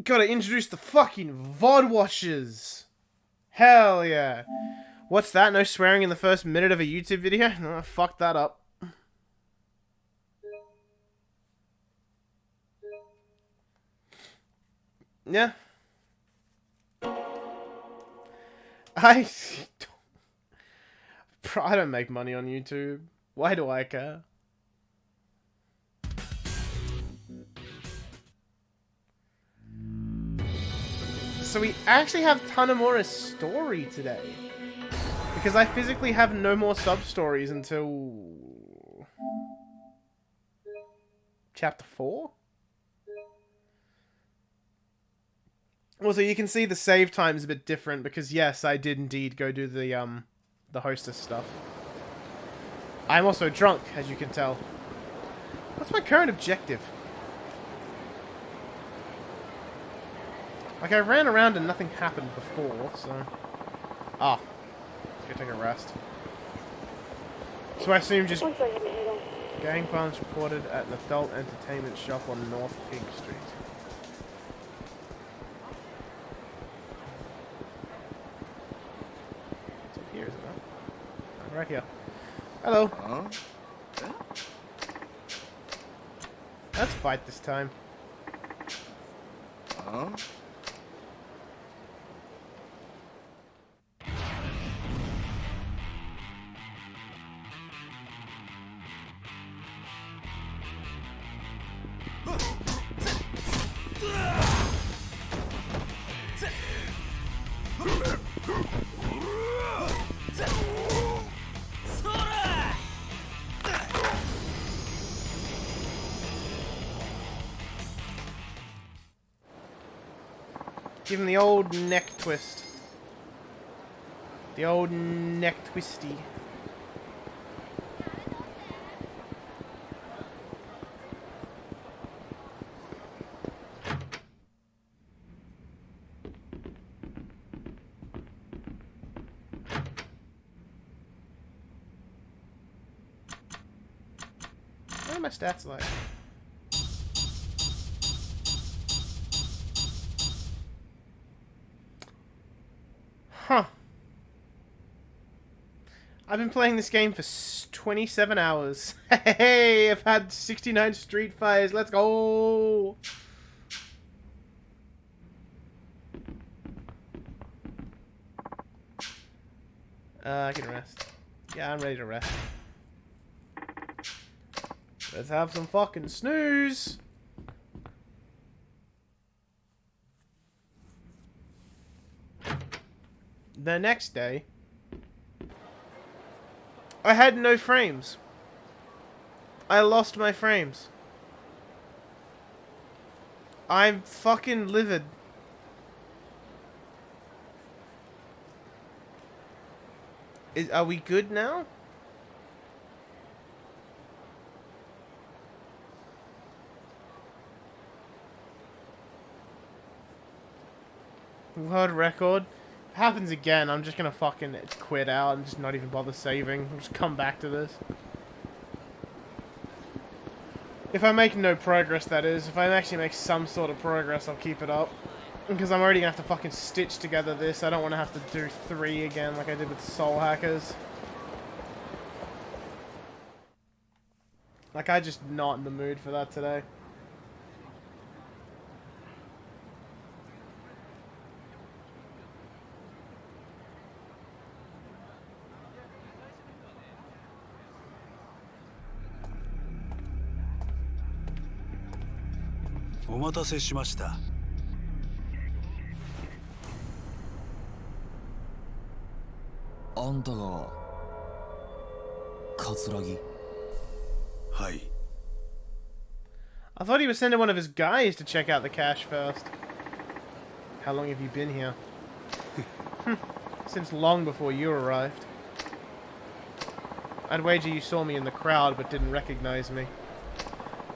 Gotta introduce the fucking VOD watchers. Hell yeah. What's that? No swearing in the first minute of a YouTube video? No, fuck that up. Yeah. I don't make money on YouTube. Why do I care? So we actually have Tanimura's story today. Because I physically have no more sub-stories until... Chapter 4? Also, you can see the save time's a bit different because, yes, I did indeed go do the hostess stuff. I'm also drunk, as you can tell. What's my current objective? Like, I ran around and nothing happened before, so... Ah. Let's go take a rest. So I assume just... Gang violence reported at an adult entertainment shop on North Pig Street. It's up here, isn't it? Oh, right here. Hello. Huh? Let's fight this time. Huh? Give him the old neck twist. The old neck twisty. What are my stats like? Huh. I've been playing this game for 27 hours. Hey, I've had 69 street fires. Let's go. I can rest. Yeah, I'm ready to rest. Let's have some fucking snooze. The next day, I had no frames. I lost my frames. I'm fucking livid. Are we good now? World record. If it happens again, I'm just gonna fucking quit out and just not even bother saving. I'll just come back to this. If I make no progress, that is. If I actually make some sort of progress, I'll keep it up. Because I'm already gonna have to fucking stitch together this. I don't want to have to do 3 again like I did with Soul Hackers. Like, I'm just not in the mood for that today. I thought he was sending one of his guys to check out the cache first. How long have you been here? Since long before you arrived. I'd wager you saw me in the crowd but didn't recognize me.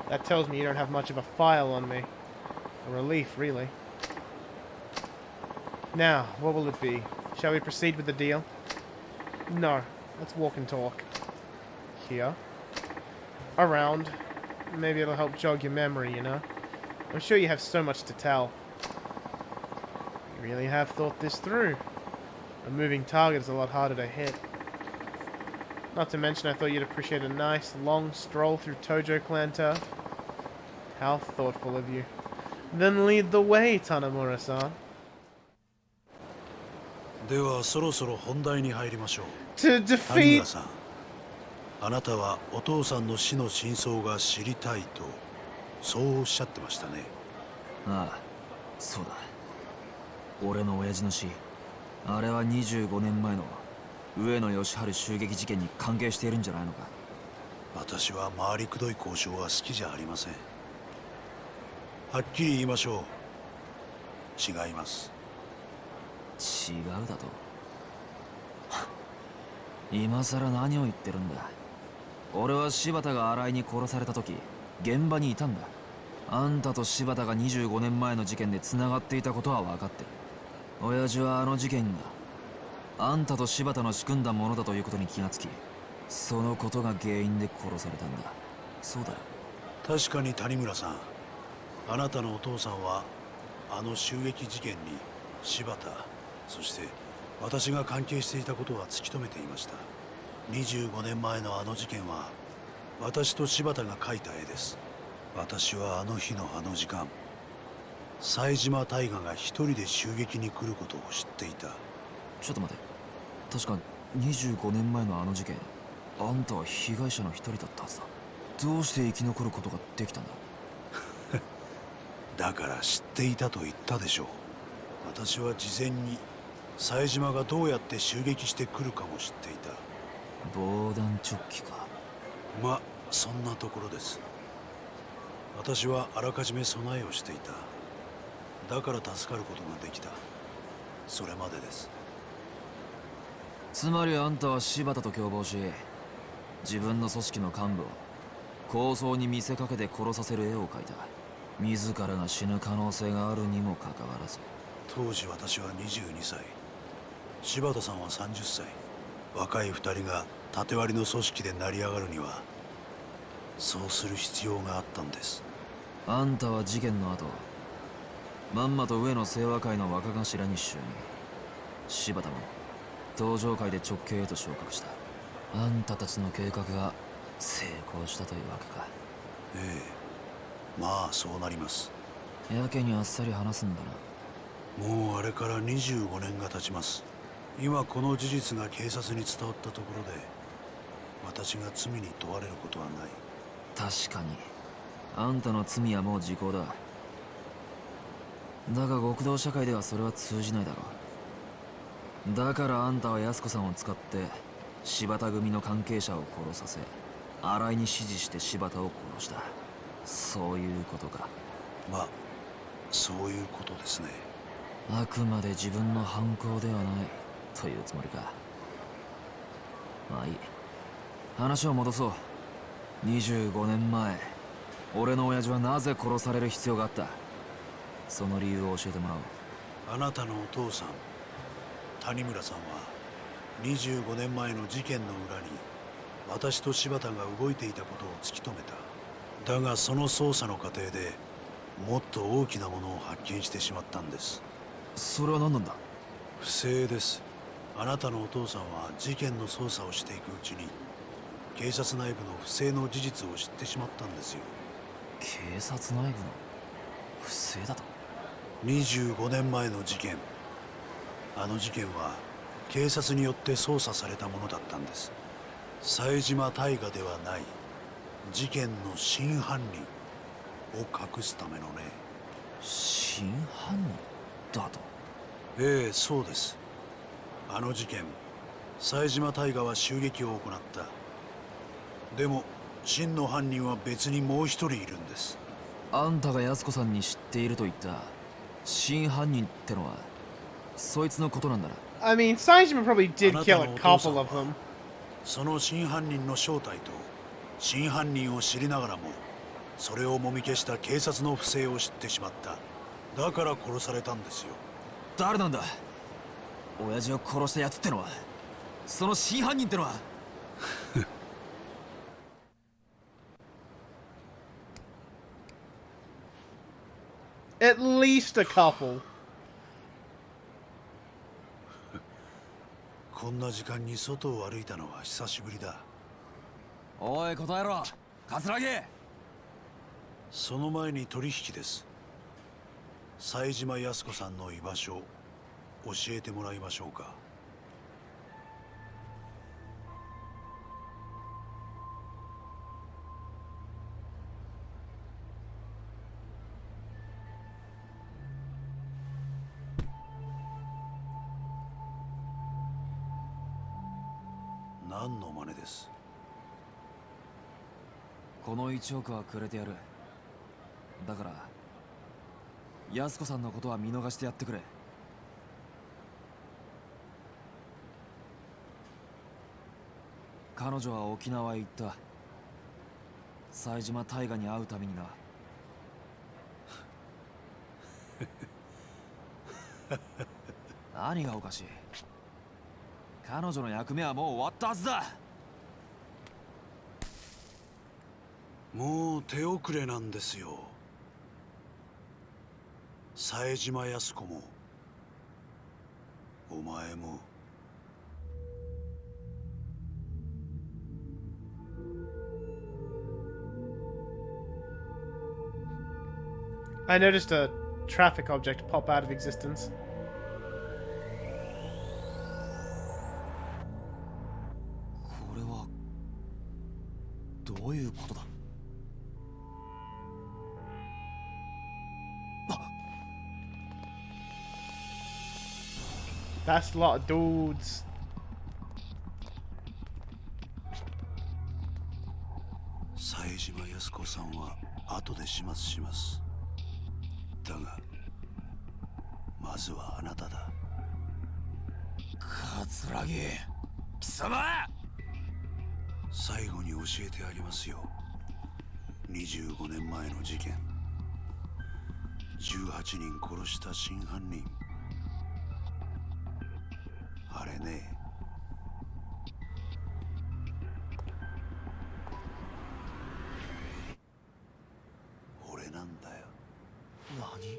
That tells me you don't have much of a file on me. A relief, really. Now, what will it be? Shall we proceed with the deal? No. Let's walk and talk. Here. Around. Maybe it'll help jog your memory, you know? I'm sure you have so much to tell. really have thought this through. A moving target is a lot harder to hit. Not to mention, I thought you'd appreciate a nice, long stroll through Tojo clan turf. How thoughtful of you. Then lead the way, Tanimura-san. ではそろそろ本題に入りましょう。To 谷 defeat... 村さん、あなたはお父さんの死の真相が知りたいと、そうおっしゃってましたね。ああ、そうだ。俺の親父の死、あれは25年前の上野義治襲撃事件に関係しているんじゃないのか。私は回りくどい交渉は好きじゃありません。はっきり言いましょう。違います。違うだと。今さら何を言ってるんだ。俺は柴田が新井に殺された時現場にいたんだ。あんたと柴田が25年前の事件で繋がっていたことは分かってる。親父はあの事件があんたと柴田の仕組んだものだということに気がつき、そのことが原因で殺されたんだ。そうだろ。確かに谷村さん、あなたのお父さんはあの襲撃事件に柴田、そして私が関係していたことは突き止めていました。25年前のあの事件は私と柴田が描いた絵です。私はあの日のあの時間、冴島大河が一人で襲撃に来ることを知っていた。ちょっと待て。確か25年前のあの事件、あんたは被害者の一人だったはずだ。どうして生き残ることができたんだ。だから知っていたと言ったでしょう。私は事前に冴島がどうやって襲撃してくるかも知っていた。防弾チョッキか。ま、そんなところです。私はあらかじめ備えをしていた。だから助かることができた。それまでです。つまりあんたは柴田と共謀し、自分の組織の幹部を抗争に見せかけて殺させる絵を描いた。自らが死ぬ可能性があるにもかかわらず。当時私は22歳、柴田さんは30歳。若い2人が縦割りの組織で成り上がるにはそうする必要があったんです。あんたは事件の後、まんまと上野清和会の若頭に就任。柴田も登場会で直系へと昇格した。あんたたちの計画が成功したというわけか。ええ、まあそうなります。やけにあっさり話すんだな。もうあれから25年が経ちます。今この事実が警察に伝わったところで私が罪に問われることはない。確かにあんたの罪はもう時効だ。だが極道社会ではそれは通じないだろう。だからあんたは安子さんを使って柴田組の関係者を殺させ、新井に指示して柴田を殺した。そういうことか。まあそういうことですね。あくまで自分の犯行ではないというつもりか。まあいい。話を戻そう。25年前、俺の親父はなぜ殺される必要があった？その理由を教えてもらおう。あなたのお父さん、谷村さんは25年前の事件の裏に私と柴田が動いていたことを突き止めた。だがその捜査の過程でもっと大きなものを発見してしまったんです。それは何なんだ？不正です。あなたのお父さんは事件の捜査をしていくうちに警察内部の不正の事実を知ってしまったんですよ。警察内部の不正だと？25年前の事件、あの事件は警察によって捜査されたものだったんです。冴島大河ではない事件の真犯人を隠すためのね。真犯人だと？ええ、そうです。あの事件、冴島大河は襲撃を行った。でも真の犯人は別にもう一人いるんです。あんたが安子さんに知っていると言った真犯人ってのはそいつのことなんだな。I mean, Saejima probably did kill a couple of them. その真犯人の正体と真犯人を知りながらもそれをもみ消した警察の不正を知ってしまった。だから殺されたんですよ。誰なんだ？親父を殺したやつってのは、その真犯人ってのは。At least a couple. こんな時間に外を歩いたのは久しぶりだ。おい答えろ桂木。その前に取引です。冴島靖子さんの居場所教えてもらいましょうか。何の真似です？この1億はくれてやる。だから安子さんのことは見逃してやってくれ。彼女は沖縄へ行った。冴島大河に会うためにな。何がおかしい？彼女の役目はもう終わったはずだ。もう手遅れなんですよ。冴島靖子もお前も。I noticed a traffic object pop out of existence. これはどういうことだ？ That's a lot of dudes. 冴島靖子さんは後で始末します。だがまずはあなただ。桂木貴様。最後に教えてあげますよ。25年前の事件、18人殺した真犯人、あれね。俺なんだよ。何？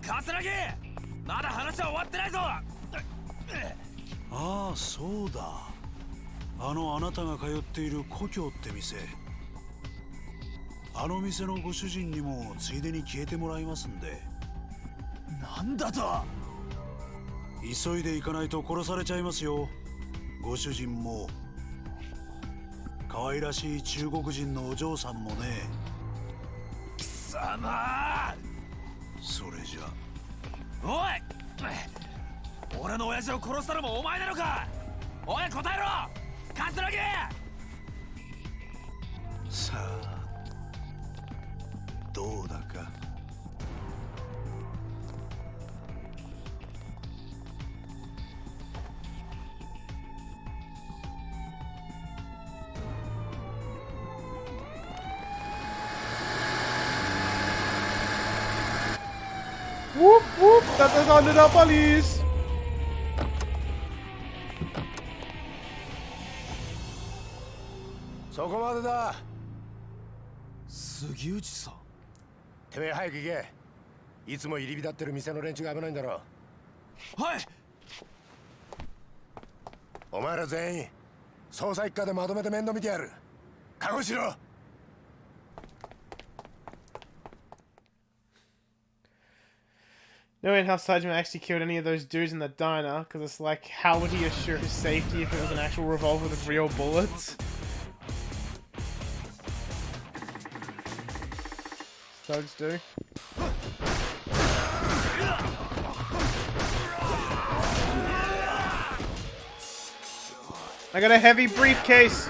桂木、まだ話は終わってないぞ。ああ、そうだ。あなたが通っている故郷って店。あの店のご主人にもついでに消えてもらいますんで。なんだと？急いで行かないと殺されちゃいますよ。ご主人も可愛らしい中国人のお嬢さんもね。貴様。それじゃ。おい、俺の親父を殺したのもお前なのか？おい答えろ桂木。さあどうだか。Whoop whoop! Das ist eine der Police! そこまでだ。杉内さん。てめえ早く行け。いつも入り浸ってる店の連中が危ないんだろ。はい。お前ら全員捜査一課でまとめて面倒見てやる。覚悟しろ。Knowing how Sajima actually killed any of those dudes in the diner, because it's like, how would he assure his safety if it was an actual revolver with real bullets? Thugs do. I got a heavy briefcase!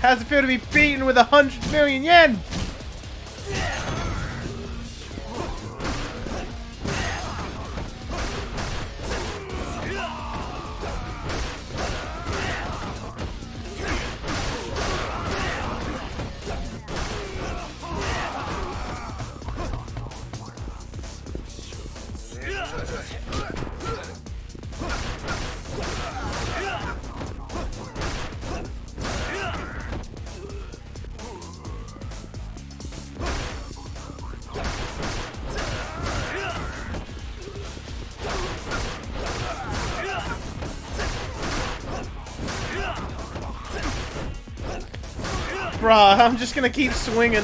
How's it feel to be beaten with 100 million yen? Bruh, I'm just gonna keep swinging.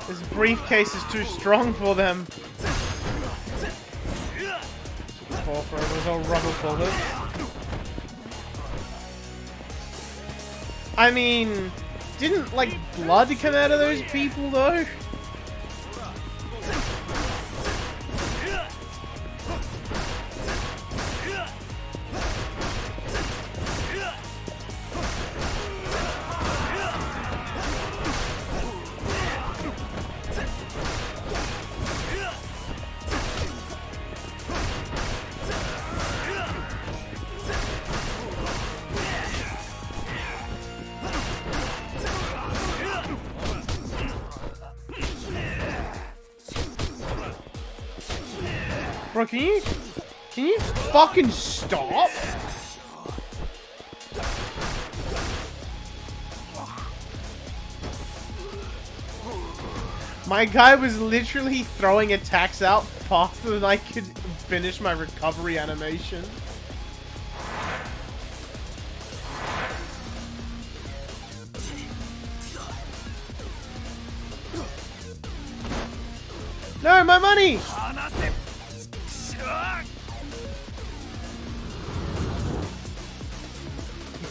This briefcase is too strong for them. Fall for those old rubber bullets. I mean, didn't like blood come out of those people though? Bro, can you fucking stop? My guy was literally throwing attacks out faster than I could finish my recovery animation. No, my money!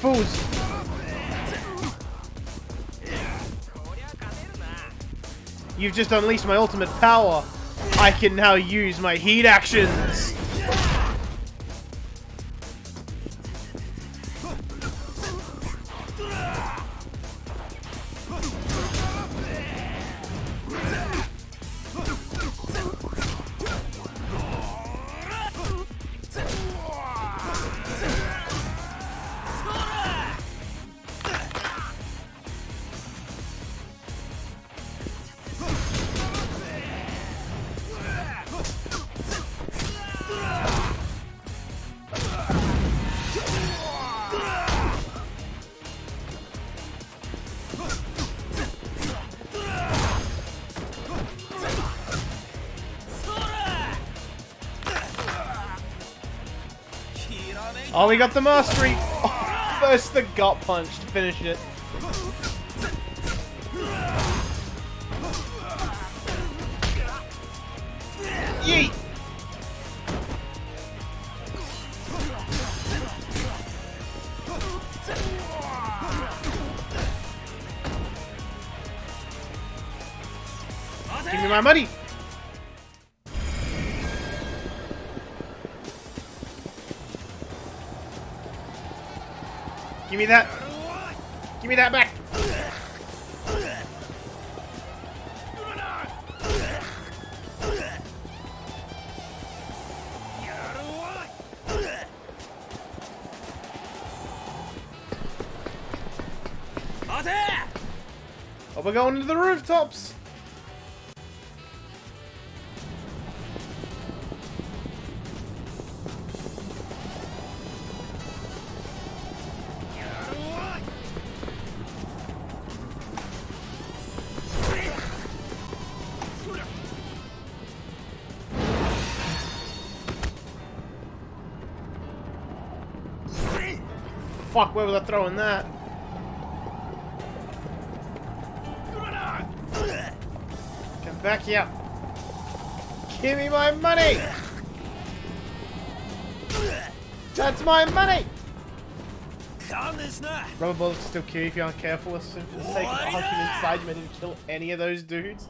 Fools! You've just unleashed my ultimate power. I can now use my heat actions. Oh, we got the mastery! Oh, first the gut punch to finish it. Yeet! Give me my money! Give me that! Give me that back! Oh, we're going to the rooftops! Fuck, where was I throwing that? Come back here. Give me my money! That's my money! Rubber bullets still kill you if you aren't careful. So for the sake of the argument inside, you didn't kill any of those dudes.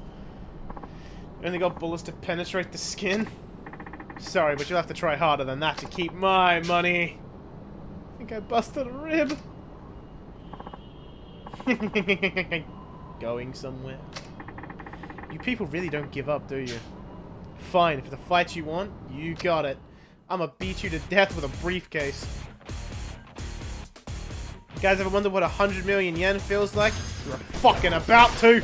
You only got bullets to penetrate the skin. Sorry, but you'll have to try harder than that to keep my money. I think I busted a rib. Going somewhere. You people really don't give up, do you? Fine, if it's the fight you want, you got it. I'ma beat you to death with a briefcase. You guys ever wonder what 100 million yen feels like? You're fucking about to!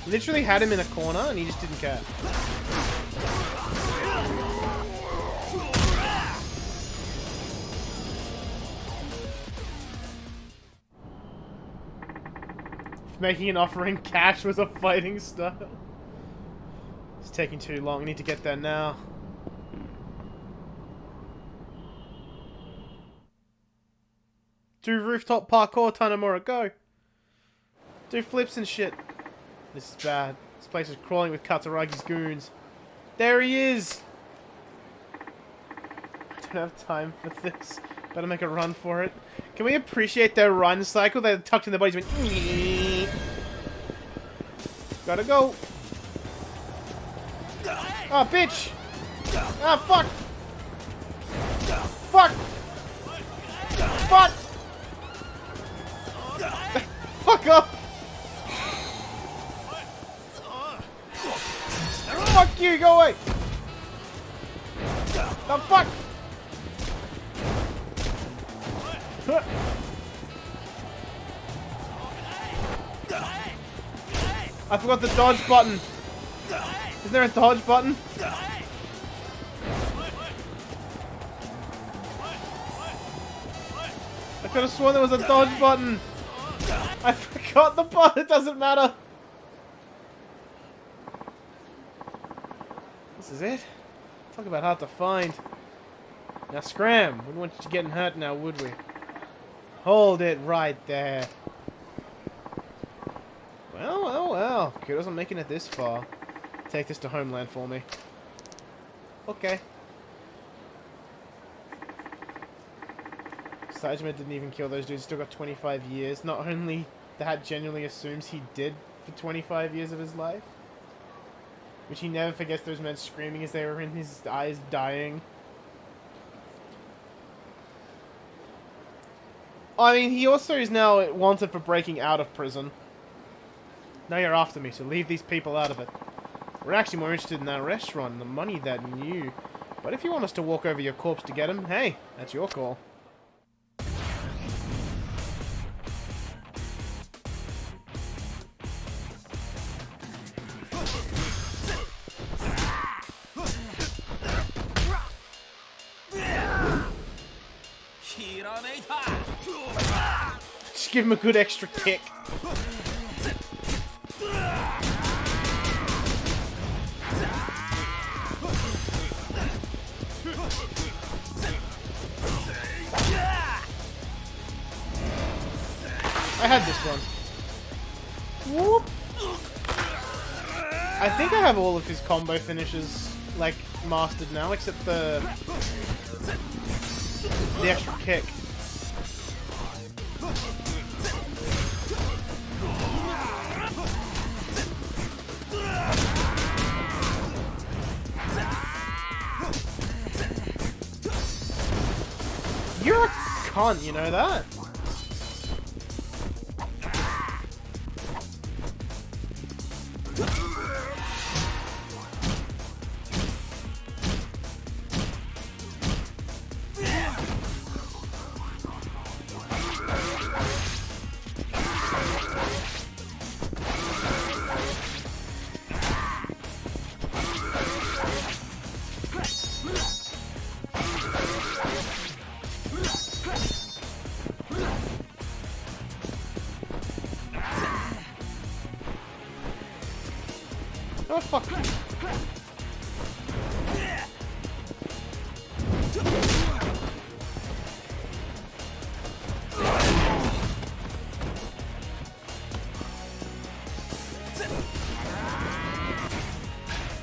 Literally had him in a corner and he just didn't care. Making an offer in cash was a fighting style. It's taking too long. We need to get there now. Do rooftop parkour, Tanimura, go! Do flips and shit. This is bad. This place is crawling with Katsuragi's goons. There he is! I don't have time for this. Better make a run for it. Can we appreciate their run cycle? They're tucked in their bodies. Went, gotta go. Oh, bitch! Ah, fuck! Fuck! Fuck! Fuck off! Fuck you, go away! Oh, fuck! I forgot the dodge button. Is there a dodge button? I could have sworn there was a dodge button. I forgot the button. It doesn't matter. This is it. Talk about hard to find. Now scram. We wouldn't want you getting hurt now, would we? Hold it right there. Well, well, well. Kudos on making it this far. Take this to Homeland for me. Okay. Saejima didn't even kill those dudes. Still got 25 years. Not only that genuinely assumes he did for 25 years of his life. Which he never forgets those men screaming as they were in his eyes dying. I mean, he also is now wanted for breaking out of prison. Now you're after me, so leave these people out of it. We're actually more interested in that restaurant and the money that you... But if you want us to walk over your corpse to get him, hey, that's your call. Just give him a good extra kick. I had this one. Whoop. I think I have all of his combo finishes, like, mastered now, except the extra kick. You're a cunt, you know that? Oh, fuck you.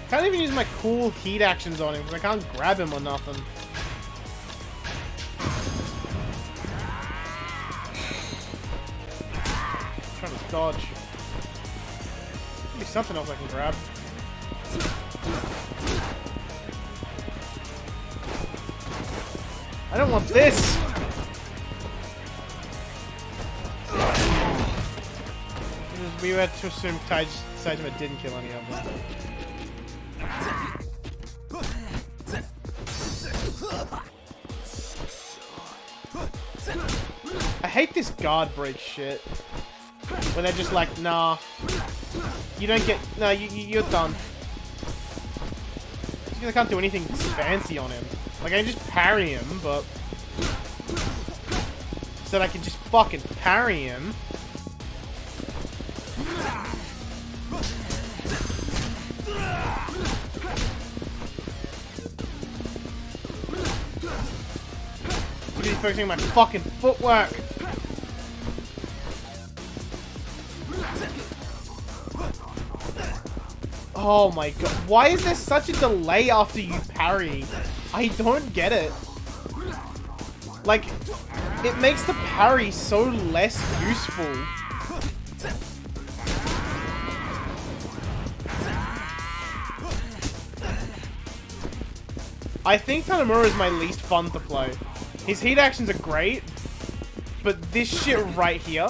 Can't even use my cool heat actions on him because I can't grab him or nothing. I'm trying to dodge. Maybe something else I can grab. I don't want this! We had to assume Saejima didn't kill any of them. I hate this guard breach shit. When they're just like, nah. You don't get... No, you're done. I can't do anything fancy on him. Like, I can just parry him, but... So that I can just fucking parry him. What are you focusing on my fucking footwork? Oh my god. Why is there such a delay after you parry? I don't get it. Like, it makes the parry so less useful. I think Tanimura is my least fun to play. His heat actions are great, but this shit right here,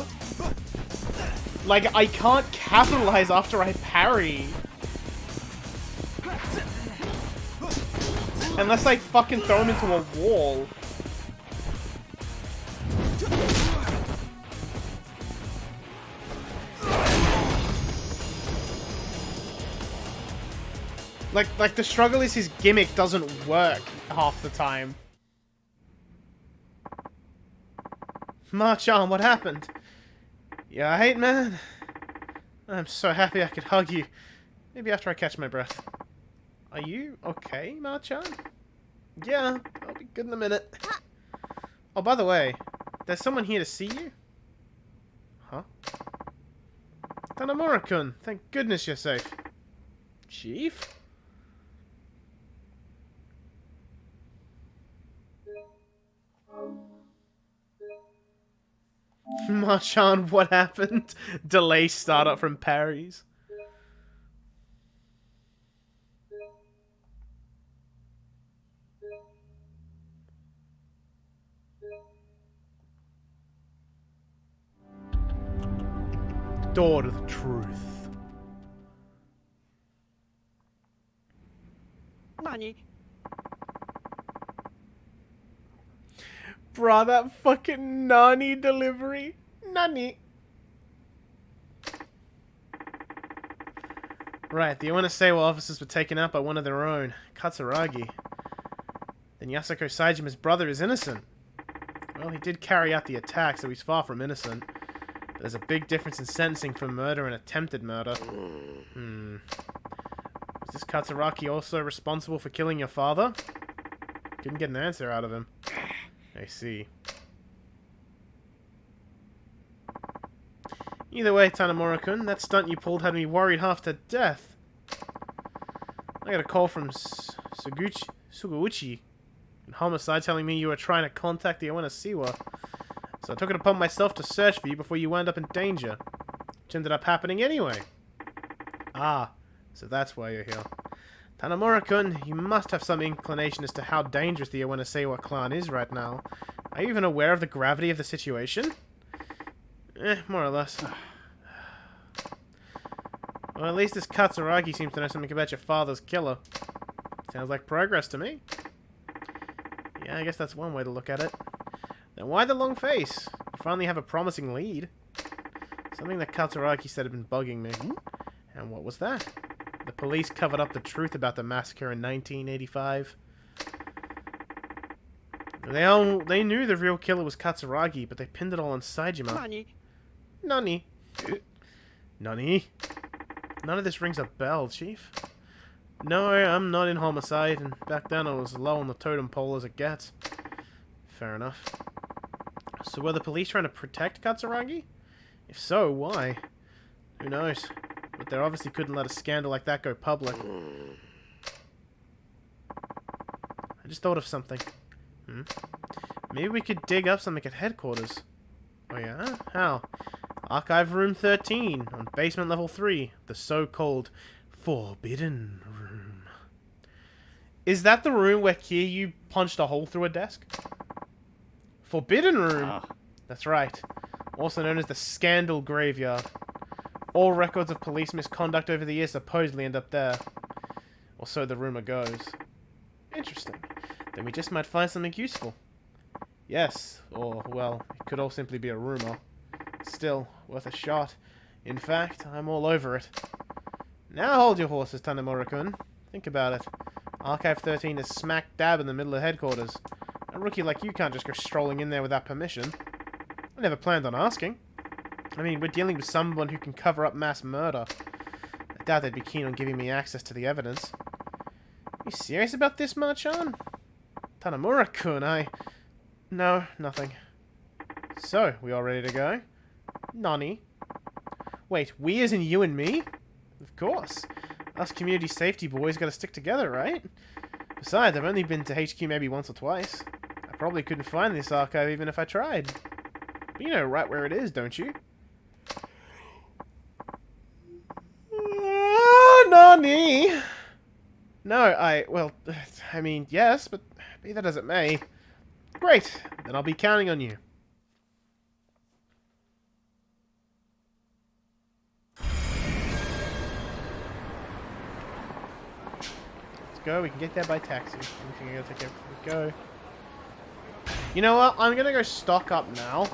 like, I can't capitalize after I parry. Unless I fucking throw him into a wall. Like the struggle is his gimmick doesn't work half the time. March-on, what happened? You alright, man? I'm so happy I could hug you. Maybe after I catch my breath. Are you okay, March-on? Yeah, I'll be good in a minute. Oh, by the way, there's someone here to see you? Huh? Tanimura-kun, thank goodness you're safe. Chief? March-on, what happened? Delay startup from parries. Door to the truth. Nani? Bruh, that fucking Nani delivery. Nani. Right, the Iwanasewa officers were taken out by one of their own, Katsuragi. Then Yasuko Saijima's brother is innocent. Well, he did carry out the attack, so he's far from innocent. There's a big difference in sentencing for murder and attempted murder. Was this Katsuragi also responsible for killing your father? Couldn't get an answer out of him. I see. Either way, Tanimura-kun, that stunt you pulled had me worried half to death. I got a call from Sugauchi in Homicide telling me you were trying to contact the Iwanasewa. So I took it upon myself to search for you before you wound up in danger. Which ended up happening anyway. Ah, so that's why you're here. Tanimura-kun, you must have some inclination as to how dangerous the Iwanasewa clan is right now. Are you even aware of the gravity of the situation? More or less. Well, at least this Katsuragi seems to know something about your father's killer. Sounds like progress to me. Yeah, I guess that's one way to look at it. Then why the long face? You finally have a promising lead. Something that Katsuragi said had been bugging me. And what was that? The police covered up the truth about the massacre in 1985. They knew the real killer was Katsuragi, but they pinned it all on Saejima. Nani? Nani? Nani? None of this rings a bell, Chief. No, I'm not in homicide, and back then I was low on the totem pole as it gets. Fair enough. So were the police trying to protect Katsuragi? If so, why? Who knows? But they obviously couldn't let a scandal like that go public. I just thought of something. Maybe we could dig up something at headquarters. Oh yeah? How? Archive Room 13, on basement level 3. The so-called Forbidden Room. Is that the room where Kiryu punched a hole through a desk? Forbidden Room? That's right. Also known as the Scandal Graveyard. All records of police misconduct over the years supposedly end up there. Or so the rumor goes. Interesting. Then we just might find something useful. Yes, or, well, it could all simply be a rumor. Still, worth a shot. In fact, I'm all over it. Now hold your horses, Tanimura-kun. Think about it. Archive 13 is smack dab in the middle of headquarters. A rookie like you can't just go strolling in there without permission. I never planned on asking. I mean, we're dealing with someone who can cover up mass murder. I doubt they'd be keen on giving me access to the evidence. You serious about this, Marchan? Tanimura-kun, No, nothing. So, we all ready to go? Nani? Wait, we as in you and me? Of course. Us community safety boys gotta stick together, right? Besides, I've only been to HQ maybe once or twice. I probably couldn't find this archive even if I tried. But you know right where it is, don't you? Nani? No, well, I mean, yes, but be that as it may. Great, then I'll be counting on you. Let's go, we can get there by taxi. Anything I gotta take care of before we go. You know what, I'm gonna go stock up now.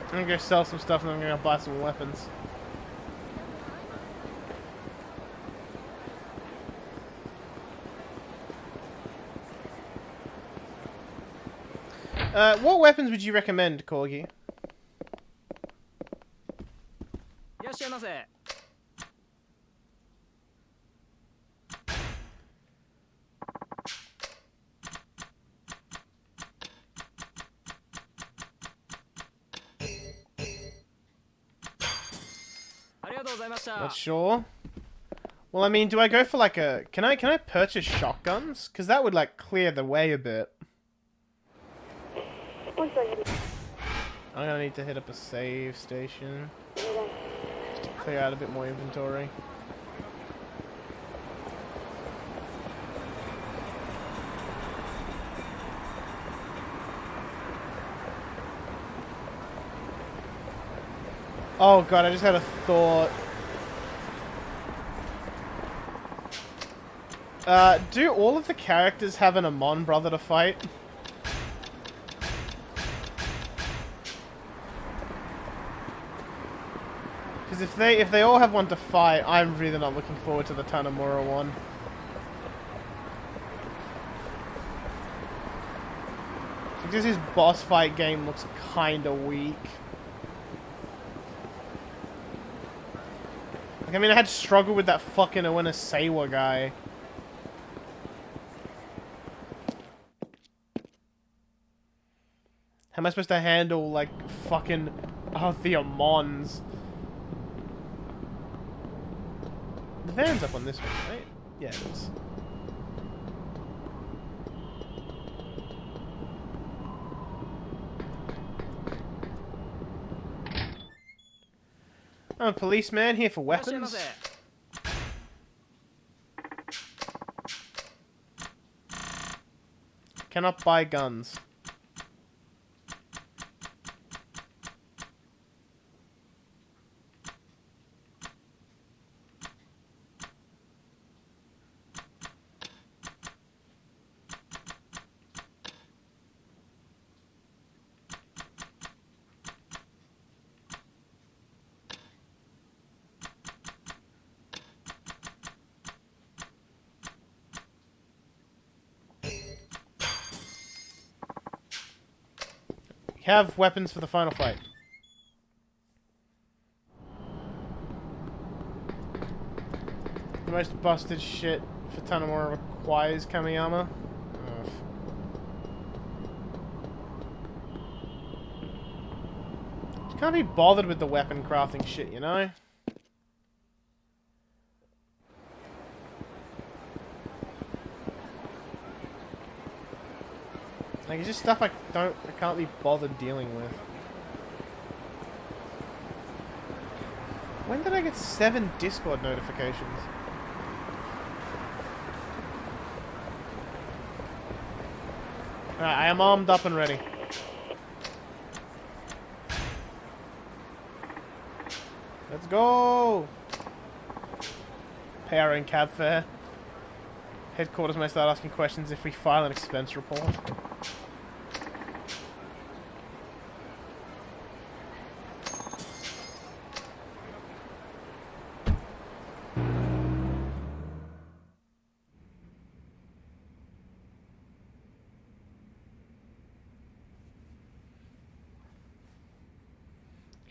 I'm gonna go sell some stuff and I'm gonna buy some weapons. What weapons would you recommend, Corgi? Not sure. Well, I mean, do I go for like a... Can I purchase shotguns? Because that would like clear the way a bit. I'm gonna need to hit up a save station. Just to clear out a bit more inventory. Oh god, I just had a thought. Do all of the characters have an Amon brother to fight? Because if they all have one to fight, I'm really not looking forward to the Tanimura one. Because his boss fight game looks kinda weak. Like, I mean, I had to struggle with that fucking Owena Seiwa guy. How am I supposed to handle, like, fucking the Amons? The van's up on this one, right? Yeah, it is. I'm a policeman here for weapons. Cannot buy guns. Have weapons for the final fight. The most busted shit for Tanimura requires Kamiyama. Ugh. Just can't be bothered with the weapon crafting shit, you know? Like, it's just stuff I can't be bothered dealing with. When did I get 7 Discord notifications? Alright, I am armed up and ready. Let's go! Pay our own cab fare. Headquarters may start asking questions if we file an expense report.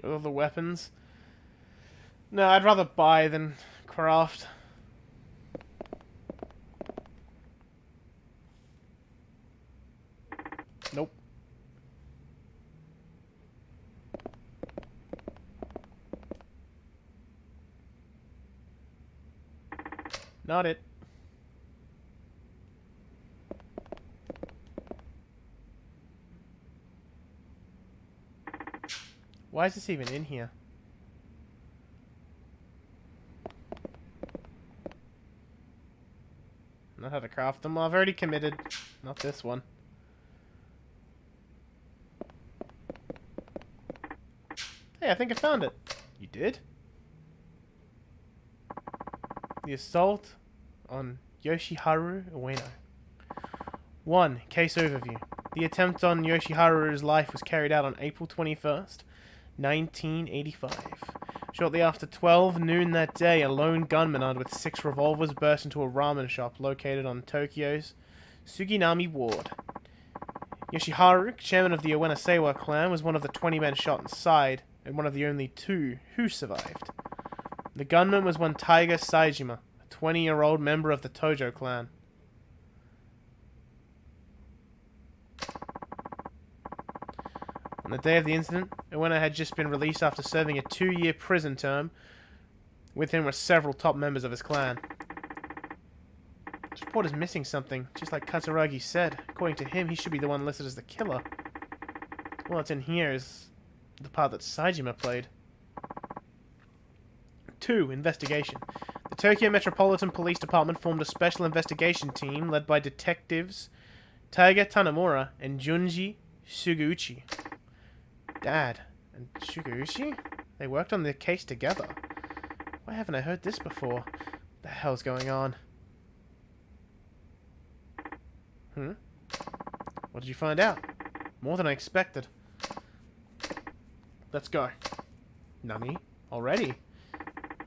Get all the weapons. No, I'd rather buy than craft. Nope. Not it. Why is this even in here? Not how to craft them. Well, I've already committed. Not this one. Hey, I think I found it. You did? The assault on Yoshiharu Ueno. 1. Case overview. The attempt on Yoshiharu's life was carried out on April 21st, 1985. Shortly after 12 noon that day, a lone gunman armed with 6 revolvers burst into a ramen shop located on Tokyo's Suginami Ward. Yoshiharu, chairman of the Ueno clan, was one of the 20 men shot inside, and one of the only 2 who survived. The gunman was one Taiga Saejima, a 20-year-old member of the Tojo clan. On the day of the incident, Ueno had just been released after serving a 2-year prison term. With him were several top members of his clan. This report is missing something, just like Katsuragi said. According to him, he should be the one listed as the killer. All that's in here is the part that Saejima played. 2. Investigation. The Tokyo Metropolitan Police Department formed a special investigation team led by detectives Taiga Tanimura and Junji Suguchi. Dad and Suguchi? They worked on the case together. Why haven't I heard this before? What the hell's going on? What did you find out? More than I expected. Let's go. Nani? Already?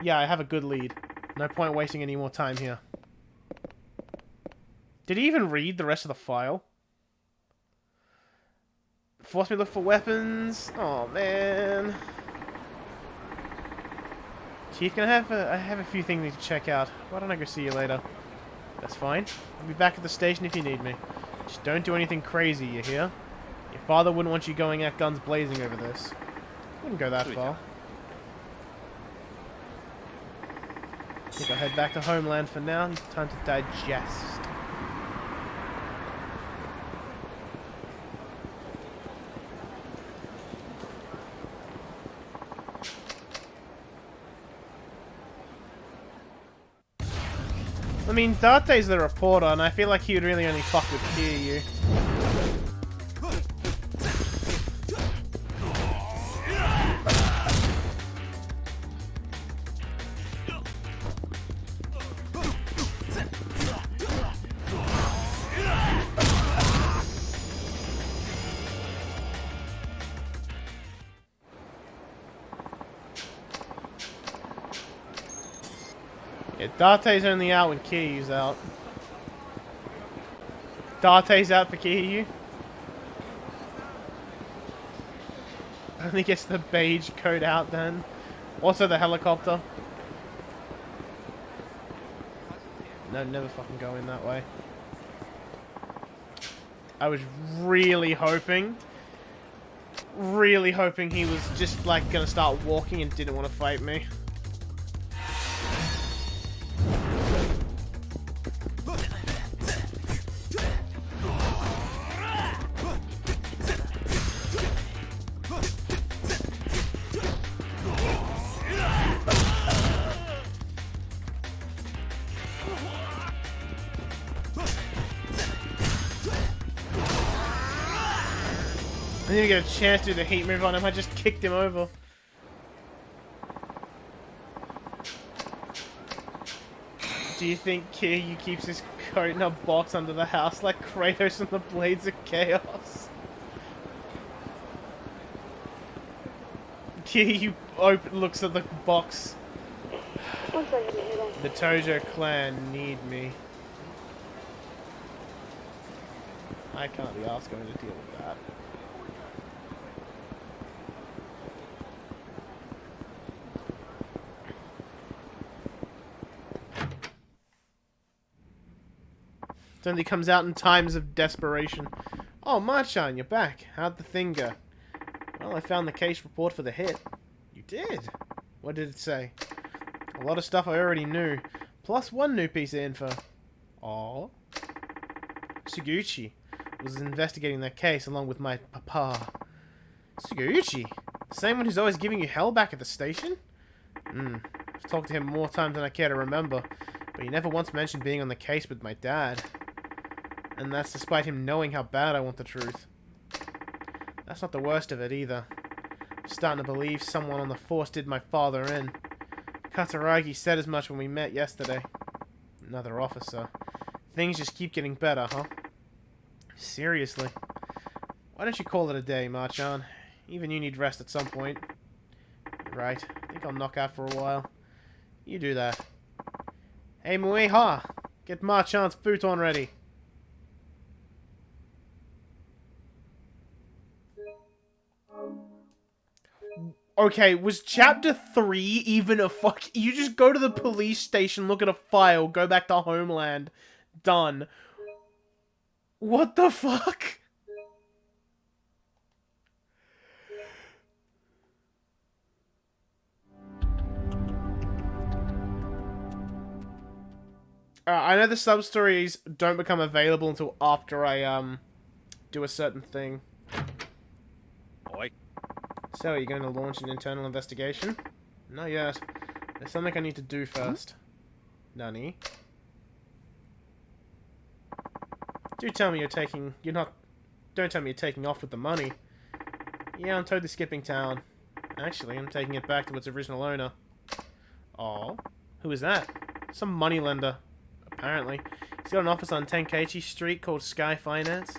Yeah, I have a good lead. No point wasting any more time here. Did he even read the rest of the file? Force me to look for weapons. Oh man. Chief, can I have a few things to check out. Why don't I go see you later? That's fine. I'll be back at the station if you need me. Just don't do anything crazy, you hear? Your father wouldn't want you going out guns blazing over this. Wouldn't go that far. I think I'll head back to Homeland for now. It's time to digest. I mean, Date's the reporter, and I feel like he would really only fuck with Kiryu. Yeah, Date's only out when Kiryu's out. Date's out for Kiryu. Only gets the beige coat out then. Also the helicopter. No, never fucking go in that way. I was really hoping he was just like gonna start walking and didn't want to fight me. didn't even get a chance to do the heat move on him. I just kicked him over. Do you think Kiryu keeps his coat in a box under the house like Kratos and the Blades of Chaos? Kiryu looks at the box. The Tojo clan need me. I can't be asked going to deal with that. It only comes out in times of desperation. Oh, Marchan, you're back. How'd the thing go? Well, I found the case report for the hit. You did? What did it say? A lot of stuff I already knew, plus one new piece of info. Aww. Suguchi was investigating that case along with my papa. Suguchi? The same one who's always giving you hell back at the station? I've talked to him more times than I care to remember, but he never once mentioned being on the case with my dad. And that's despite him knowing how bad I want the truth. That's not the worst of it either. I'm starting to believe someone on the force did my father in. Kataragi said as much when we met yesterday. Another officer. Things just keep getting better, huh? Seriously. Why don't you call it a day, Marchan? Even you need rest at some point. You're right. I think I'll knock out for a while. You do that. Hey, Mueha! Get Marchan's futon ready. Okay, was chapter 3 even a fuck? You just go to the police station, look at a file, go back to Homeland. Done. What the fuck? I know the sub-stories don't become available until after I, do a certain thing. Oi. So, are you going to launch an internal investigation? Not yet. There's something I need to do first. Nani? Don't tell me you're taking off with the money. Yeah, I'm totally skipping town. Actually, I'm taking it back to its original owner. Oh, who is that? Some moneylender, apparently. He's got an office on Tenkaichi Street called Sky Finance.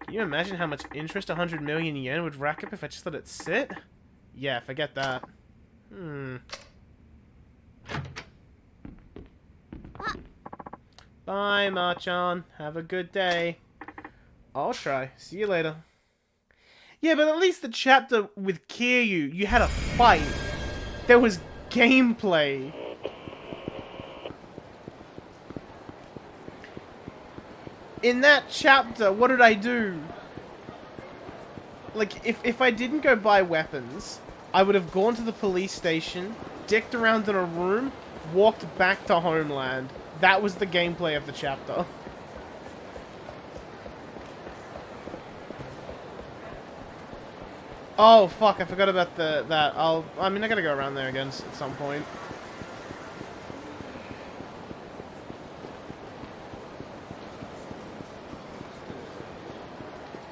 Can you imagine how much interest 100 million yen would rack up if I just let it sit? Yeah, forget that. Bye, Marchan. Have a good day. I'll try. See you later. Yeah, but at least the chapter with Kiryu, you had a fight. There was gameplay. In that chapter, what did I do? Like, if I didn't go buy weapons, I would have gone to the police station, dicked around in a room, walked back to Homeland. That was the gameplay of the chapter. Oh, fuck, I forgot about that. I mean, I gotta go around there again at some point.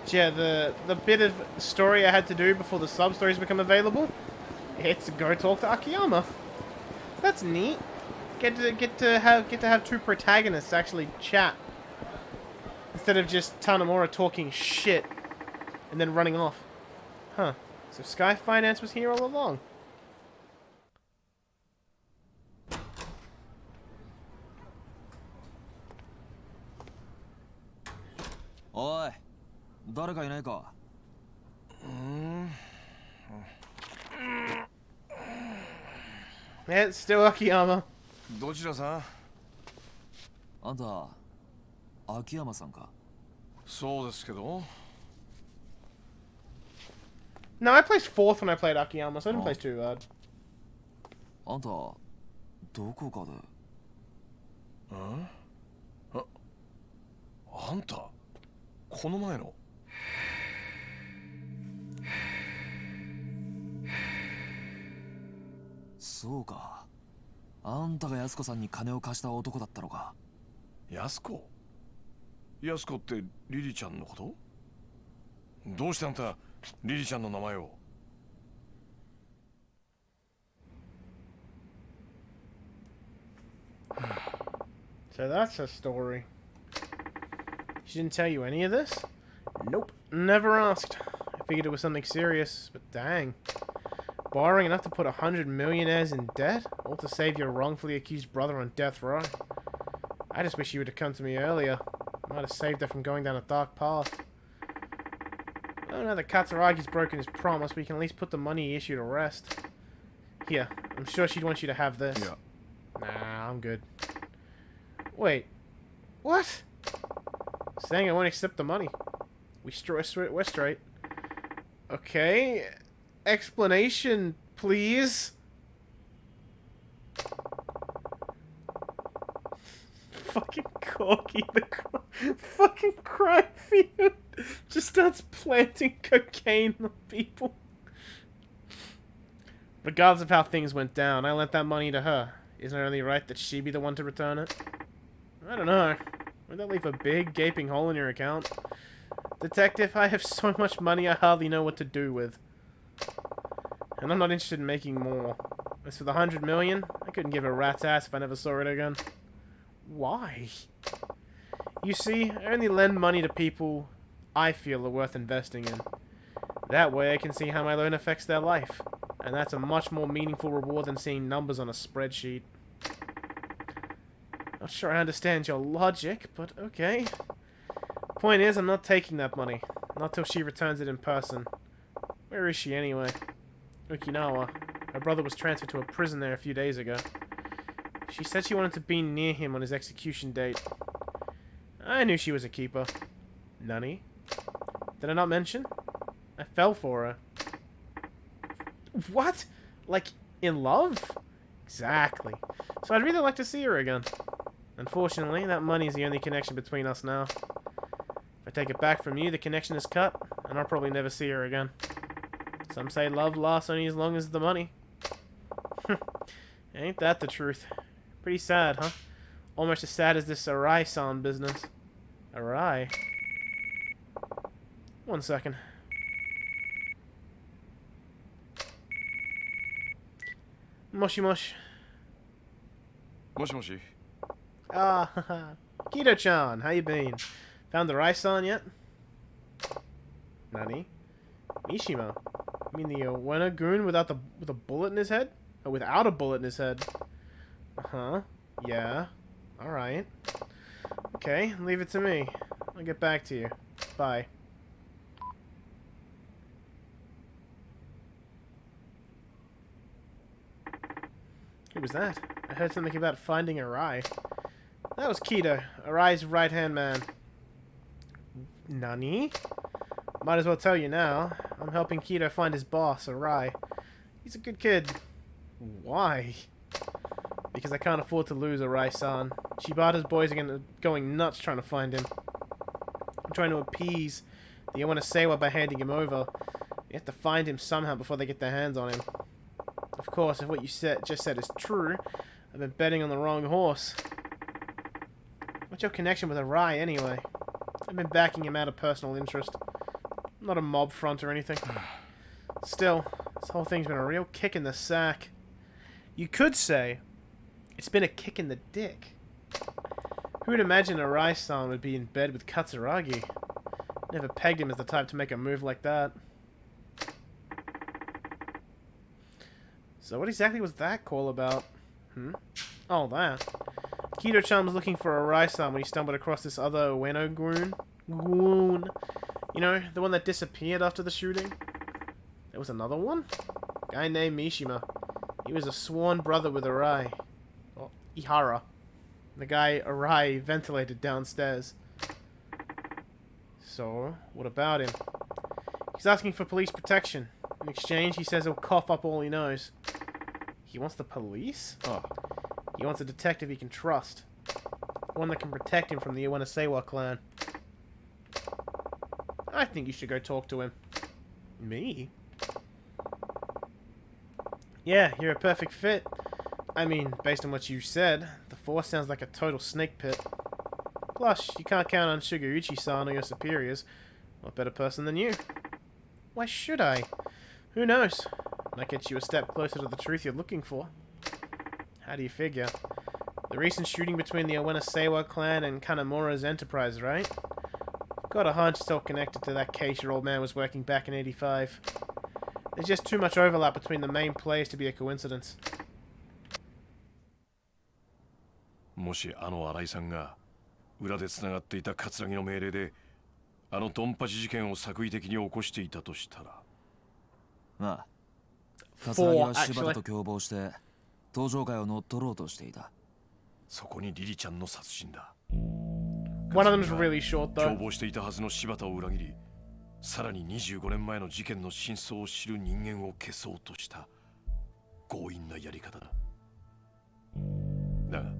Yeah, the bit of story I had to do before the sub-stories become available, it's go talk to Akiyama. That's neat. Get to have two protagonists actually chat instead of just Tanimura talking shit and then running off. Huh. So Sky Finance was here all along. Oi, 誰かいないか? Yeah, it's still Akiyama. どちらさん？あんた、秋山さんか? そうですけど。No, I placed 4th when I played Akiyama, so I didn't place too bad. あんた、どこかで? あんた、この前の。そうか。あんたが安子さんに金を貸した男だったのか。安子？安子ってリリちゃんのこと？どうしてあんたリリちゃんの名前を。 So that's her story. She didn't tell you any of this? Nope. Never asked. I figured it was something serious, but dang. Borrowing enough to put 100 millionaires in debt? All to save your wrongfully accused brother on death row? I just wish you would have come to me earlier. Might have saved her from going down a dark path. Oh, now that Katsuragi's broken his promise, we can at least put the money he issued to rest. Here, I'm sure she'd want you to have this. Yeah. Nah, I'm good. Wait. What? Saying I won't accept the money. We're straight. Okay. Explanation, please. Fucking Corky, the fucking crime fiend just starts planting cocaine on people. Regardless of how things went down, I lent that money to her. Isn't it only right that she be the one to return it? I don't know. Would that leave a big, gaping hole in your account? Detective, I have so much money I hardly know what to do with. And I'm not interested in making more. As for the 100 million, I couldn't give a rat's ass if I never saw it again. Why? You see, I only lend money to people I feel are worth investing in. That way I can see how my loan affects their life. And that's a much more meaningful reward than seeing numbers on a spreadsheet. Not sure I understand your logic, but okay. Point is, I'm not taking that money. Not till she returns it in person. Where is she anyway? Okinawa. Her brother was transferred to a prison there a few days ago. She said she wanted to be near him on his execution date. I knew she was a keeper. Nani? Did I not mention? I fell for her. What? Like, in love? Exactly. So I'd really like to see her again. Unfortunately, that money is the only connection between us now. If I take it back from you, the connection is cut, and I'll probably never see her again. Some say love lasts only as long as the money. Ain't that the truth? Pretty sad, huh? Almost as sad as this Arai-san business. Arai? 1 second. Moshi moshi. もしもし。 Ah, haha. Kito-chan, how you been? Found the Arai-san yet? Nani? Mishima? You mean the Ueno-gun with a bullet in his head? Or without a bullet in his head? Uh-huh. Yeah. Alright. Okay, leave it to me. I'll get back to you. Bye. Who was that? I heard something about finding Arai. That was Kito, Arai's right-hand man. Nani? Might as well tell you now. I'm helping Kito find his boss, Arai. He's a good kid. Why? Because I can't afford to lose Arai-san. Shibata's boys are going nuts trying to find him. I'm trying to appease the Iwanasewa by handing him over. They have to find him somehow before they get their hands on him. Of course, if what you just said is true, I've been betting on the wrong horse. What's your connection with Arai, anyway? I've been backing him out of personal interest. Not a mob front or anything. Still, this whole thing's been a real kick in the sack. You could say, it's been a kick in the dick. Who would imagine Arai-san would be in bed with Katsuragi? Never pegged him as the type to make a move like that. So what exactly was that call about? Oh, that. Kito-chan was looking for Arai-san when he stumbled across this other Ueno-gun. You know, the one that disappeared after the shooting? There was another one? Guy named Mishima. He was a sworn brother with Arai. Or Ihara. The guy Arai ventilated downstairs. So, what about him? He's asking for police protection. In exchange, he says he'll cough up all he knows. He wants the police?ああ。 He wants a detective he can trust. One that can protect him from the Iwanasewa clan. I think you should go talk to him. Me? Yeah, you're a perfect fit. I mean, based on what you said, the force sounds like a total snake pit. Plus, you can't count on Shigeuchi-san or your superiors. What better person than you? Why should I? Who knows? Might get you a step closer to the truth you're looking for. How do you figure? The recent shooting between the Owena-Sewa clan and Tanimura's enterprise, right? Got a hunch it's all connected to that case your old man was working back in '85. There's just too much overlap between the main players to be a coincidence. もしあの新井さんが裏でつながっていた桂木の命令であのドンパチ事件を作為的に起こしていたとしたら、まあ桂木は柴田と共謀して登場会を乗っ取ろうとしていた。そこにリリちゃんの殺人だ。 One of them's really short 共 though. 謀していたはずの柴田を裏切り、さらに25年前の事件の真相を知る人間を消そうとした強引なやり方だ。だが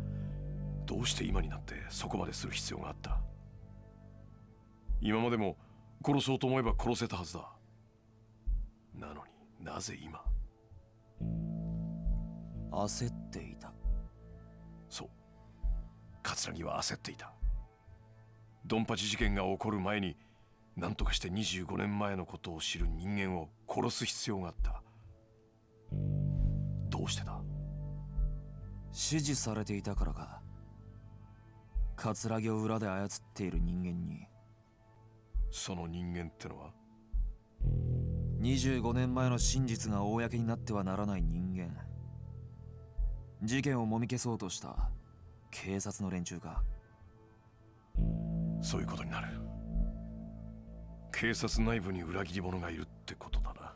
どうして今になってそこまでする必要があった？今までも殺そうと思えば殺せたはずだ。なのになぜ今？焦っていた。そう、桂木は焦っていた。ドンパチ事件が起こる前に何とかして25年前のことを知る人間を殺す必要があった。どうしてだ？指示されていたからか。桂木を裏で操っている人間に。その人間ってのは25年前の真実が公になってはならない人間。事件をもみ消そうとした警察の連中か。そういうことになる。警察内部に裏切り者がいるってことだな。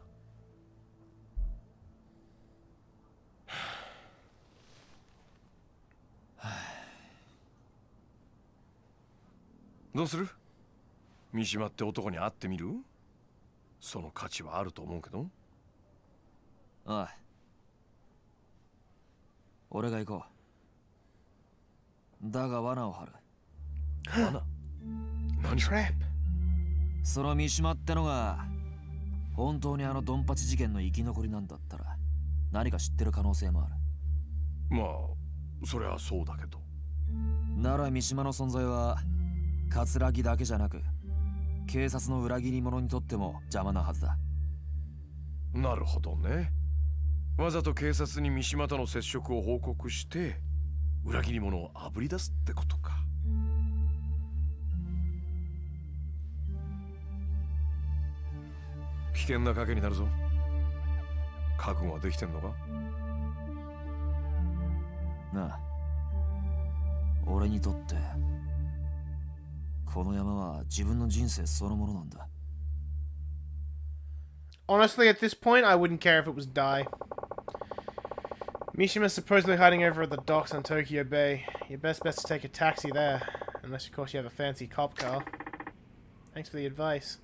どうする？三島って男に会ってみる？その価値はあると思うけど。ああ、俺が行こう。だが罠を張る。罠？何それ？その三島ってのが本当にあのドンパチ事件の生き残りなんだったら何か知ってる可能性もある。まあそりゃそうだけど。なら三島の存在は桂木だけじゃなく警察の裏切り者にとっても邪魔なはずだ。なるほどね。わざと警察に三島との接触を報告して裏切り者をあぶり出すってことか。危険な賭けになるぞ。覚悟はできてんのか？なあ、俺にとってこの山は自分の人生そのものなんだ。 Honestly, at this point, I wouldn't care if it was Dai. Mishima's supposedly hiding over at the docks on Tokyo Bay. Your best bet's to take a taxi there. Unless, of course, you have a fancy cop car. Thanks for the advice.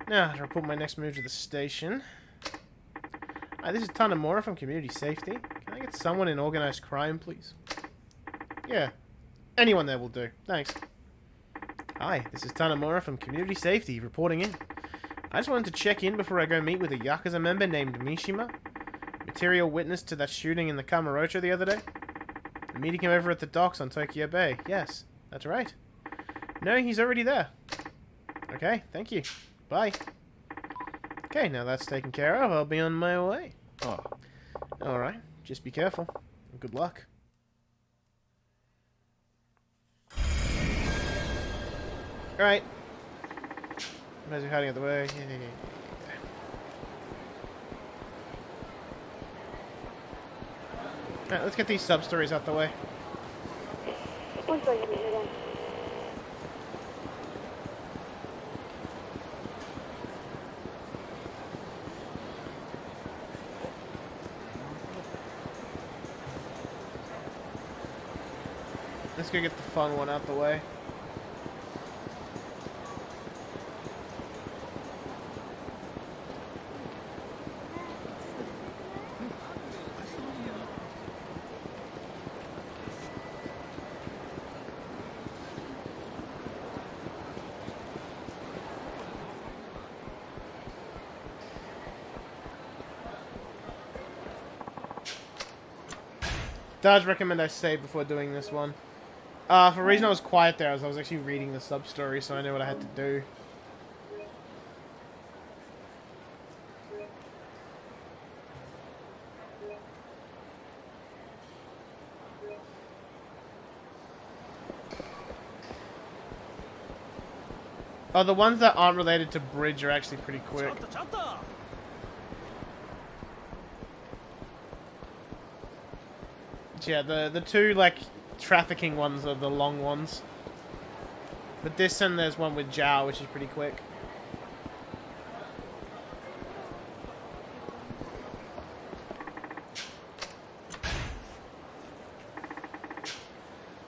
Now, to report my next move to the station. Hi, this is Tanimura from Community Safety. Can I get someone in organized crime, please? Yeah. Anyone there will do. Thanks. Hi, this is Tanimura from Community Safety, reporting in. I just wanted to check in before I go meet with a Yakuza member named Mishima. Material witness to that shooting in the Kamurocho the other day. I'm meeting him over at the docks on Tokyo Bay. Yes, that's right. No, he's already there. Okay, thank you. Bye. Okay, now that's taken care of, I'll be on my way. Ah. Alright, just be careful. And good luck. Alright. Guys are hiding out the way. Alright, let's get these sub-stories out the way. Let's go get the fun one out the way. Does recommend I save before doing this one. For a reason I was quiet there, I was actually reading the sub-story, so I knew what I had to do. Oh, the ones that aren't related to bridge are actually pretty quick. Yeah, the two, like, trafficking ones are the long ones. But this and there's one with Zhao, which is pretty quick.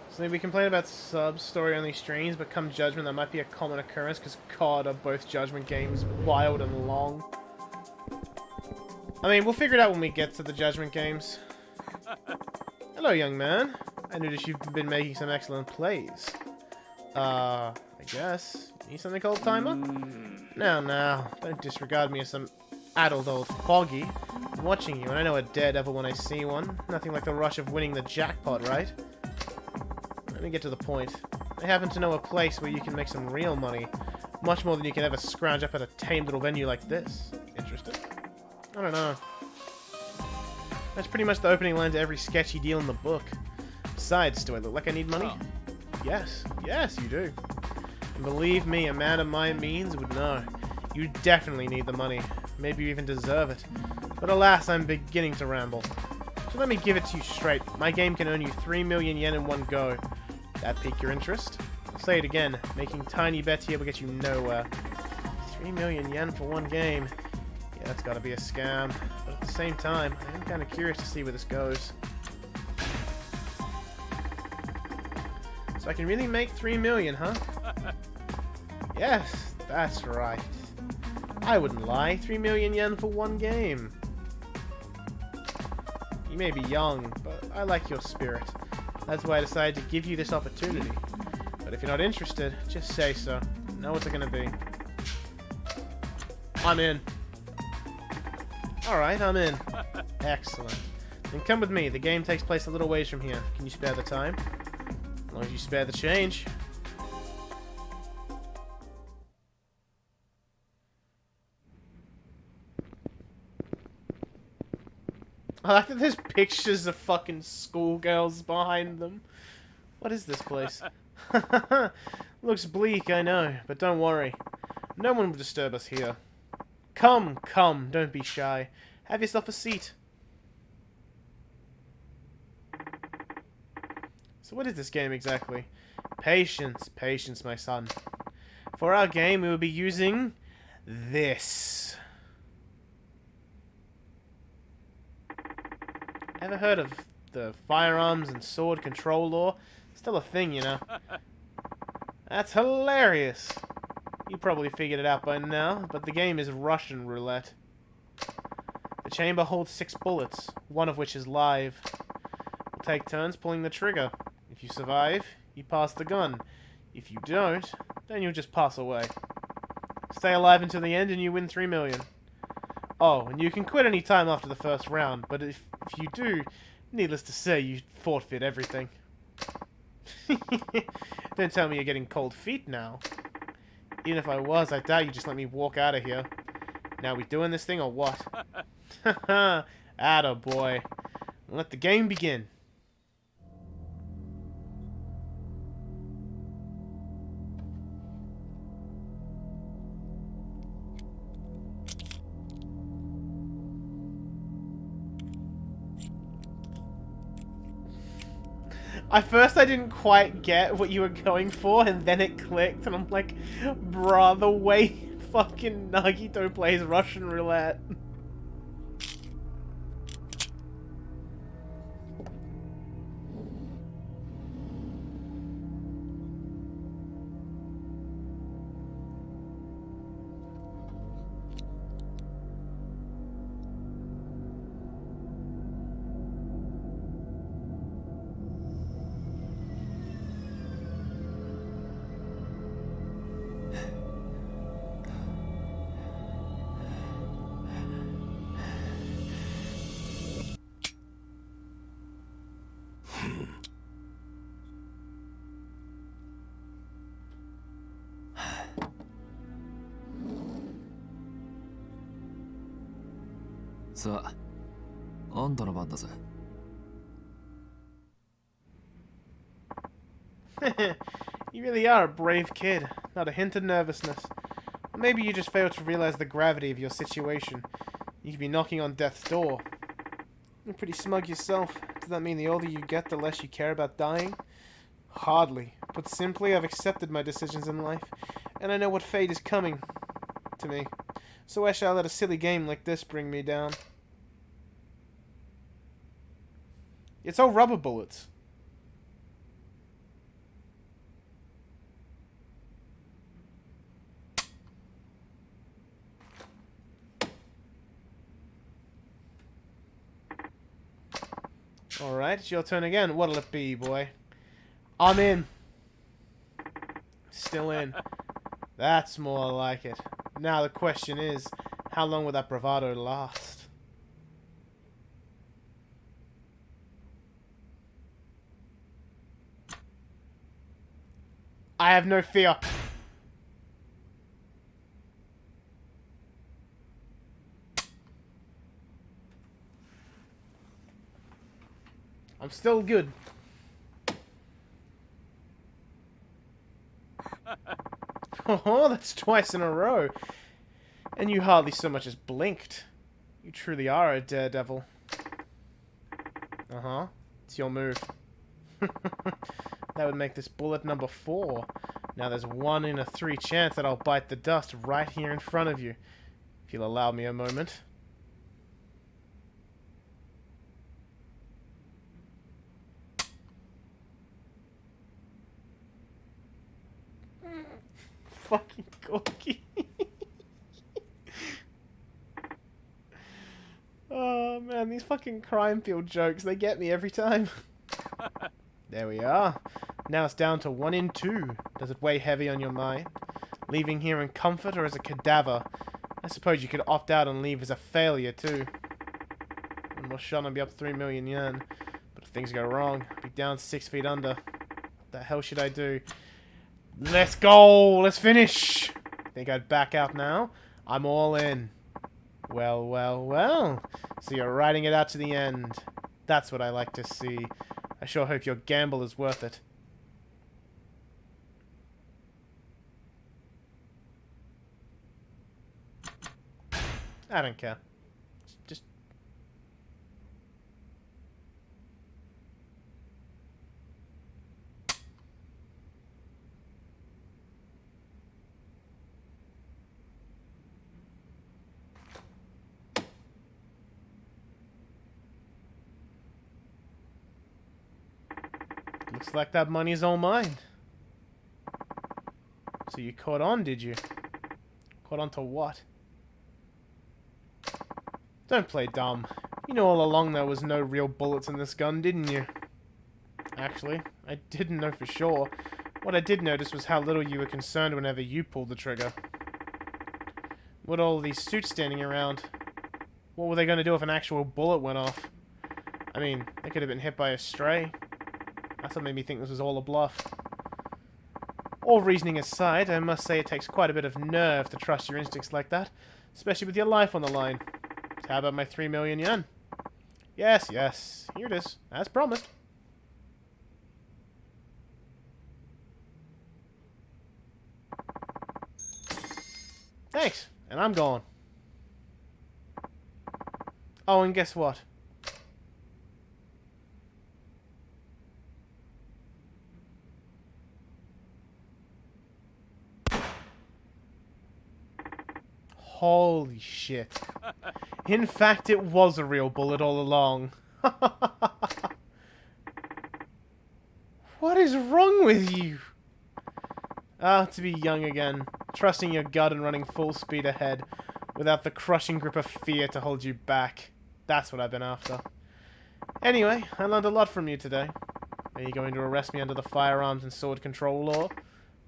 So we complain about sub-story-only streams, but come Judgment, that might be a common occurrence, because God, are both Judgment games wild and long. I mean, we'll figure it out when we get to the Judgment games. Hello, young man. I noticed you've been making some excellent plays. I guess. Need something called timer? Now, don't disregard me as some addled old foggy. I'm watching you, and I know a daredevil when I see one. Nothing like the rush of winning the jackpot, right? Let me get to the point. I happen to know a place where you can make some real money. Much more than you can ever scrounge up at a tame little venue like this. Interested? I don't know. That's pretty much the opening line to every sketchy deal in the book. Besides, do I look like I need money? Yes, you do. And believe me, a man of my means would know. You definitely need the money. Maybe you even deserve it. But alas, I'm beginning to ramble. So let me give it to you straight. My game can earn you 3 million yen in one go. That pique your interest? I'll say it again. Making tiny bets here will get you nowhere. 3 million yen for one game. Yeah, that's gotta be a scam. But at the same time, I am kind of curious to see where this goes. So I can really make 3 million, huh? Yes, that's right. I wouldn't lie. 3 million yen for one game. You may be young, but I like your spirit. That's why I decided to give you this opportunity. But if you're not interested, just say so. Know what's it gonna be. I'm in. Alright, I'm in. Excellent. Then come with me. The game takes place a little ways from here. Can you spare the time? As long as you spare the change. I like that there's pictures of fucking schoolgirls behind them. What is this place? Looks bleak, I know, but don't worry. No one will disturb us here. Come, don't be shy. Have yourself a seat. So what is this game exactly? Patience, my son. For our game, we will be using this. Ever heard of the firearms and sword control law? Still a thing, you know. That's hilarious. You probably figured it out by now, but the game is Russian roulette. The chamber holds 6 bullets, one of which is live. We'll take turns pulling the trigger. If you survive, you pass the gun. If you don't, then you'll just pass away. Stay alive until the end and you win 3 million. Oh, and you can quit any time after the first round, but if you do, needless to say, you forfeit everything. Don't tell me you're getting cold feet now. Even if I was, I doubt you'd just let me walk out of here. Now, we doing this thing or what? Haha, attaboy. Let the game begin. At first I didn't quite get what you were going for, and then it clicked, and I'm like, bruh, the way fucking Nagito plays Russian roulette.さあ、あんたの番だぜ。You really are a brave kid. Not a hint of nervousness. Or maybe you just failed to realize the gravity of your situation. You could be knocking on death's door. You're pretty smug yourself. Does that mean the older you get, the less you care about dying? Hardly. Put simply, I've accepted my decisions in life, and I know what fate is coming to me. So why shall I let a silly game like this bring me down? It's all rubber bullets. Alright, it's your turn again. What'll it be, boy? I'm in. Still in. That's more like it. Now the question is, how long will that bravado last? I have no fear. I'm still good. Oh, that's twice in a row. And you hardly so much as blinked. You truly are a daredevil. Uh-huh. It's your move. That would make this bullet number 4. Now there's 1 in a 3 chance that I'll bite the dust right here in front of you. If you'll allow me a moment. Fucking corky. Oh man, these fucking crime field jokes, they get me every time. There we are. Now it's down to 1 in 2. Does it weigh heavy on your mind? Leaving here in comfort or as a cadaver? I suppose you could opt out and leave as a failure too. One more shot and I'll be up 3 million yen. But if things go wrong, I'll be down 6 feet under. What the hell should I do? Let's go! Let's finish! Think I'd back out now? I'm all in. Well, well, well. So you're riding it out to the end. That's what I like to see. I sure hope your gamble is worth it. I don't care. Just... Looks like that money's all mine. So you caught on, did you? Caught on to what? Don't play dumb. You know all along there was no real bullets in this gun, didn't you? Actually, I didn't know for sure. What I did notice was how little you were concerned whenever you pulled the trigger. What all these suits standing around? What were they going to do if an actual bullet went off? I mean, they could have been hit by a stray. That's what made me think this was all a bluff. All reasoning aside, I must say it takes quite a bit of nerve to trust your instincts like that, especially with your life on the line. So how about my 3 million yen? Yes, yes, here it is, as promised. Thanks, and I'm gone. Oh, and guess what? Holy shit. In fact, it was a real bullet all along. What is wrong with you? Ah, to be young again, trusting your gut and running full speed ahead, without the crushing grip of fear to hold you back. That's what I've been after. Anyway, I learned a lot from you today. Are you going to arrest me under the firearms and sword control law?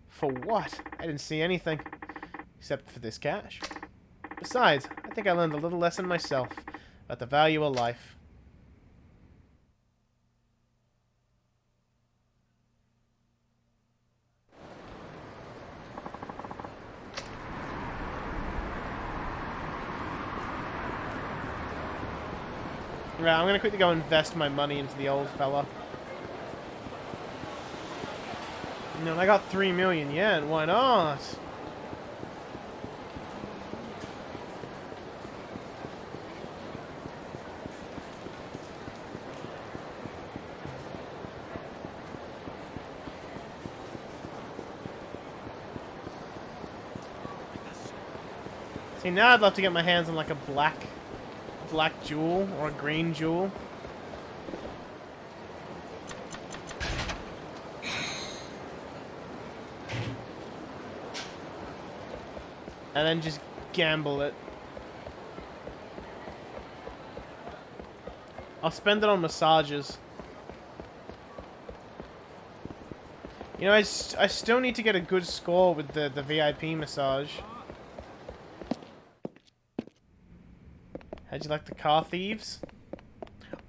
For what? I didn't see anything. Except for this cash. Besides, I think I learned a little lesson myself about the value of life. Right, I'm gonna quickly go invest my money into the old fella. No, I got 3 million yen. Why not? See, now I'd love to get my hands on like a black jewel or a green jewel. And then just gamble it. I'll spend it on massages. You know, I still need to get a good score with the VIP massage. How'd you like the car thieves?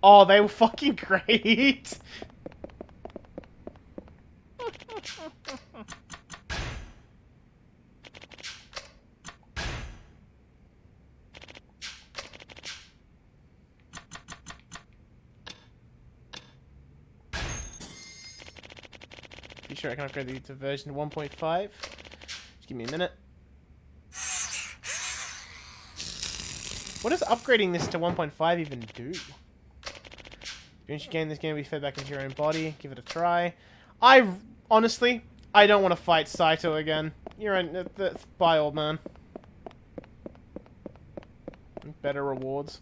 Oh, they were fucking great! Be sure I can upgrade these to version 1.5. Just give me a minute. What does upgrading this to 1.5 even do? Once you gain this game, will be fed back into your own body. Give it a try. Honestly, I don't want to fight Saito again. You're in. Bye, old man. Better rewards.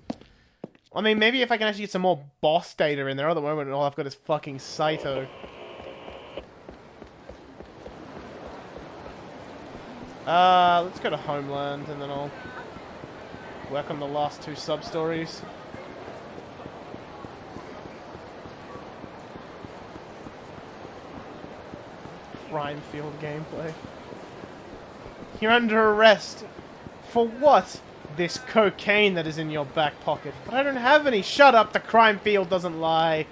I mean, maybe if I can actually get some more boss data in there. At the moment, all I've got is fucking Saito. Let's go to Homeland, and then I'll work on the last 2 sub-stories. Crime field gameplay. You're under arrest. For what? This cocaine that is in your back pocket. But I don't have any. Shut up, the crime field doesn't lie.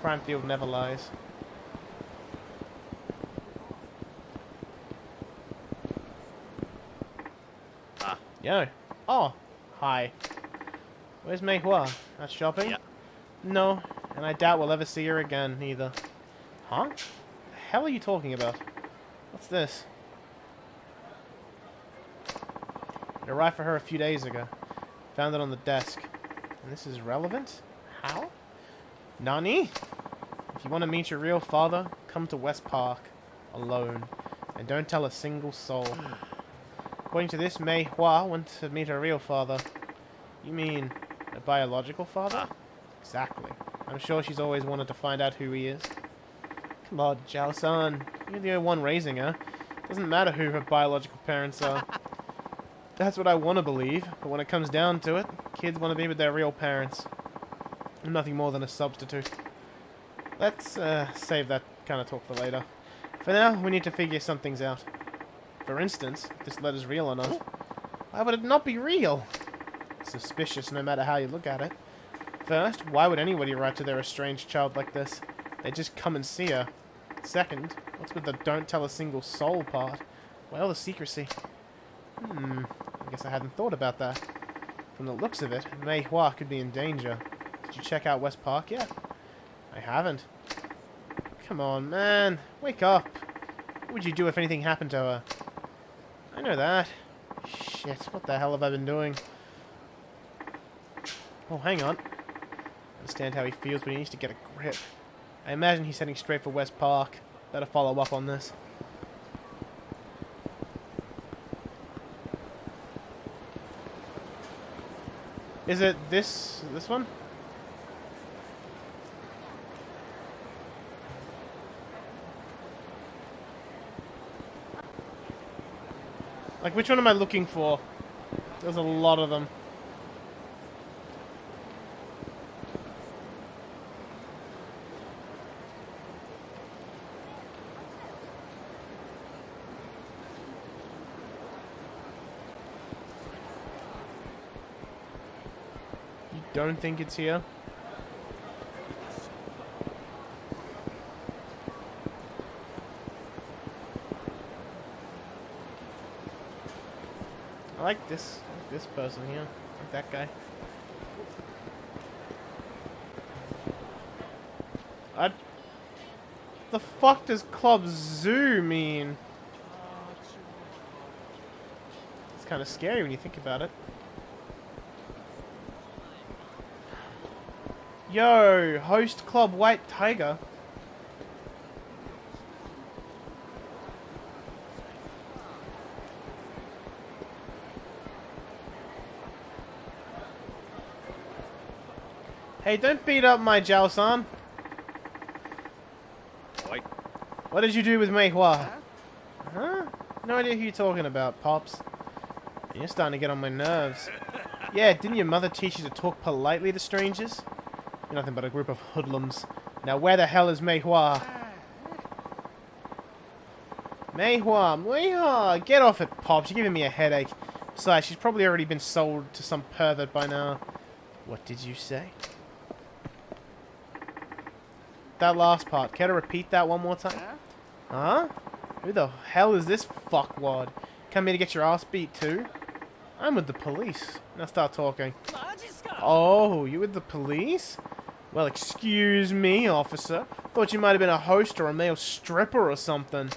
Crime field never lies. Yo. Oh. Hi. Where's Mei Hua? Not shopping? Yeah. No. And I doubt we'll ever see her again, either. Huh? What the hell are you talking about? What's this? It arrived for her a few days ago. Found it on the desk. And this is relevant? How? Nani? If you want to meet your real father, come to West Park. Alone. And don't tell a single soul. According to this, Mei Hua went to meet her real father. You mean a biological father? Exactly. I'm sure she's always wanted to find out who he is. Come on, Jiao-san. You're the only one raising her. Doesn't matter who her biological parents are. That's what I want to believe, but when it comes down to it, kids want to be with their real parents. I'm nothing more than a substitute. Let's save that kind of talk for later. For now, we need to figure some things out. For instance, if this letter's real or not. Why would it not be real? It's suspicious no matter how you look at it. First, why would anybody write to their estranged child like this? They just come and see her. Second, what's with the don't tell a single soul part? Why all the secrecy? I guess I hadn't thought about that. From the looks of it, Mei Hua could be in danger. Did you check out West Park yet? I haven't. Come on, man. Wake up. What would you do if anything happened to her? I know that. Shit, what the hell have I been doing? Oh, hang on. I understand how he feels, but he needs to get a grip. I imagine he's heading straight for West Park. Better follow up on this. Is it this one? Like, which one am I looking for? There's a lot of them. You don't think it's here? I like this person here. I like that guy. The fuck does Club Zoo mean? It's kind of scary when you think about it. Yo, host Club White Tiger. Hey, don't beat up my Jiao-san. Oi. What did you do with Mei Hua? Huh? No idea who you're talking about, Pops. You're starting to get on my nerves. Yeah, didn't your mother teach you to talk politely to strangers? You're nothing but a group of hoodlums. Now where the hell is Mei Hua? Mei Hua, get off it, Pops. You're giving me a headache. Besides, she's probably already been sold to some pervert by now. What did you say? That last part. Care to repeat that one more time? Huh? Who the hell is this fuckwad? Come here to get your ass beat too? I'm with the police. Now start talking. Oh, you with the police? Well, excuse me, officer. Thought you might have been a host or a male stripper or something.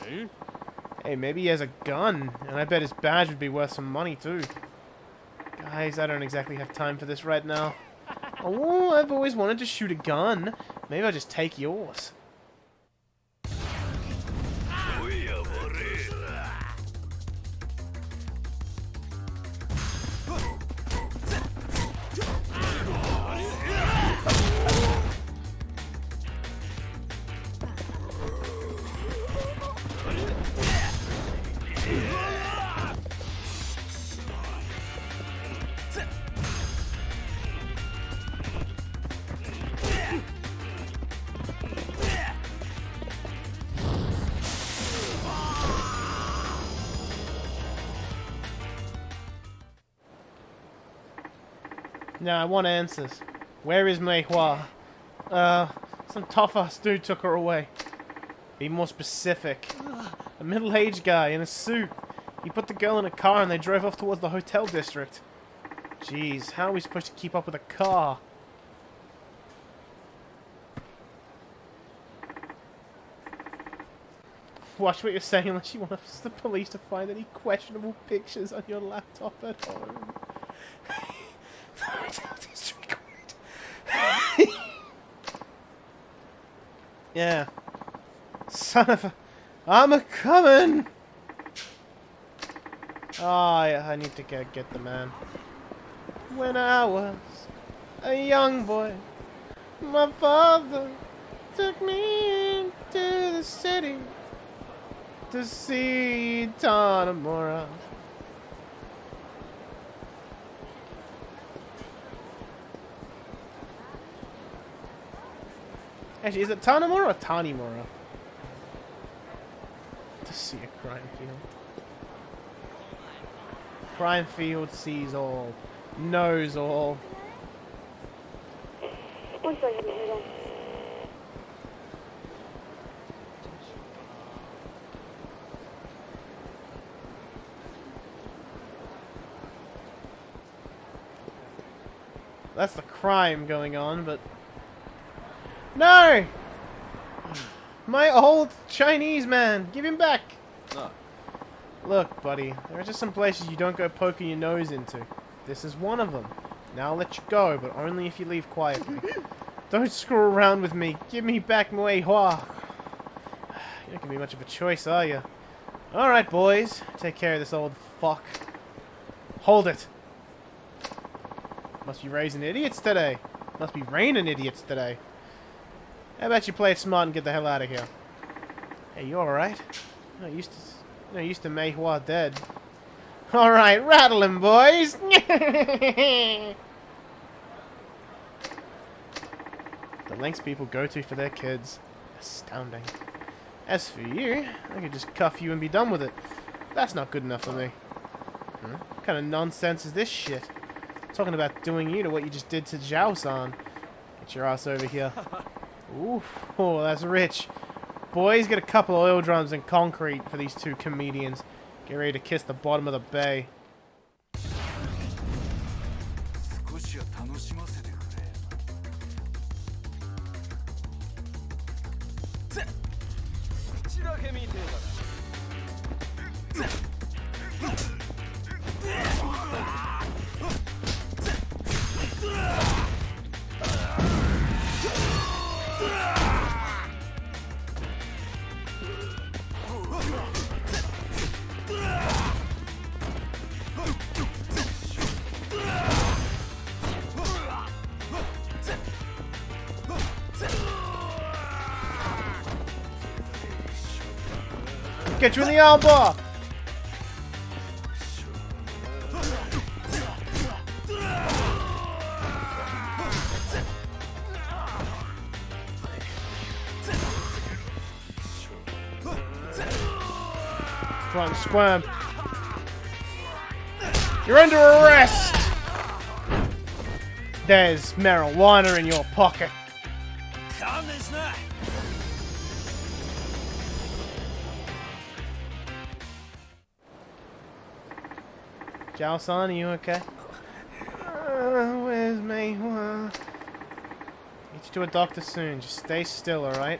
Hey, maybe he has a gun. And I bet his badge would be worth some money too. Guys, I don't exactly have time for this right now. Oh, I've always wanted to shoot a gun. Maybe I'll just take yours. No, I want answers. Where is Mei Hua? Some tough-ass dude took her away. Be more specific. A middle-aged guy in a suit. He put the girl in a car and they drove off towards the hotel district. Jeez, how are we supposed to keep up with a car? Watch what you're saying unless you want the police to find any questionable pictures on your laptop at home. Yeah. Son of a... I'm a-coming! Oh, yeah, I need to get the man. When I was a young boy, my father took me into the city to see Tanimura. Actually, is it Tanimura or Tanimura? To see a crime field. Crime field sees all. Knows all. That's the crime going on, but... No! My old Chinese man! Give him back! Look, buddy, there are just some places you don't go poking your nose into. This is one of them. Now I'll let you go, but only if you leave quietly. Don't screw around with me. Give me back Mei Hua. You don't give me much of a choice, are you? Alright, boys. Take care of this old fuck. Hold it! Must be raising idiots today. Must be raining idiots today. How about you play it smart and get the hell out of here? Hey, you alright? No use to Mei Hua dead. Alright, rattle him, boys! The lengths people go to for their kids. Astounding. As for you, I could just cuff you and be done with it. That's not good enough for me. What kind of nonsense is this shit? Talking about doing you to what you just did to Jiao-san. Get your ass over here. Ooh, oh, that's rich. Boys, get a couple of oil drums and concrete for these two comedians. Get ready to kiss the bottom of the bay. Get you in the armbar! Come on, squirm. You're under arrest! There's marijuana in your pocket. Jiao-san, are you okay? Where's Mei-hua? Get you to a doctor soon. Just stay still, alright?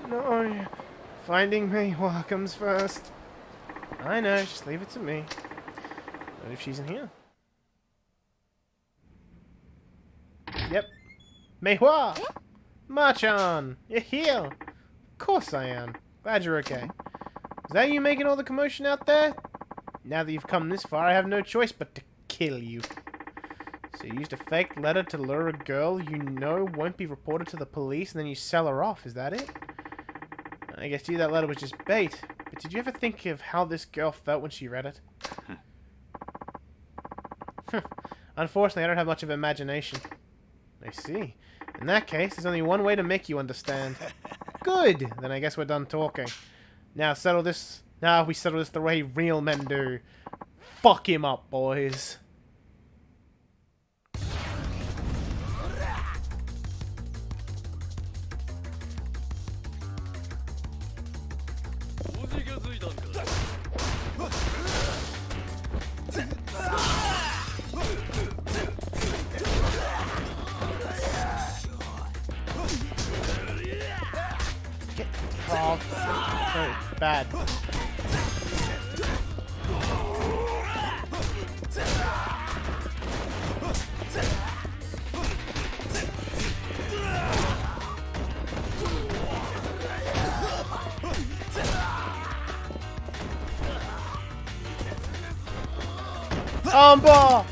No, finding Mei-hua comes first. I know, just leave it to me. What if she's in here? Yep. Mei-hua! Ma-chan! You're here! Of course I am. Glad you're okay. Is that you making all the commotion out there? Now that you've come this far, I have no choice but to kill you. So you used a fake letter to lure a girl you know won't be reported to the police, and then you sell her off, is that it? I guess to you that letter was just bait, but did you ever think of how this girl felt when she read it? Unfortunately, I don't have much of an imagination. I see. In that case, there's only one way to make you understand. Good! Then I guess we're done talking. Now settle this... Now we settle this the way real men do. Fuck him up, boys. Oh, so bad. Armbar!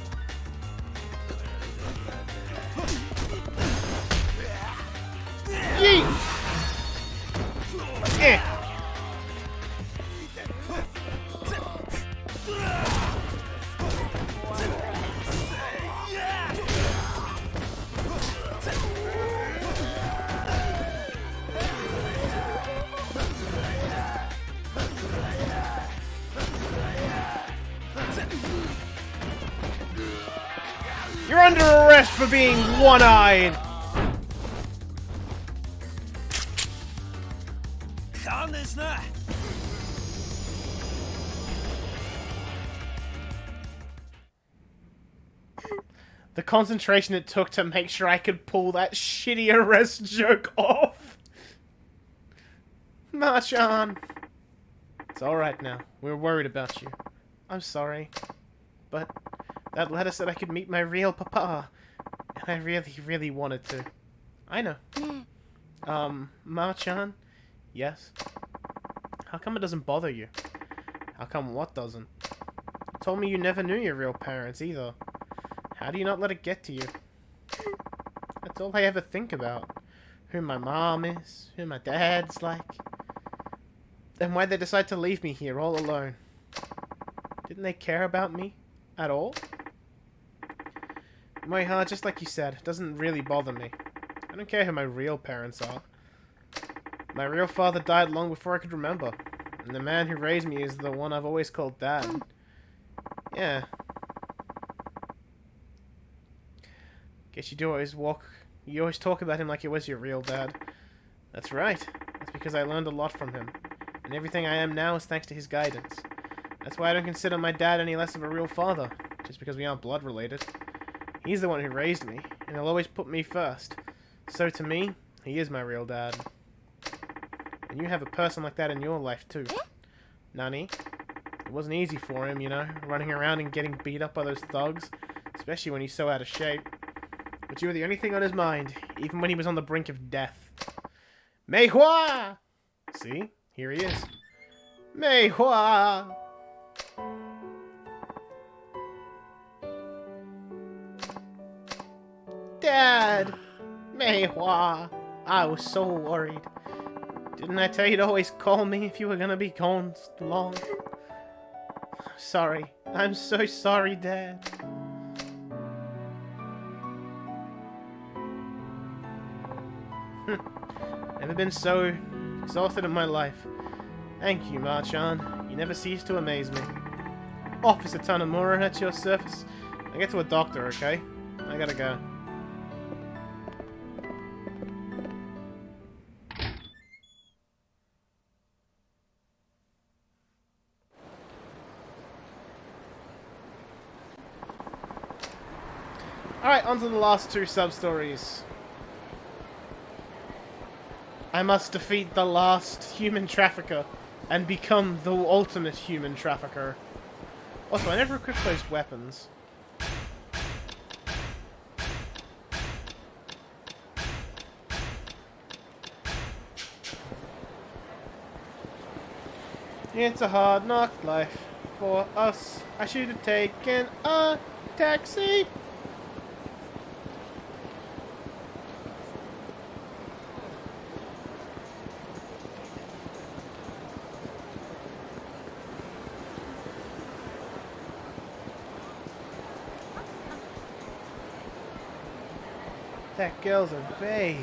Yeet! Eh. You're under arrest for being one-eyed! The concentration it took to make sure I could pull that shitty arrest joke off. Ma-chan. It's alright now. We were worried about you. I'm sorry. But that letter said I could meet my real papa. And I really, really wanted to. I know. Ma-chan? Yes? How come it doesn't bother you? How come what doesn't? You told me you never knew your real parents either. How do you not let it get to you? That's all I ever think about. Who my mom is, who my dad's like. And why they decide to leave me here all alone. Didn't they care about me at all? My heart, just like you said, doesn't really bother me. I don't care who my real parents are. My real father died long before I could remember. And the man who raised me is the one I've always called Dad. Yeah. Guess you always talk about him like it was your real dad. That's right. That's because I learned a lot from him. And everything I am now is thanks to his guidance. That's why I don't consider my dad any less of a real father, just because we aren't blood related. He's the one who raised me, and he'll always put me first. So to me, he is my real dad. And you have a person like that in your life too. Nani? It wasn't easy for him, you know, running around and getting beat up by those thugs. Especially when he's so out of shape. But you were the only thing on his mind, even when he was on the brink of death. Mei Hua! See? Here he is. Mei Hua! Dad! Mei Hua! I was so worried. Didn't I tell you to always call me if you were gonna be gone long? Sorry. I'm so sorry, Dad. Never been so exhausted in my life. Thank you, Ma-chan. You never cease to amaze me. Officer Tanimura, at your service. I get to a doctor, okay? I gotta go. Alright, on to the last two sub-stories. I must defeat the last human trafficker and become the ultimate human trafficker. Also, I never equipped those weapons. It's a hard knock life for us. I should have taken a taxi. That girl's a babe.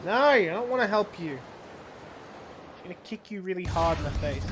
No, I don't want to help you. I'm gonna kick you really hard in the face.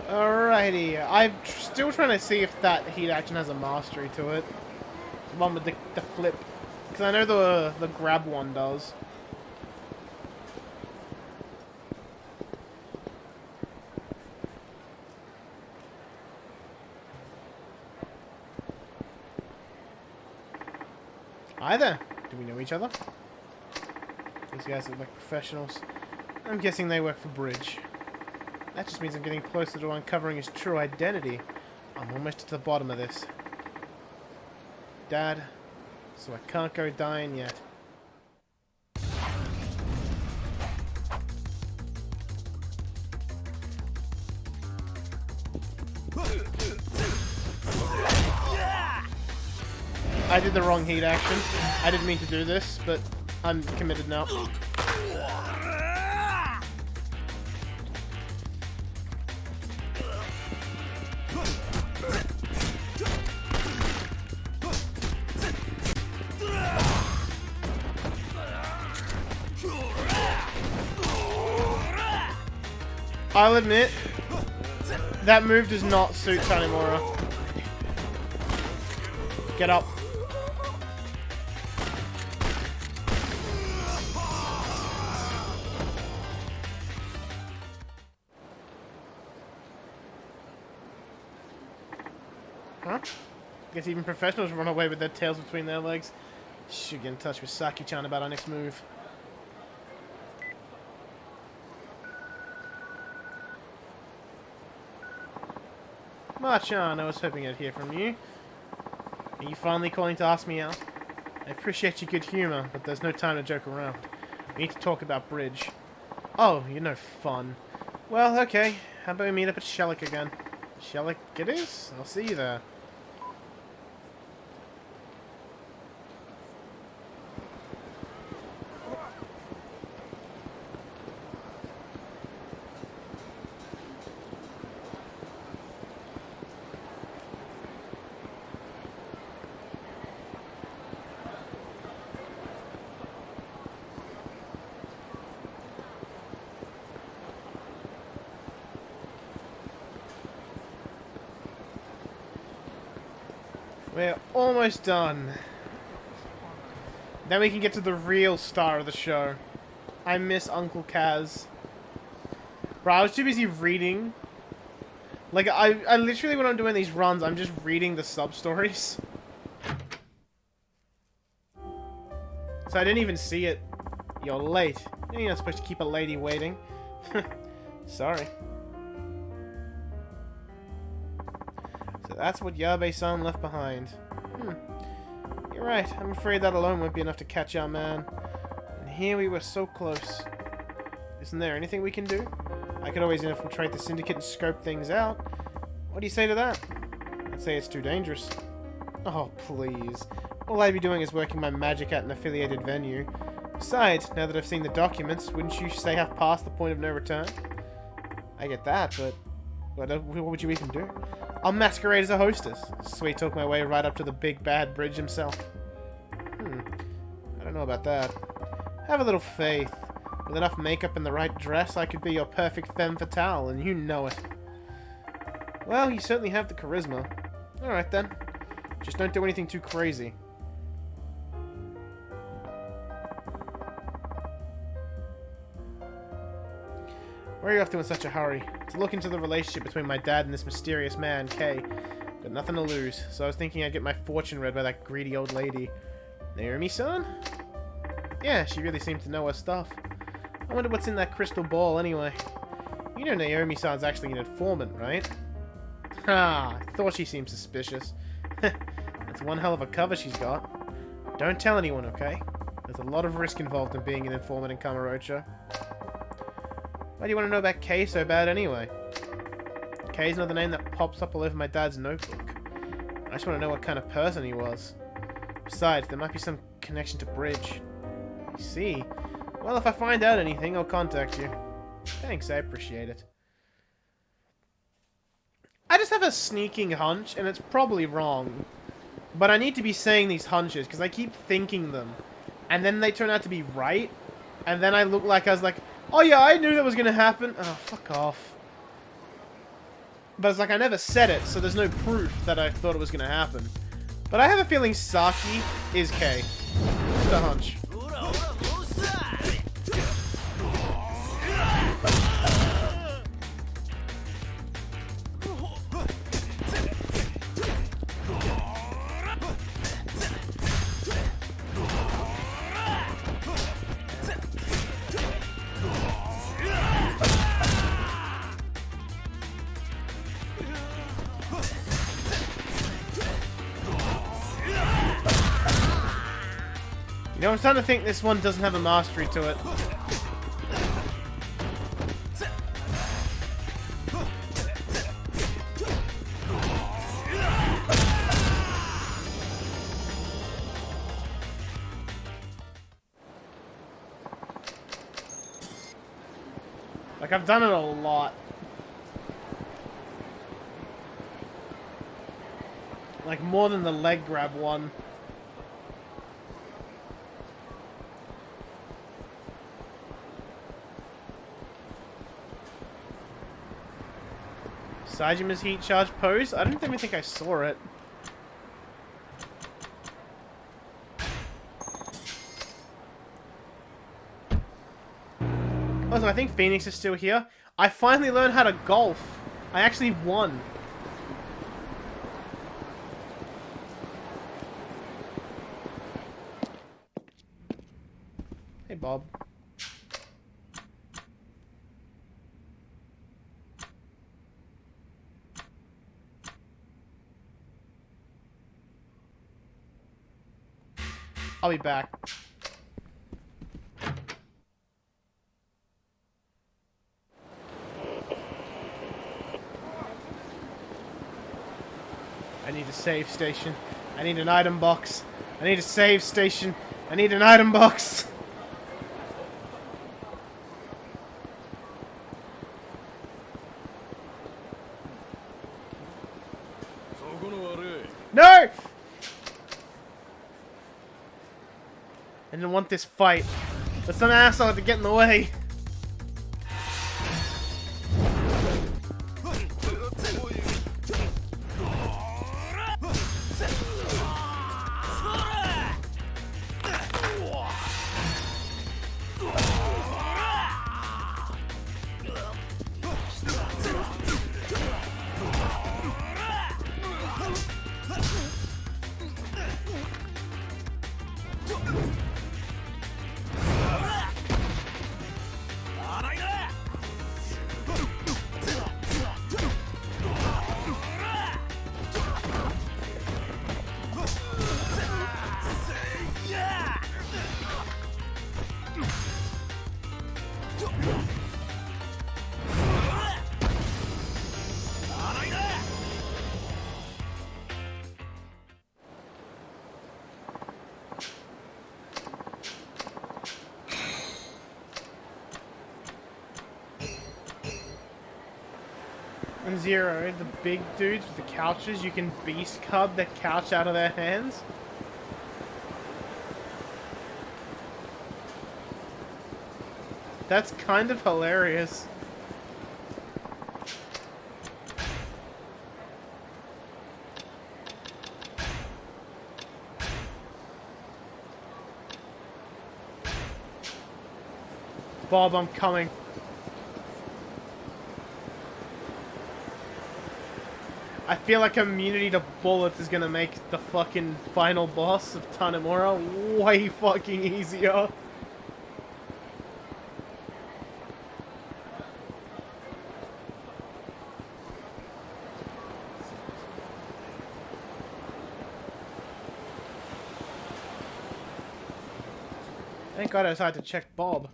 Alrighty, I'm still trying to see if that heat action has a mastery to it. The one with the flip. Because I know the grab one does. Hi there. Do we know each other? These guys look like professionals. I'm guessing they work for Bridge. That just means I'm getting closer to uncovering his true identity. I'm almost to the bottom of this. Dad, so I can't go dying yet. I did the wrong heat action. I didn't mean to do this, but I'm committed now. I'll admit, that move does not suit Tanimura. Get up. Huh? Guess even professionals run away with their tails between their legs. Should get in touch with Saki-chan about our next move. Ma-chan, I was hoping I'd hear from you. Are you finally calling to ask me out? I appreciate your good humor, but there's no time to joke around. We need to talk about Bridge. Oh, you're no fun. Well, okay. How about we meet up at Shelik again? Shall I get this? I'll see you there. We're almost done. Then we can get to the real star of the show. I miss Uncle Kaz. Bro, I was too busy reading. Like, I literally, when I'm doing these runs, I'm just reading the sub-stories. So I didn't even see it. You're late. You're not supposed to keep a lady waiting. Sorry. So that's what Yabe-san left behind. You're right. I'm afraid that alone won't be enough to catch our man. And here we were so close. Isn't there anything we can do? I could always infiltrate the syndicate and scope things out. What do you say to that? I'd say it's too dangerous. Oh, please. All I'd be doing is working my magic at an affiliated venue. Besides, now that I've seen the documents, wouldn't you say I've passed the point of no return? I get that, but what would you even do? I'll masquerade as a hostess. Sweet talk my way right up to the big bad bridge himself. I don't know about that. Have a little faith. With enough makeup and the right dress, I could be your perfect femme fatale, and you know it. Well, you certainly have the charisma. Alright then. Just don't do anything too crazy. Where are you off to in such a hurry? To look into the relationship between my dad and this mysterious man, Kay. Got nothing to lose, so I was thinking I'd get my fortune read by that greedy old lady. Naomi-san? Yeah, she really seemed to know her stuff. I wonder what's in that crystal ball anyway. You know Naomi-san's actually an informant, right? Ha! I thought she seemed suspicious. That's one hell of a cover she's got. Don't tell anyone, okay? There's a lot of risk involved in being an informant in Kamurocho. Why do you want to know about Kay so bad anyway? Kay's not the name that pops up all over my dad's notebook. I just want to know what kind of person he was. Besides, there might be some connection to Bridge. I see. Well, if I find out anything, I'll contact you. Thanks, I appreciate it. I just have a sneaking hunch, and it's probably wrong. But I need to be saying these hunches, because I keep thinking them. And then they turn out to be right. And then I look like I was like, oh yeah, I knew that was going to happen. Oh, fuck off. But it's like I never said it, so there's no proof that I thought it was going to happen. But I have a feeling Saki is K. Just a hunch. You know, I'm starting to think this one doesn't have a mastery to it. Like, I've done it a lot. Like, more than the leg grab one. Sajima's heat charge pose? I don't even think I saw it. Also, I think Phoenix is still here. I finally learned how to golf. I actually won. Hey, Bob. I'll be back. I need a save station. I need an item box. I need a save station. I need an item box. No! I didn't want this fight. But some asshole had to get in the way. Zero, the big dudes with the couches, you can beast cub their couch out of their hands. That's kind of hilarious. Bob, I'm coming. I feel like immunity to bullets is gonna make the fucking final boss of Tanimura way fucking easier. Thank God I decided to check Bob.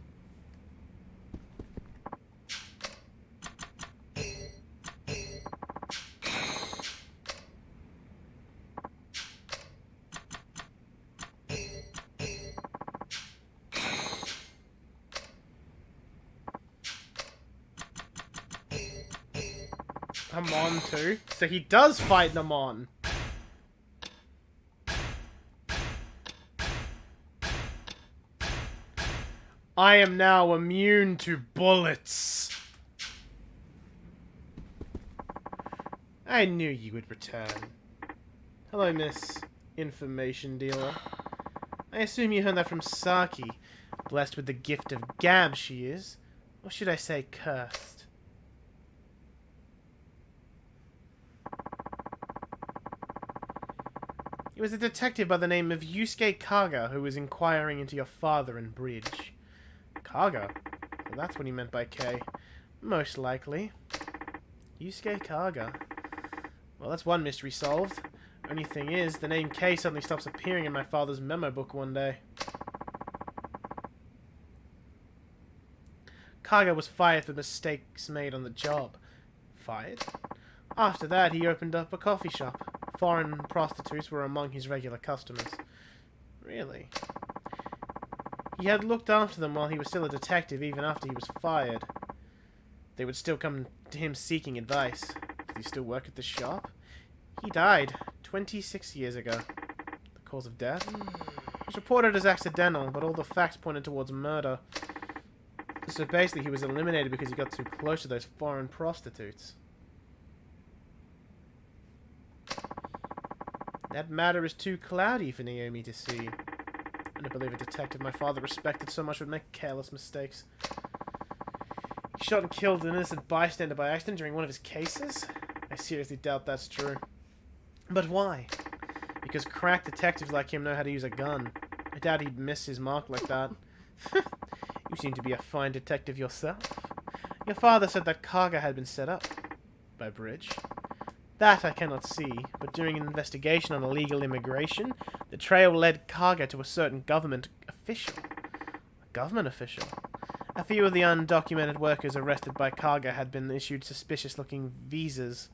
Hamon too. So he does fight Namon. I am now immune to bullets. I knew you would return. Hello, Miss Information Dealer. I assume you heard that from Saki. Blessed with the gift of gab she is. Or should I say cursed? It was a detective by the name of Yusuke Kaga who was inquiring into your father and Bridge. Kaga? Well, that's what he meant by K. Most likely. Yusuke Kaga. Well, that's one mystery solved. Only thing is, the name K suddenly stops appearing in my father's memo book one day. Kaga was fired for mistakes made on the job. Fired? After that, he opened up a coffee shop. Foreign prostitutes were among his regular customers. Really? He had looked after them while he was still a detective, even after he was fired. They would still come to him seeking advice. Did he still work at the shop? He died 26 years ago. The cause of death? It was reported as accidental, but all the facts pointed towards murder. So basically he was eliminated because he got too close to those foreign prostitutes. That matter is too cloudy for Naomi to see. I don't believe a detective my father respected so much would make careless mistakes. He shot and killed an innocent bystander by accident during one of his cases? I seriously doubt that's true. But why? Because crack detectives like him know how to use a gun. I doubt he'd miss his mark like that. You seem to be a fine detective yourself. Your father said that Kaga had been set up. By Bridge. That I cannot see, but during an investigation on illegal immigration, the trail led Kaga to a certain government official. A government official? A few of the undocumented workers arrested by Kaga had been issued suspicious-looking visas.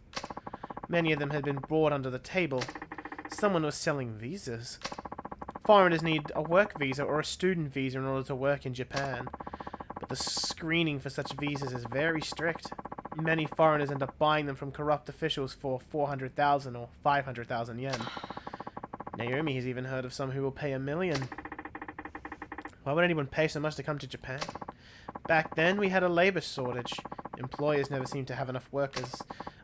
Many of them had been brought under the table. Someone was selling visas. Foreigners need a work visa or a student visa in order to work in Japan. But the screening for such visas is very strict. Many foreigners end up buying them from corrupt officials for 400,000 or 500,000 yen. Naomi has even heard of some who will pay 1 million. Why would anyone pay so much to come to Japan? Back then, we had a labor shortage. Employers never seemed to have enough workers.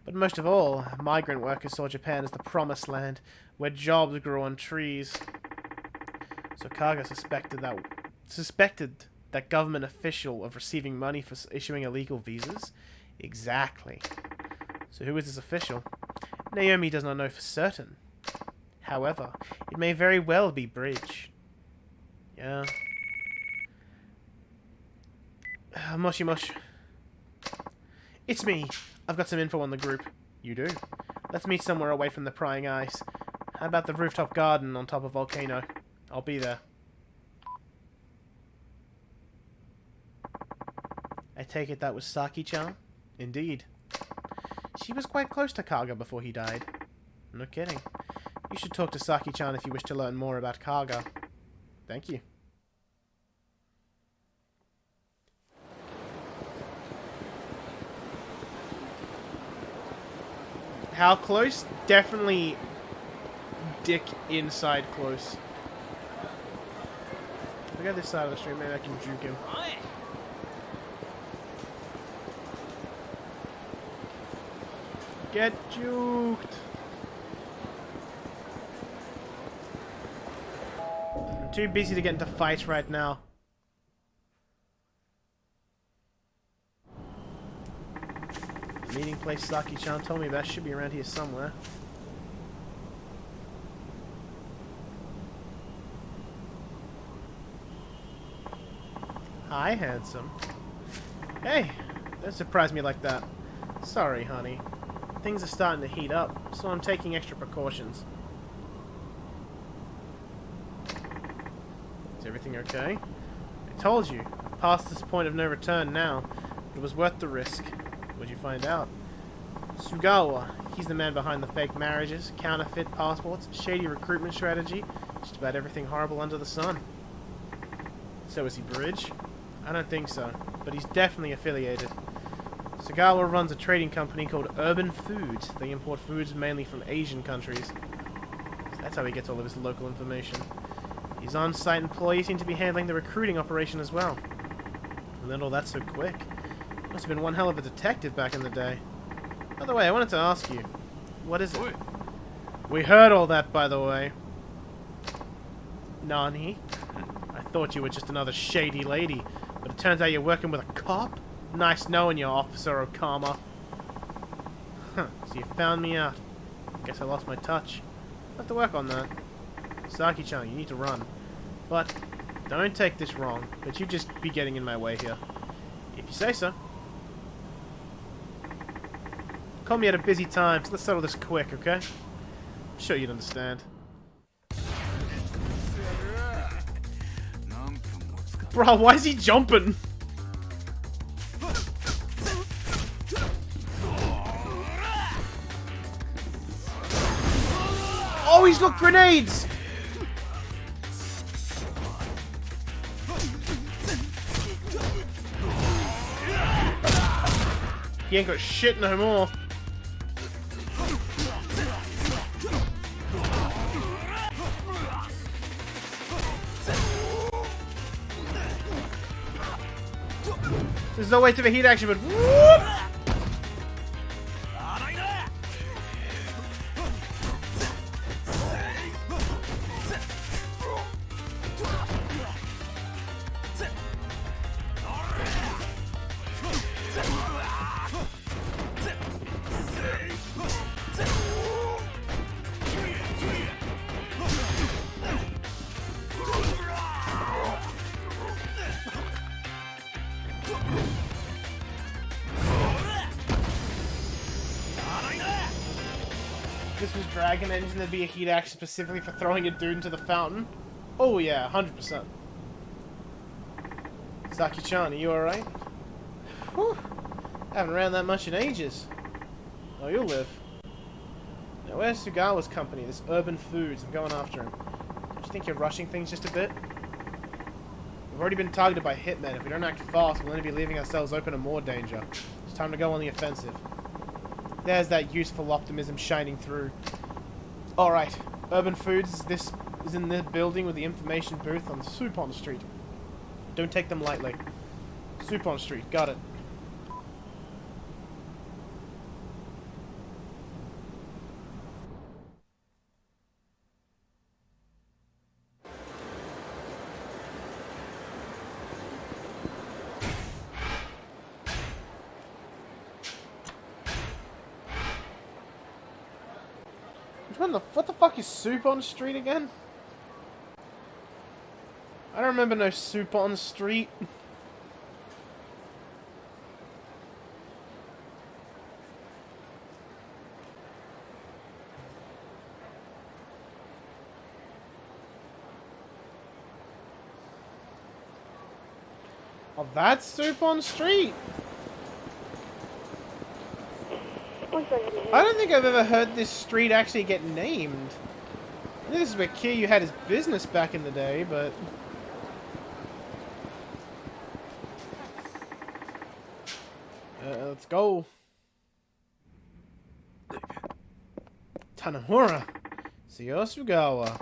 But most of all, migrant workers saw Japan as the promised land, where jobs grew on trees. So Kaga suspected that government official of receiving money for issuing illegal visas? Exactly. So who is this official? Naomi does not know for certain. However, it may very well be Bridge. Yeah. Moshi Mosh. It's me. I've got some info on the group. You do? Let's meet somewhere away from the prying eyes. How about the rooftop garden on top of Volcano? I'll be there. I take it that was Saki-chan? Indeed. She was quite close to Kaga before he died. No kidding. You should talk to Saki-chan if you wish to learn more about Kaga. Thank you. How close? Definitely dick inside close. If I go this side of the street, maybe I can juke him. Get juked! I'm too busy to get into fights right now. Meeting place Saki-chan told me about should be around here somewhere. Hi, handsome. Hey, don't surprise me like that. Sorry, honey. Things are starting to heat up, so I'm taking extra precautions. Is everything okay? I told you, past this point of no return now. It was worth the risk. What'd you find out? Sugawa, he's the man behind the fake marriages, counterfeit passports, shady recruitment strategy, just about everything horrible under the sun. So is he Bridge? I don't think so, but he's definitely affiliated. Sugawa runs a trading company called Urban Foods. They import foods mainly from Asian countries. So that's how he gets all of his local information. His on-site employees seem to be handling the recruiting operation as well. And then all that so quick. Must have been one hell of a detective back in the day. By the way, I wanted to ask you, what is it? We heard all that, by the way. Nani? I thought you were just another shady lady, but it turns out you're working with a cop? Nice knowing you, Officer Okama. Huh, so you found me out. Guess I lost my touch. I'll have to work on that. Saki-chan, you need to run. But, don't take this wrong, but you just be getting in my way here. If you say so. Call me at a busy time, so let's settle this quick, okay? I'm sure you'd understand. Bro, why is he jumping? Oh, he's got grenades! He ain't got shit no more. There's no way to the heat action, but whoop! This was Dragon Engine, there'd be a heat action specifically for throwing a dude into the fountain. Oh yeah, 100%. Saki-chan, are you alright? Whew. Haven't ran that much in ages. Oh, you'll live. Now, where's Sugawa's company? This Urban Foods. I'm going after him. Don't you think you're rushing things just a bit? We've already been targeted by hitmen. If we don't act fast, we'll only be leaving ourselves open to more danger. It's time to go on the offensive. There's that useful optimism shining through. Alright, Urban Foods is in the building with the information booth on Supon Street. Don't take them lightly. Supon Street, got it. What the fuck is Supon Street again? I don't remember no Supon Street. Oh, that's Supon Street. I don't think I've ever heard this street actually get named. I think this is where Kiryu had his business back in the day, but... let's go. Tanimura. Sugawa.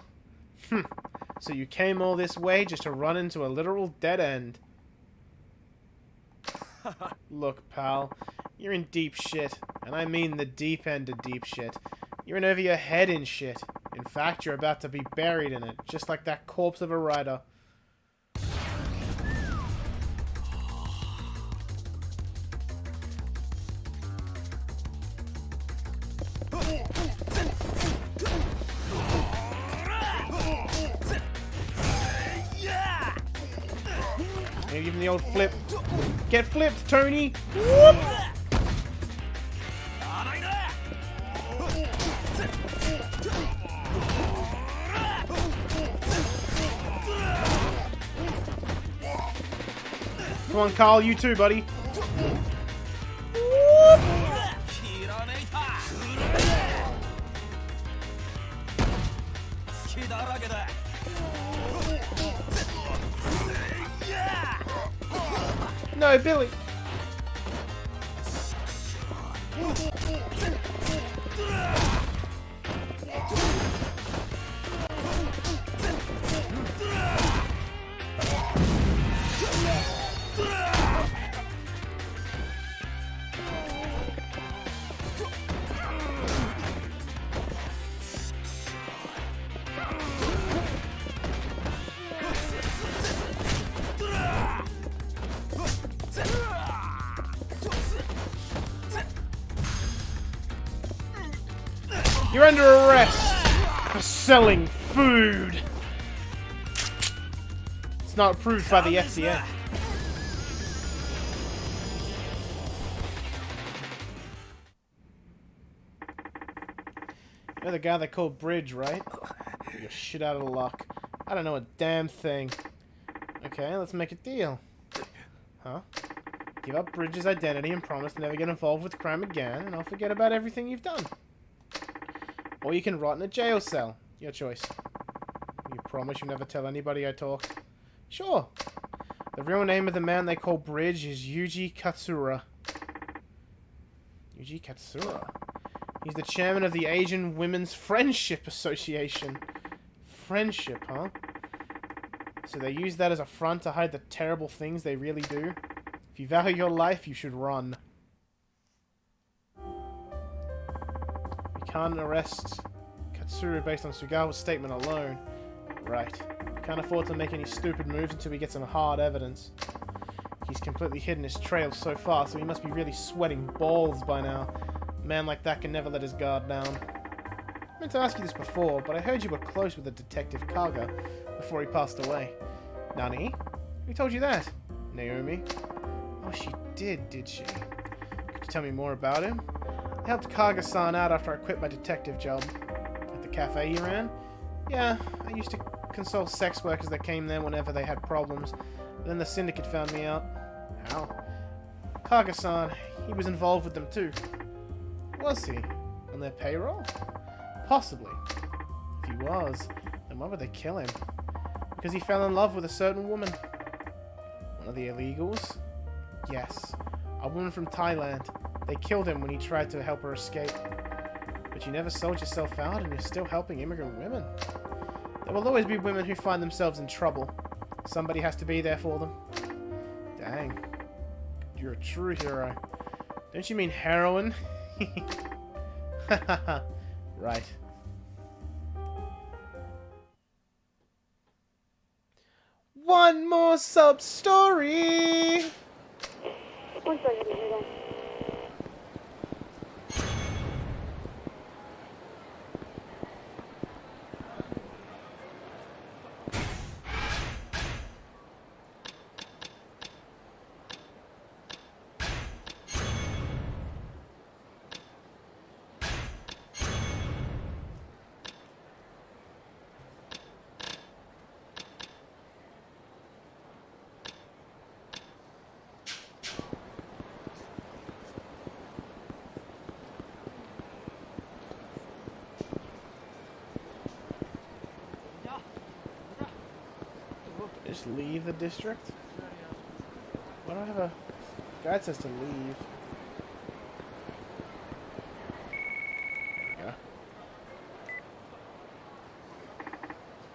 So you came all this way just to run into a literal dead end. Look, pal. You're in deep shit. And I mean the deep end of deep shit. You're in over your head in shit. In fact, you're about to be buried in it. Just like that corpse of a rider. Give him the old flip. Get flipped, Tony! Whoop! Come on, Carl, you too, buddy. Whoop! No, Billy. You're under arrest for selling food. It's not approved by the FDA. You're the guy they call Bridge, right? You're shit out of luck. I don't know a damn thing. Okay, let's make a deal. Huh? Give up Bridge's identity and promise to never get involved with crime again, and I'll forget about everything you've done. Or you can rot in a jail cell. Your choice. You promise you never tell anybody I talked? Sure. The real name of the man they call Bridge is Yuji Katsura. Yuji Katsura? He's the chairman of the Asian Women's Friendship Association. Friendship, huh? So they use that as a front to hide the terrible things they really do? If you value your life, you should run. Can't arrest Katsura based on Sugawa's statement alone. Right. Can't afford to make any stupid moves until we get some hard evidence. He's completely hidden his trail so far, so he must be really sweating balls by now. A man like that can never let his guard down. I meant to ask you this before, but I heard you were close with the detective Kaga before he passed away. Nani? Who told you that? Naomi? Oh, she did she? Could you tell me more about him? I helped Kaga-san out after I quit my detective job. At the cafe he ran? Yeah, I used to console sex workers that came there whenever they had problems. But then the syndicate found me out. How? Kaga-san, he was involved with them too. Was he? On their payroll? Possibly. If he was, then why would they kill him? Because he fell in love with a certain woman. One of the illegals? Yes. A woman from Thailand. They killed him when he tried to help her escape. But you never sold yourself out and you're still helping immigrant women. There will always be women who find themselves in trouble. Somebody has to be there for them. Dang. You're a true hero. Don't you mean heroin? Right. One more sub-story! Just leave the district? Why do I have a... Guide says to leave. Yeah.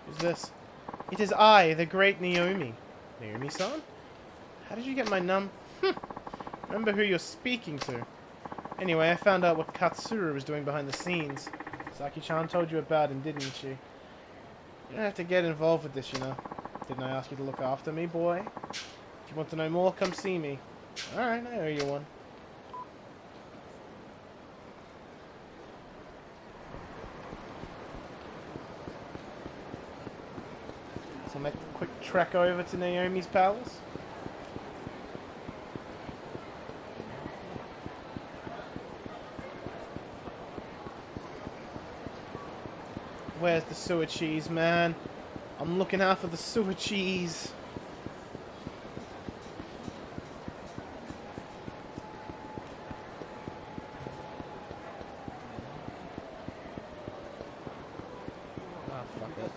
Who's this? It is I, the great Naomi. Naomi-san? How did you get my Remember who you're speaking to. Anyway, I found out what Katsura was doing behind the scenes. Saki-chan told you about him, didn't she? You don't have to get involved with this, you know. Didn't I ask you to look after me, boy? If you want to know more, come see me. Alright, I owe you one. So make the quick trek over to Naomi's palace. Where's the sewer cheese, man? I'm looking out for the sewer cheese. Ah, fuck it.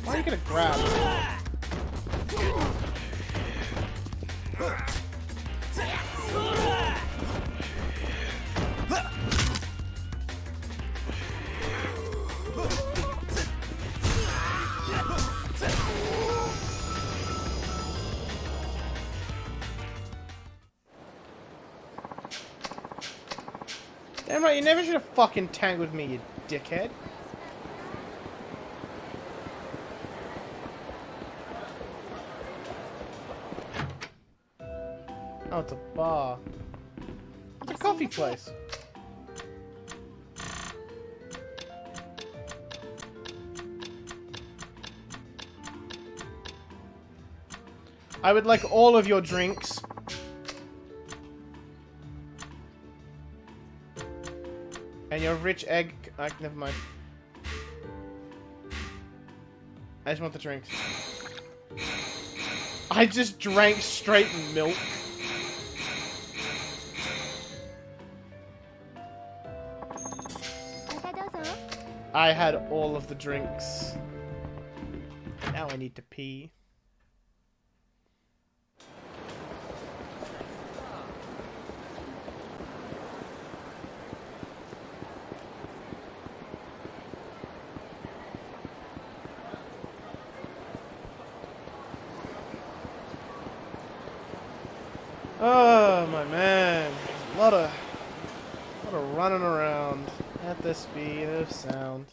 Why are you gonna grab? Damn right, you never should have fucking tagged with me, you dickhead. Oh, it's a bar. It's a coffee place. I would like all of your drinks. And your rich egg... never mind. I just want the drinks. I just drank straight milk. I had all of the drinks. Now I need to pee. Oh my man, a lot of running around at the speed of sound.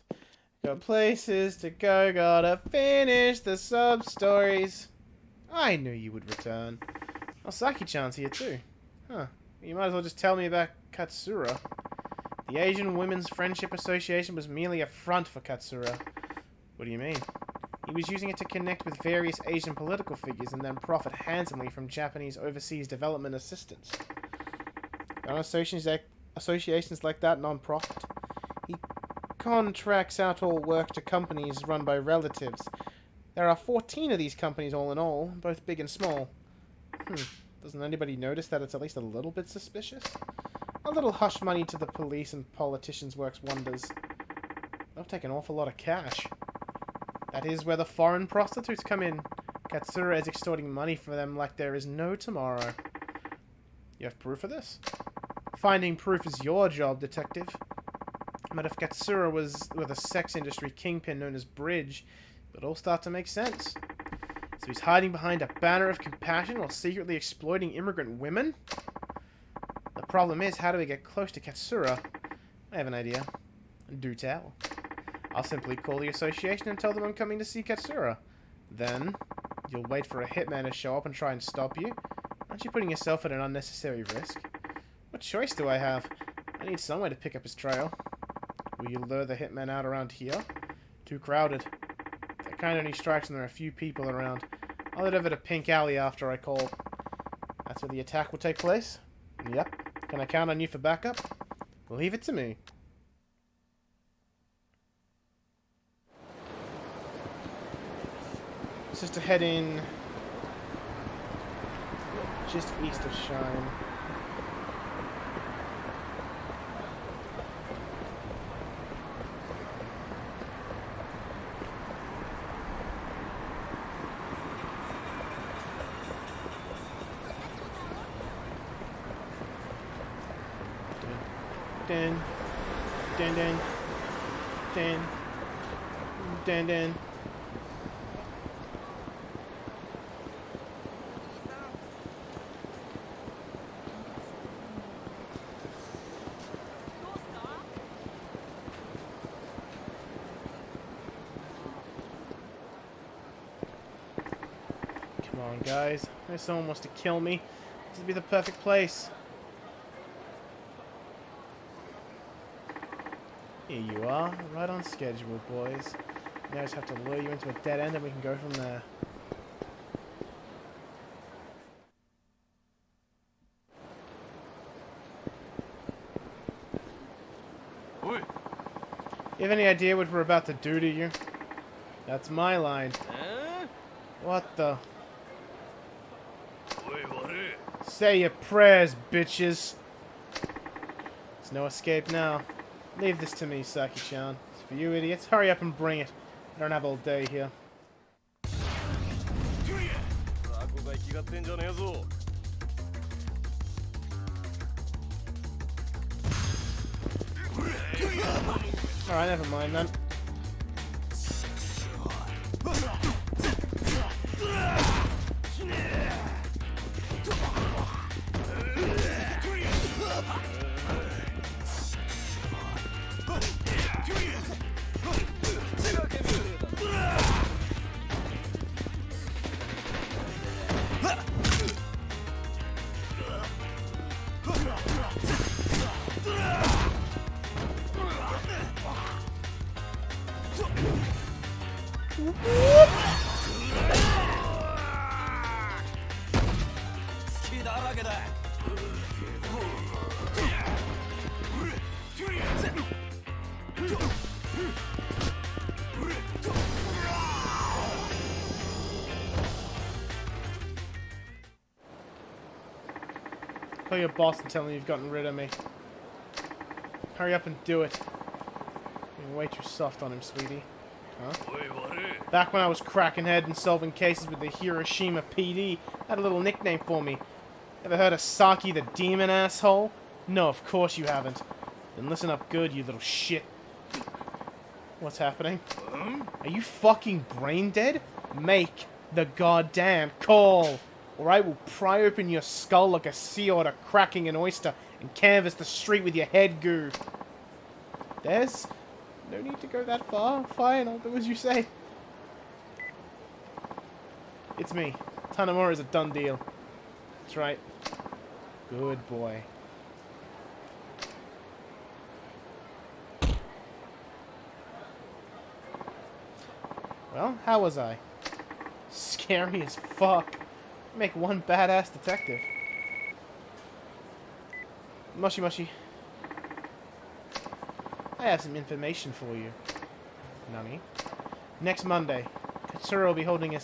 Got places to go, gotta finish the sub-stories. I knew you would return. Oh, Saki-chan's here too. Huh, you might as well just tell me about Katsura. The Asian Women's Friendship Association was merely a front for Katsura. What do you mean? He was using it to connect with various Asian political figures and then profit handsomely from Japanese overseas development assistance. There are associations like that non-profit. He contracts out all work to companies run by relatives. There are 14 of these companies all in all, both big and small. Doesn't anybody notice that it's at least a little bit suspicious? A little hush money to the police and politicians works wonders. They'll take an awful lot of cash. That is where the foreign prostitutes come in. Katsura is extorting money from them like there is no tomorrow. You have proof of this? Finding proof is your job, detective. But if Katsura was with a sex industry kingpin known as Bridge, it would all start to make sense. So he's hiding behind a banner of compassion while secretly exploiting immigrant women? The problem is, how do we get close to Katsura? I have an idea. Do tell. I'll simply call the association and tell them I'm coming to see Katsura. Then, you'll wait for a hitman to show up and try and stop you. Aren't you putting yourself at an unnecessary risk? What choice do I have? I need somewhere to pick up his trail. Will you lure the hitman out around here? Too crowded. That kind only strikes when there are a few people around. I'll head over to Pink Alley after I call. That's where the attack will take place? Yep. Can I count on you for backup? Leave it to me. It's just to head in just east of Shine. Dun, dun, dun, dun, dun, dun. Come on, guys. If someone wants to kill me, this would be the perfect place. Here you are, right on schedule, boys. Now I just have to lure you into a dead end and we can go from there. Oi. You have any idea what we're about to do to you? That's my line. What the? Say your prayers, bitches. There's no escape now. Leave this to me, Saki-chan. It's for you idiots. Hurry up and bring it. I don't have all day here. Alright, never mind then. Call your boss and tell him you've gotten rid of me. Hurry up and do it. You're way too soft on him, sweetie. Huh? Back when I was cracking head and solving cases with the Hiroshima PD, had a little nickname for me. Ever heard of Saki the Demon, asshole? No, of course you haven't. Then listen up good, you little shit. What's happening? Are you fucking brain dead? Make the goddamn call! Or I will pry open your skull like a sea otter cracking an oyster and canvas the street with your head goo. There's no need to go that far. Fine, I'll do as you say. It's me. Tanimura is a done deal. That's right. Good boy. Well, how was I? Scary as fuck. Make one badass detective. Moshi Moshi. I have some information for you. Nani? Next Monday, Katsura will be holding a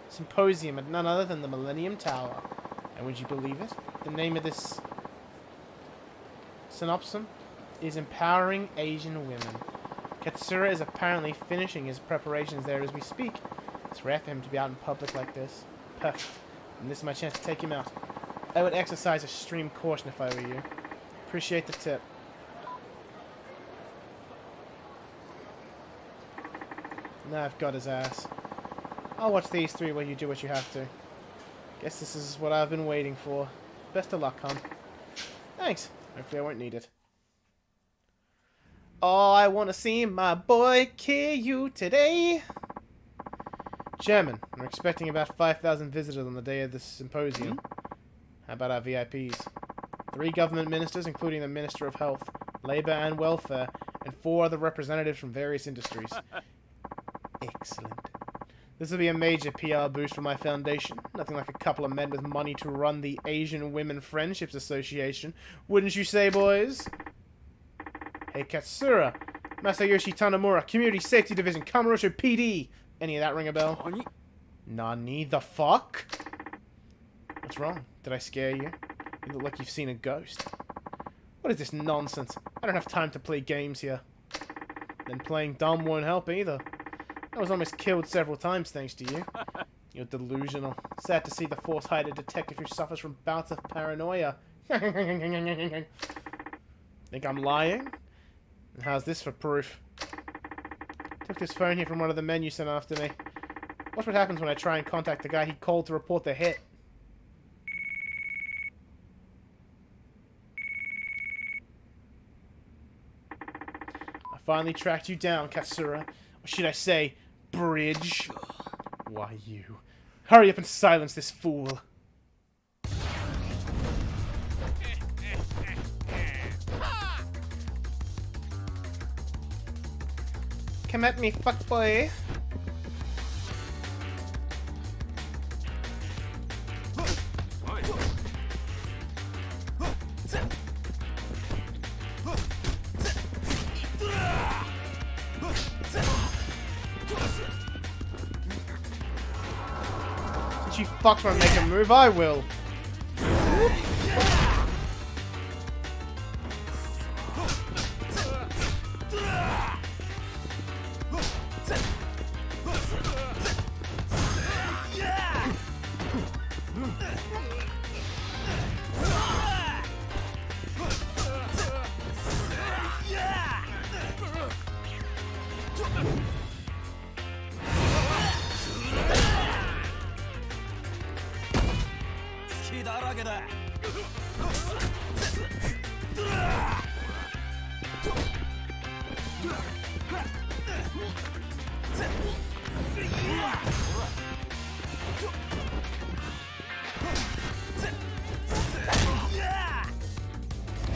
symposium at none other than the Millennium Tower. And would you believe it? The name of this synopsis is Empowering Asian Women. Katsura is apparently finishing his preparations there as we speak. It's rare for him to be out in public like this. Perfect. And this is my chance to take him out. I would exercise extreme caution if I were you. Appreciate the tip. Now I've got his ass. I'll watch these three while you do what you have to. Guess this is what I've been waiting for. Best of luck, hon. Thanks. Hopefully I won't need it. Oh, I want to see my boy Kiryu today. Chairman, we're expecting about 5,000 visitors on the day of this symposium. How about our VIPs? 3 government ministers, including the Minister of Health, Labor and Welfare, and 4 other representatives from various industries. Excellent. This will be a major PR boost for my foundation. Nothing like a couple of men with money to run the Asian Women Friendships Association. Wouldn't you say, boys? Hey, Katsura. Masayoshi Tanimura, Community Safety Division, Kamurocho PD. Any of that ring a bell? Nani the fuck? What's wrong? Did I scare you? You look like you've seen a ghost. What is this nonsense? I don't have time to play games here. Then playing dumb won't help either. I was almost killed several times thanks to you. You're delusional. Sad to see the force-hided detective who suffers from bouts of paranoia. Think I'm lying? And how's this for proof? Took this phone here from one of the men you sent after me. Watch what happens when I try and contact the guy he called to report the hit. I finally tracked you down, Katsura. Or should I say, Bridge? Why you? Hurry up and silence this fool. Come at me, fuckboy. Since you fucks won't make a move, I will.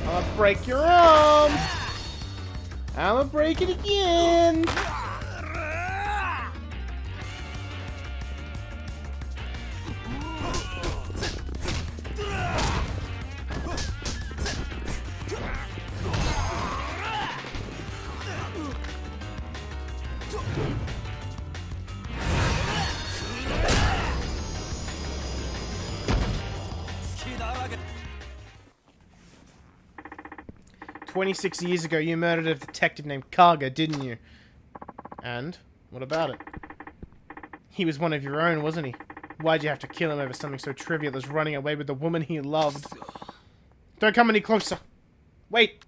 I'll break your arm. I'ma break it again. "26 years ago, you murdered a detective named Kaga, didn't you? And? What about it? He was one of your own, wasn't he? Why'd you have to kill him over something so trivial as running away with the woman he loved? Don't come any closer. Wait.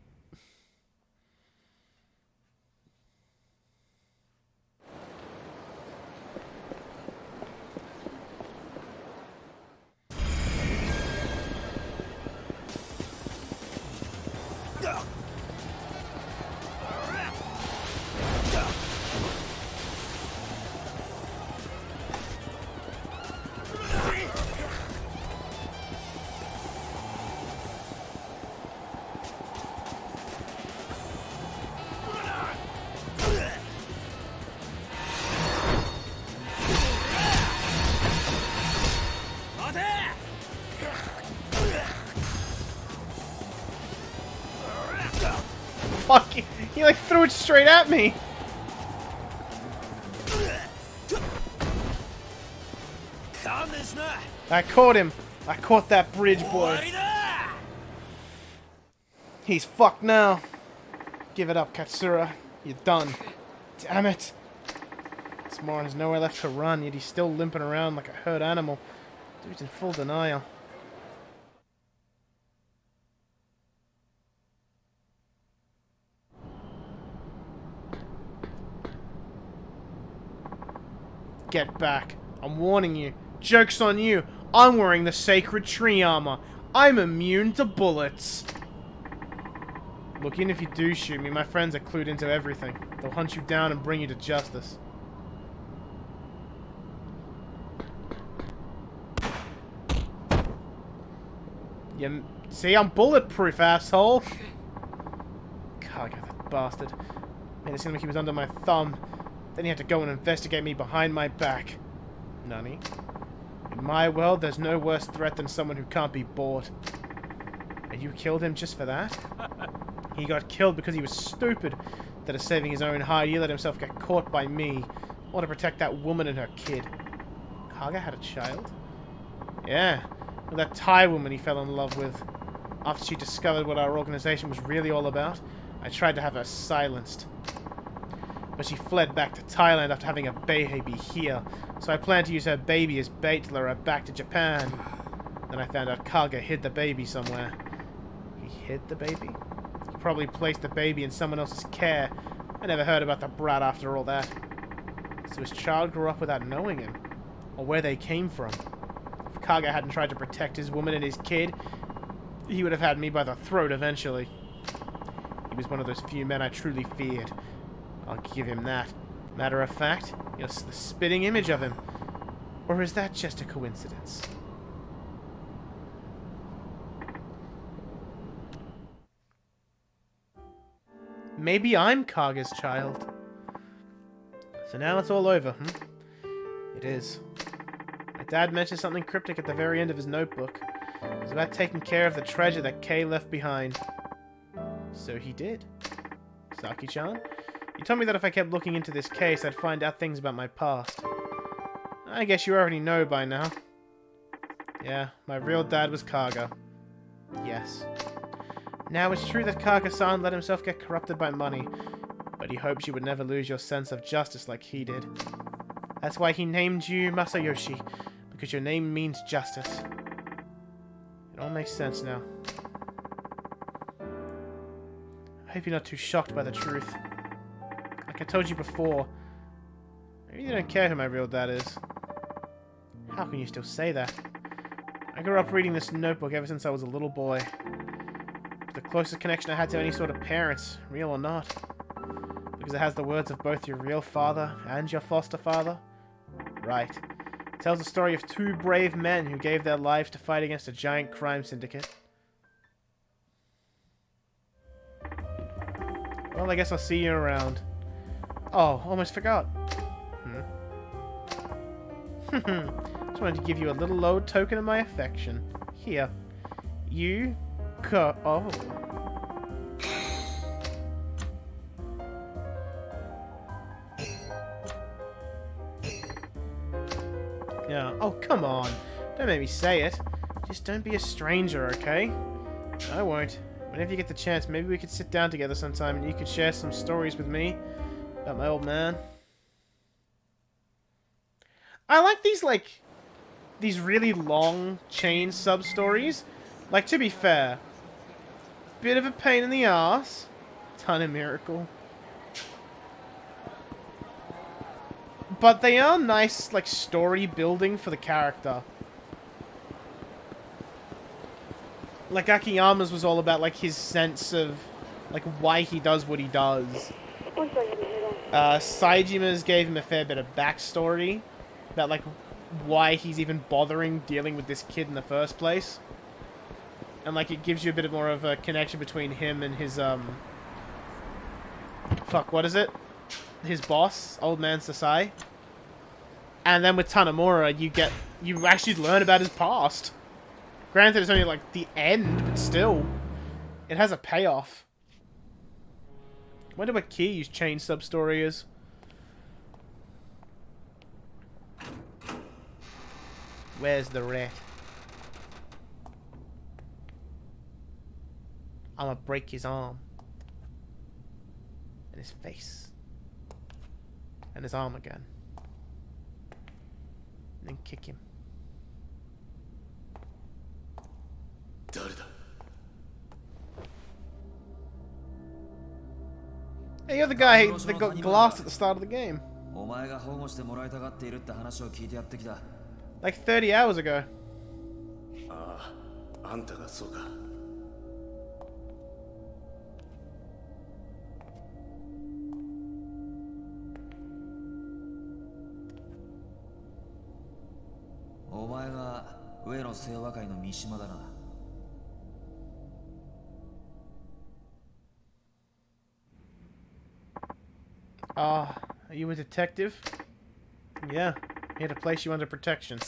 fuck? He like threw it straight at me. I caught him. I caught that bridge boy. He's fucked now. Give it up, Katsura. You're done. Damn it. This moron has nowhere left to run, yet he's still limping around like a hurt animal. Dude's in full denial. Get back. I'm warning you. Joke's on you. I'm wearing the sacred tree armor. I'm immune to bullets. Look, even if you do shoot me, my friends are clued into everything. They'll hunt you down and bring you to justice. You see, I'm bulletproof, asshole. God, that bastard. Made it seem like he was under my thumb. Then he had to go and investigate me behind my back. Nani? In my world, there's no worse threat than someone who can't be bought. And you killed him just for that? He got killed because he was stupid. Instead of saving his own hide, he let himself get caught by me. Or to protect that woman and her kid. Kaga had a child? Yeah. With that Thai woman he fell in love with. After she discovered what our organization was really all about, I tried to have her silenced. But she fled back to Thailand after having a baby here. So I planned to use her baby as bait to lure her back to Japan. Then I found out Kaga hid the baby somewhere. He hid the baby? He probably placed the baby in someone else's care. I never heard about the brat after all that. So his child grew up without knowing him. Or where they came from. If Kaga hadn't tried to protect his woman and his kid, he would have had me by the throat eventually. He was one of those few men I truly feared. I'll give him that. Matter of fact, you're the spitting image of him. Or is that just a coincidence? Maybe I'm Kaga's child. So now it's all over, It is. My dad mentioned something cryptic at the very end of his notebook. It was about taking care of the treasure that Kay left behind. So he did. Saki-chan? You told me that if I kept looking into this case, I'd find out things about my past. I guess you already know by now. Yeah, my real dad was Kaga. Yes. Now, it's true that Kaga-san let himself get corrupted by money, but he hoped you would never lose your sense of justice like he did. That's why he named you Masayoshi, because your name means justice. It all makes sense now. I hope you're not too shocked by the truth. Like I told you before, I really don't care who my real dad is. How can you still say that? I grew up reading this notebook ever since I was a little boy. The closest connection I had to any sort of parents, real or not. Because it has the words of both your real father and your foster father. Right. It tells the story of two brave men who gave their lives to fight against a giant crime syndicate. Well, I guess I'll see you around. Oh, almost forgot. Just wanted to give you a little old token of my affection. Here. You go. Oh. Yeah. Oh, come on. Don't make me say it. Just don't be a stranger, okay? I won't. Whenever you get the chance, maybe we could sit down together sometime and you could share some stories with me about my old man. I like these really long chain sub-stories. Like, to be fair, bit of a pain in the ass, ton of miracle. But they are nice, like, story building for the character. Like, Akiyama's was all about, like, his sense of, like, why he does what he does. Saijima's gave him a fair bit of backstory about, like, why he's even bothering dealing with this kid in the first place. And, like, it gives you a bit more of a connection between him and his, fuck, what is it? His boss, Old Man Sasai. And then with Tanimura, you actually learn about his past. Granted, it's only, like, the end, but still. It has a payoff. Wonder what Kiryu's chain sub-story is. Where's the rat? I'ma break his arm. And his face. And his arm again. And then kick him. Hey, you're the guy that got glassed at the start of the game. お前が保護してもらいたがっているって話を聞いてやってきた。 Like 30 hours ago. ああ、あんたがそうか。お前が上の清和会の三島だな。 Ah, are you a detective? Yeah, here to place you under protection.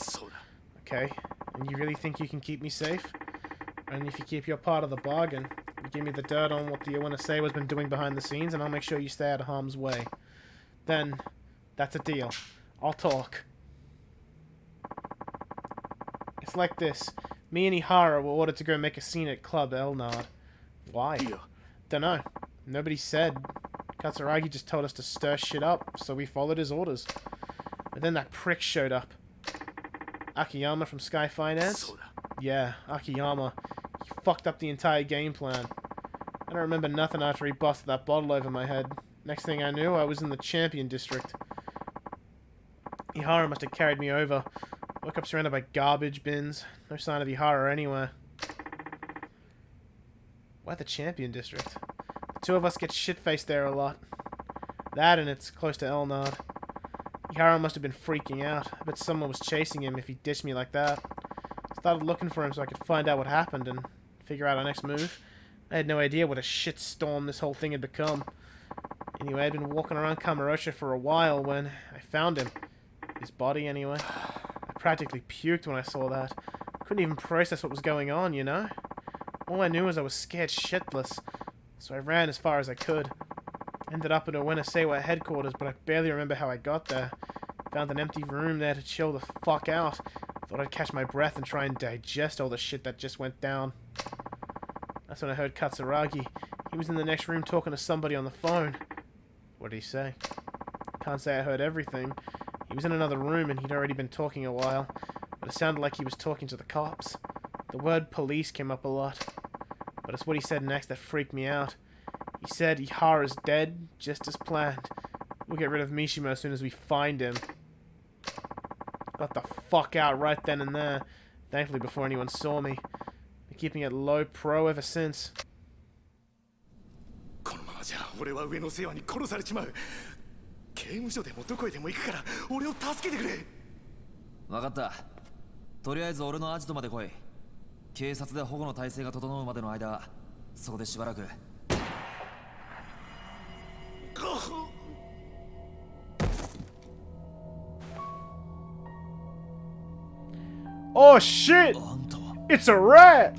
Okay, and you really think you can keep me safe? And if you keep your part of the bargain, you give me the dirt on what the ONSA has been doing behind the scenes, and I'll make sure you stay out of harm's way. Then, that's a deal. I'll talk. It's like this. Me and Ihara were ordered to go make a scene at Club Elnard. Why? Dunno. Nobody said. Katsuragi just told us to stir shit up, so we followed his orders. But then that prick showed up. Akiyama from Sky Finance? Yeah, Akiyama. He fucked up the entire game plan. I don't remember nothing after he busted that bottle over my head. Next thing I knew, I was in the Champion District. Ihara must have carried me over. Woke up surrounded by garbage bins. No sign of Ihara anywhere. Why the Champion District? The two of us get shit-faced there a lot. That and it's close to Elnard. Ihara must have been freaking out. I bet someone was chasing him if he ditched me like that. Started looking for him so I could find out what happened and figure out our next move. I had no idea what a shitstorm this whole thing had become. Anyway, I'd been walking around Kamurocho for a while when I found him. His body, anyway. I practically puked when I saw that. Couldn't even process what was going on, you know? All I knew was I was scared shitless, so I ran as far as I could. Ended up at Owenasewa headquarters, but I barely remember how I got there. Found an empty room there to chill the fuck out. Thought I'd catch my breath and try and digest all the shit that just went down. That's when I heard Katsuragi. He was in the next room talking to somebody on the phone. What did he say? Can't say I heard everything. He was in another room and he'd already been talking a while, but it sounded like he was talking to the cops. The word police came up a lot, but it's what he said next that freaked me out. He said Ihara's dead, just as planned. We'll get rid of Mishima as soon as we find him. Got the fuck out right then and there, thankfully before anyone saw me. Been keeping it low pro ever since. このままじゃ俺は上の世話に殺されちまう。刑務所でもどこへでも行くから俺を助けてくれ。分かった。とりあえず俺のアジトまで来い。警察で保護の体制が整うまでの間、そこでしばらく。Oh shit! It's a rat!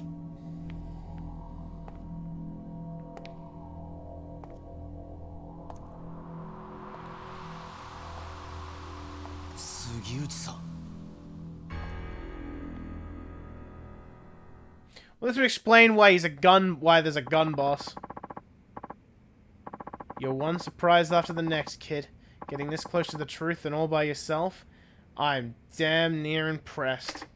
Well, this would explain why there's a gun boss. You're one surprise after the next, kid. Getting this close to the truth and all by yourself? I'm damn near impressed.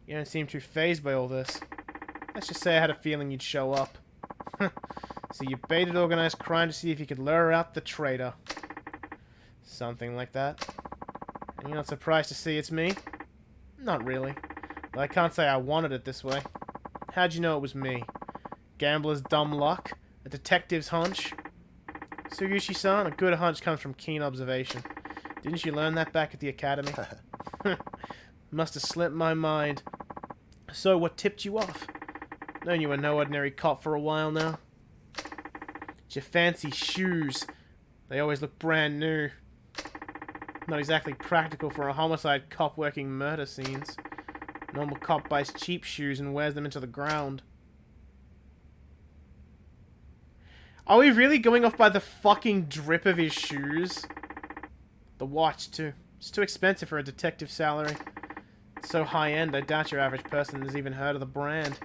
You don't seem too fazed by all this. Let's just say I had a feeling you'd show up. So you baited organized crime to see if you could lure out the traitor. Something like that. And you're not surprised to see it's me? Not really. But I can't say I wanted it this way. How'd you know it was me? Gambler's dumb luck? A detective's hunch? Sugushi-san, a good hunch comes from keen observation. Didn't you learn that back at the academy? Must have slipped my mind. So, what tipped you off? Known you were no ordinary cop for a while now. It's your fancy shoes. They always look brand new. Not exactly practical for a homicide cop working murder scenes. Normal cop buys cheap shoes and wears them into the ground. Are we really going off by the fucking drip of his shoes? The watch, too. It's too expensive for a detective salary. It's so high-end, I doubt your average person has even heard of the brand.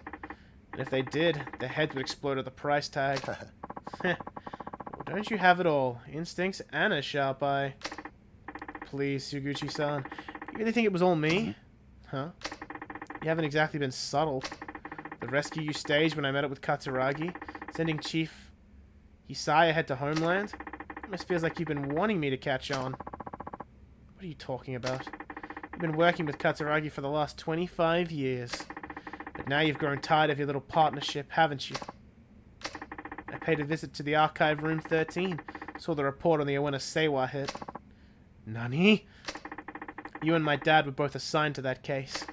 And if they did, their heads would explode at the price tag. Well, don't you have it all? Instincts and a sharp eye. Please, Suguchi-san. You really think it was all me? Huh? You haven't exactly been subtle. The rescue you staged when I met up with Katsuragi, sending Chief Hisai ahead to Homeland? Almost feels like you've been wanting me to catch on. What are you talking about? You've been working with Katsuragi for the last 25 years. But now you've grown tired of your little partnership, haven't you? I paid a visit to the archive room 13. Saw the report on the Owena Seiwa hit. Nani? You and my dad were both assigned to that case.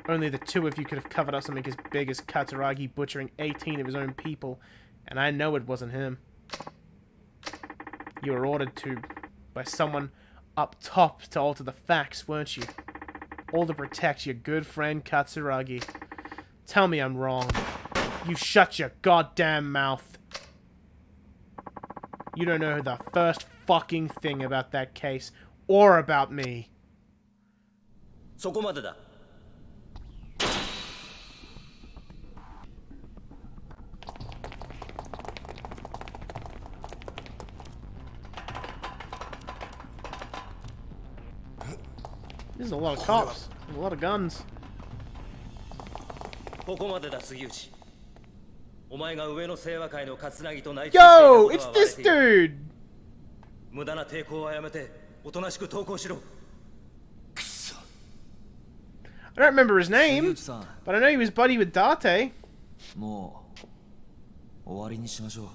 Only the two of you could have covered up something as big as Katsuragi butchering 18 of his own people, and I know it wasn't him. You were ordered to by someone up top to alter the facts, weren't you? All to protect your good friend Katsuragi. Tell me I'm wrong. You shut your goddamn mouth. You don't know the first fucking thing about that case, or about me. そこまでだ。There's a lot of cops. A lot of guns. ここまでだ杉内。お前が上の清和会の桂木と内通 Yo, it's this dude. 無駄な抵抗はやめておとなしく投降しろ。 I don't remember his name, but I know he was buddy with Date. もう終わりにしましょう。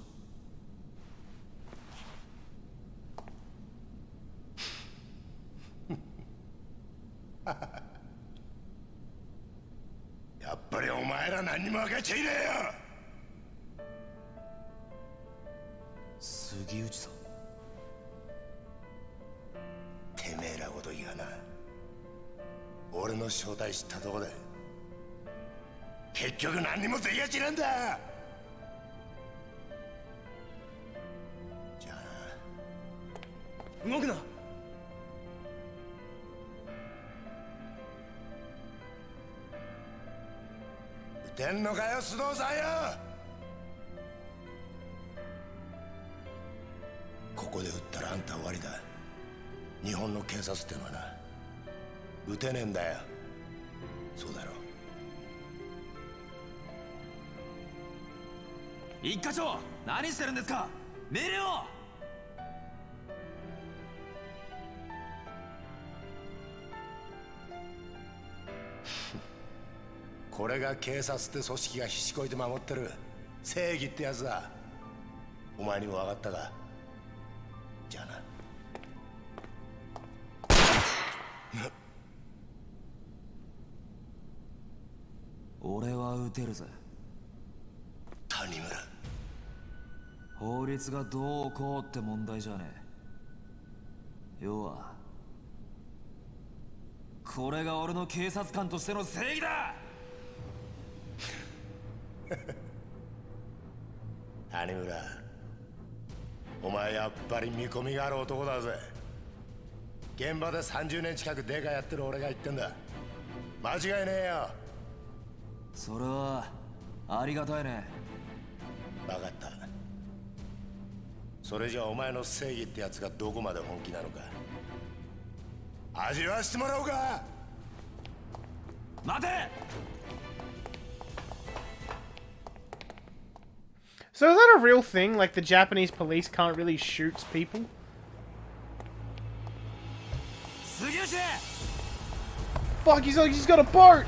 やっぱりお前ら何にも分かっちゃいねえよ。杉内さん。てめえらごときがな、俺の正体知ったとこで結局何にもできやちなんだ。じゃあな。動くな。撃てんのかよ須藤さんよ。ここで撃ったらあんた終わりだ。日本の警察ってのはな、撃てねえんだよ。そうだろ。一課長、何してるんですか。命令を。これが警察って組織がひしこいて守ってる正義ってやつだ。お前にも分かったか。じゃあな。俺は撃てるぜ。谷村。法律がどうこうって問題じゃねえ。要はこれが俺の警察官としての正義だ。谷村、お前やっぱり見込みがある男だぜ。現場で30年近くデカやってる俺が言ってんだ。間違いねえよ。それはありがたいね。分かった。それじゃお前の正義ってやつがどこまで本気なのか味わわしてもらおうか。待て。So is that a real thing? Like the Japanese police can't really shoot people? Fuck, he's got a boat!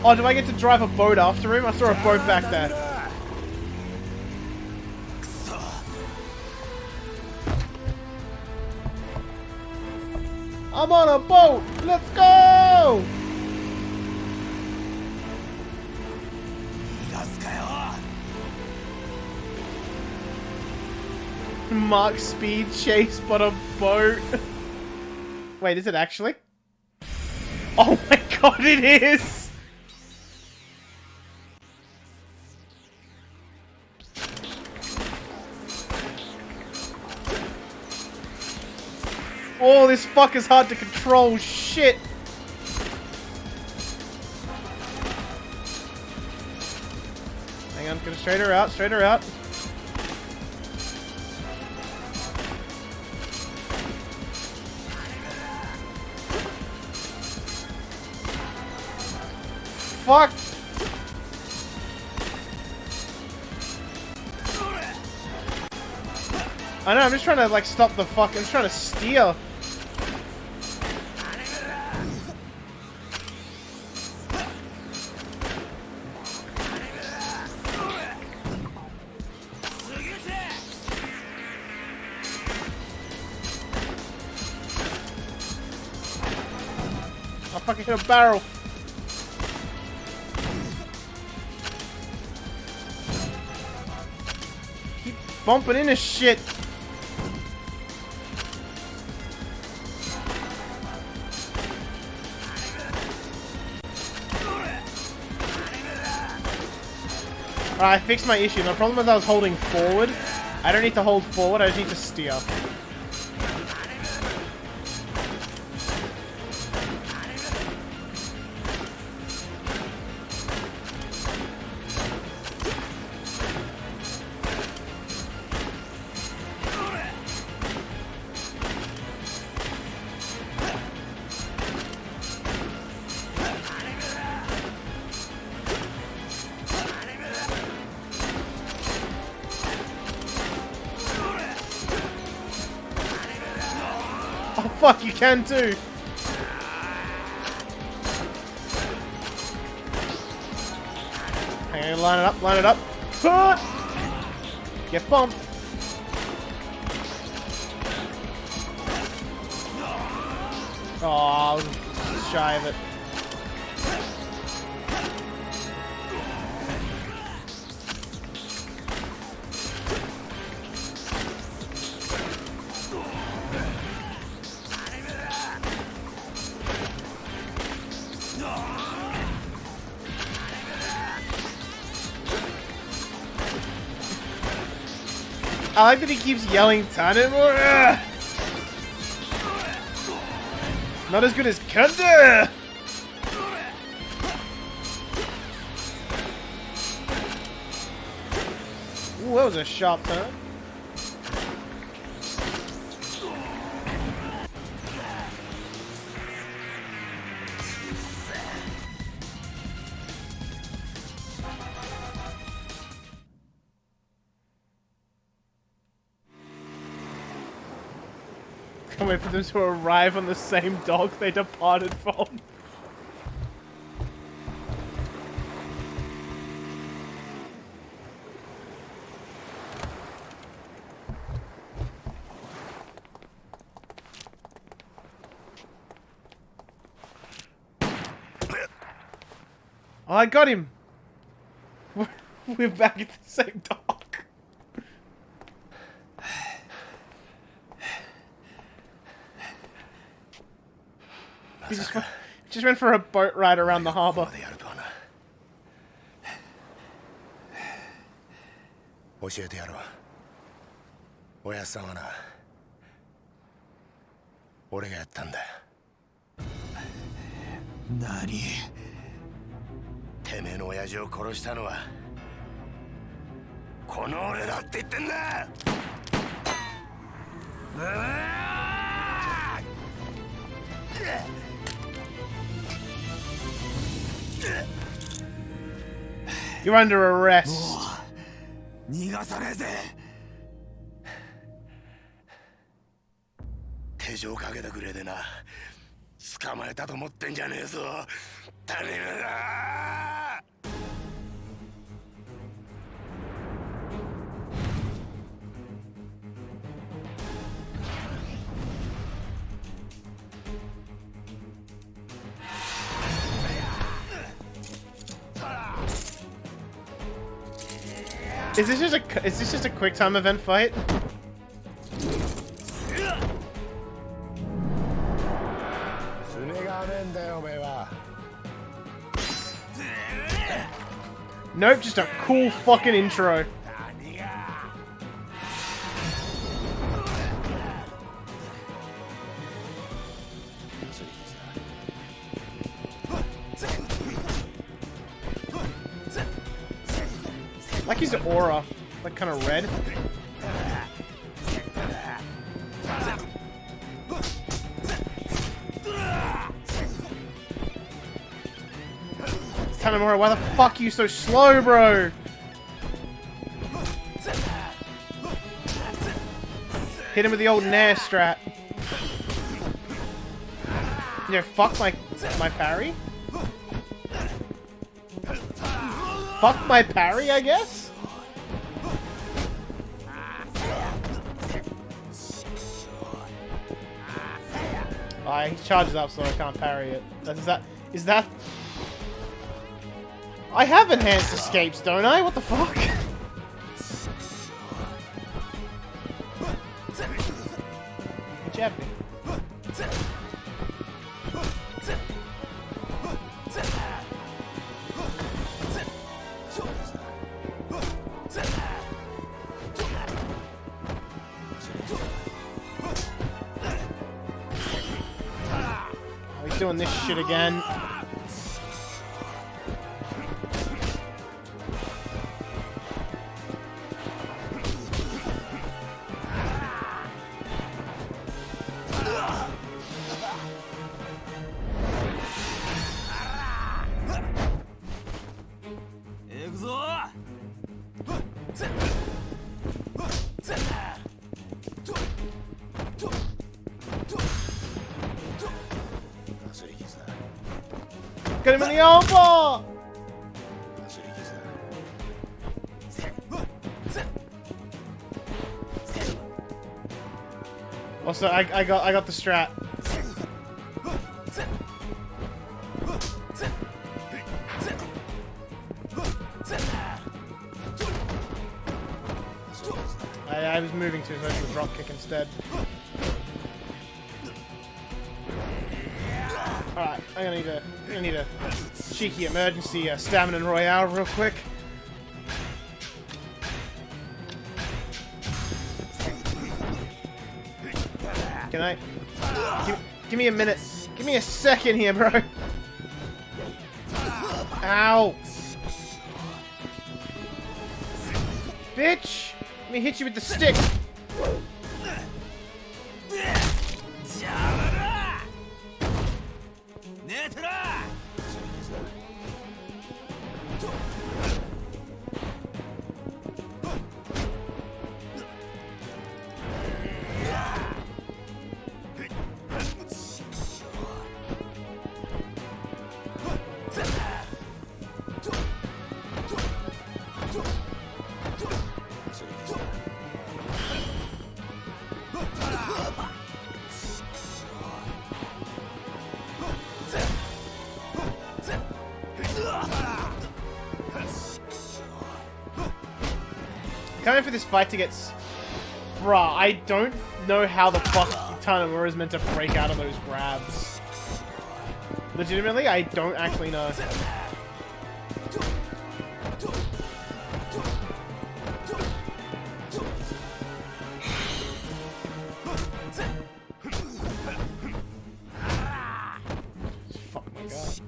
Oh, do I get to drive a boat after him? I saw a boat back there. I'm on a boat! Let's go! Mark speed chase but a boat. Wait, is it actually? Oh my god, it is! Oh, this fucker's hard to control. Shit. Hang on, gonna straight her out, straight her out. Fuck! I know, I'm just trying to like stop the fuck. I'm just trying to steer. I fucking hit a barrel. Keep bumping into shit. Alright, I fixed my issue. My problem is I was holding forward. I don't need to hold forward, I just need to steer. Oh fuck, you can too! Hang on, line it up, line it up. Get bumped. Oh, I was shy of it. I like that he keeps yelling Tanimura! Not as good as Kanda! Ooh, that was a sharp turn. Can't wait for them to arrive on the same dock they departed from. Oh, I got him! We're back at the same dock. He just went for a boat ride around the harbor. 教えてやろう。おやっさんはな、俺がやったんだ。何？てめえの親父を殺したのはこの俺だって言ってんだ。You're under arrest. 逃がさねえぜ。手錠かけてくれでな。捕まえたと思ってんじゃねえぞ。谷村。Is this just a quick time event fight? Nope, just a cool fucking intro. Like his aura, like kind of red. Tanimura, why the fuck are you so slow, bro? Hit him with the old Nair strat. Yeah, fuck my parry. Fuck my parry, I guess? He charges up so I can't parry it. Is that... I have enhanced escapes, don't I? What the fuck? He jabbed me. Oh, he's doing this shit again. Get him in the elbow! Also, I got the strat. I was moving to so I should drop kick instead. Alright, I'm gonna need a cheeky emergency stamina royale real quick. Can I? Give me a minute. Give me a second here, bro. Ow! Bitch! Let me hit you with the stick. Coming for this fight to get... Bruh, I don't know how the fuck Tanimura is meant to break out of those grabs. Legitimately, I don't actually know. Fuck my god.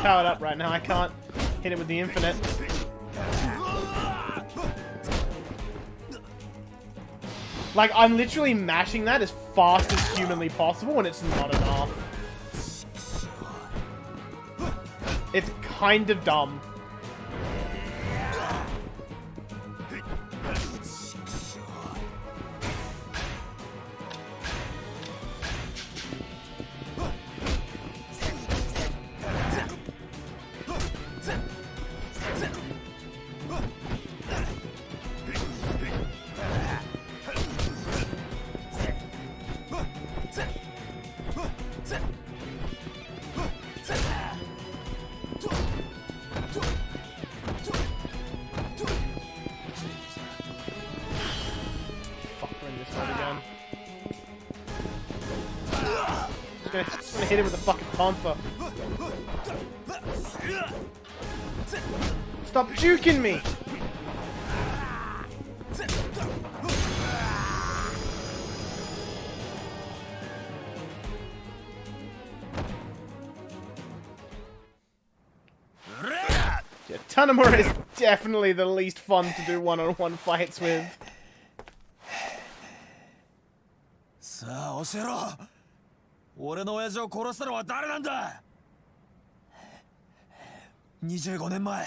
Powered up right now, I can't hit it with the infinite. Like, I'm literally mashing that as fast as humanly possible and it's not enough. It's kind of dumb. Just gonna hit him with a fucking tonfa. Stop juking me! Yeah, Tanimura is definitely the least fun to do one-on-one fights with. さあ教えろ。俺の親父を殺したのは誰なんだ。25年前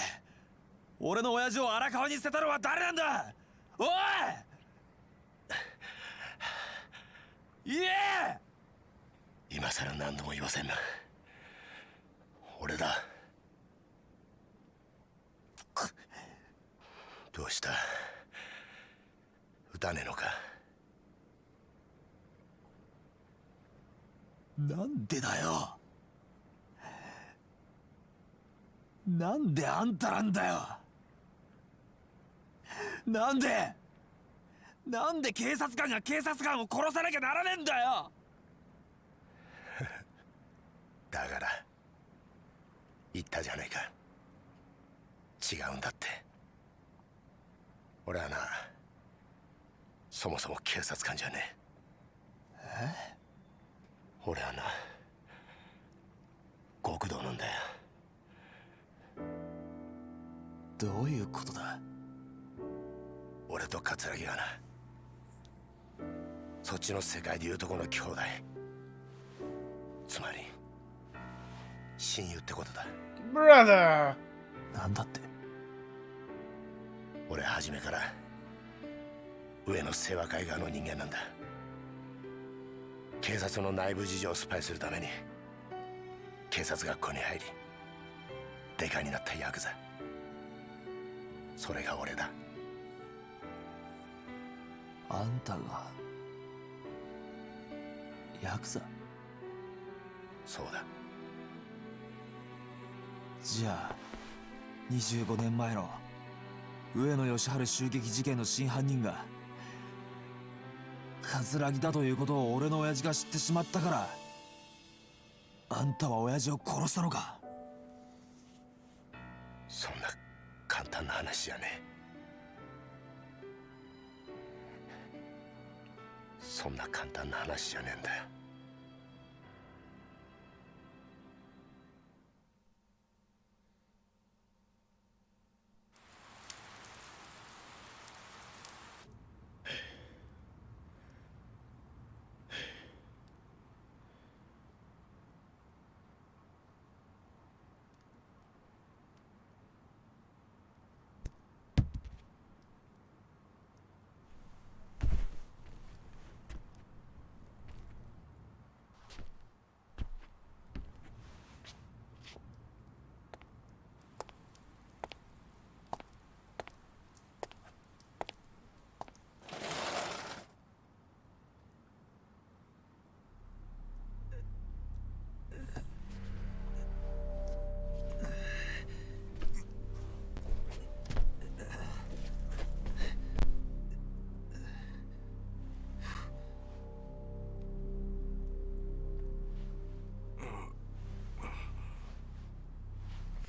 俺の親父を荒川に捨てたのは誰なんだ。おい言え。今さら何度も言わせんな。俺だ。どうした？撃たねえのか？なんでだよ。なんであんたなんだよ。なんで警察官が警察官を殺さなきゃならねえんだよ。だから言ったじゃないか。違うんだって。俺はな、そもそも警察官じゃねえ。俺はな、極道なんだよ。どういうことだ。俺と桂木はな、そっちの世界でいうとこの兄弟、つまり親友ってことだ。Brother! なんだって。俺初めから上の清和会側の人間なんだ。警察の内部事情をスパイするために警察学校に入りデカになったヤクザ、それが俺だ。あんたがヤクザ？そうだ。じゃあ25年前の上野義治襲撃事件の真犯人が桂木だということを俺の親父が知ってしまったからあんたは親父を殺したのか。そんな簡単な話じゃねえ。そんな簡単な話じゃねえんだよ。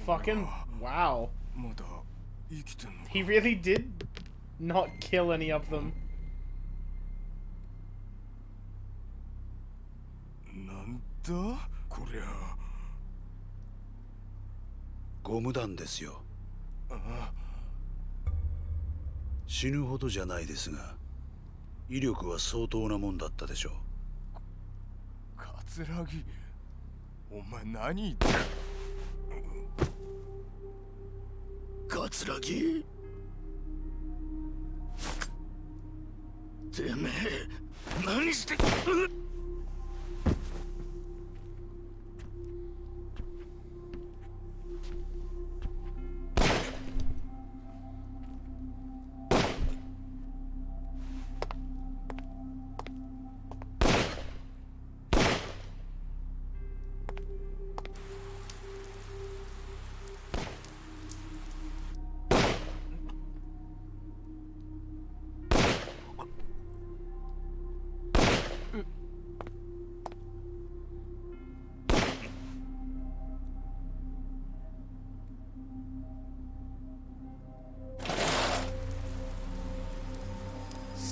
Fucking wow. He really did not kill any of them. なんだこりゃ。ゴム弾ですよ。死ぬほどじゃないですが威力は相当なもんだったでしょう。桂木、お前何言って。桂木、てめえ何して。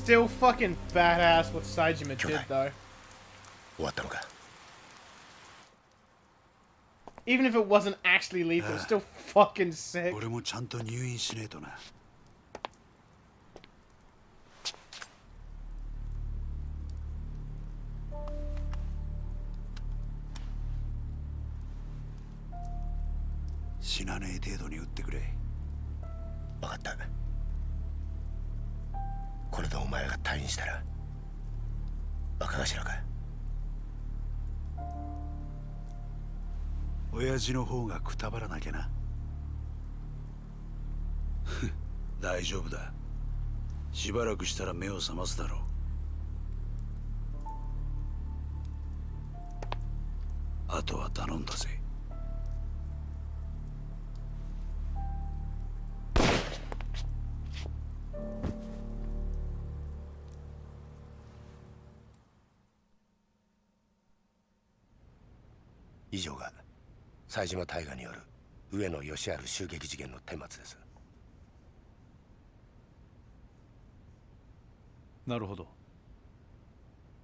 Still fucking badass what Saejima did though. 終わったのか。Even if it wasn't actually lethal, it's still fucking sick. 俺もちゃんと入院しねえとな。死なねえ程度に撃ってくれ。分かった。これでお前が退院したら若頭か。親父の方がくたばらなきゃな。大丈夫だ。しばらくしたら目を覚ますだろう。あとは頼んだぜ。以上が冴島大河による上野義治襲撃事件の顛末です。なるほど。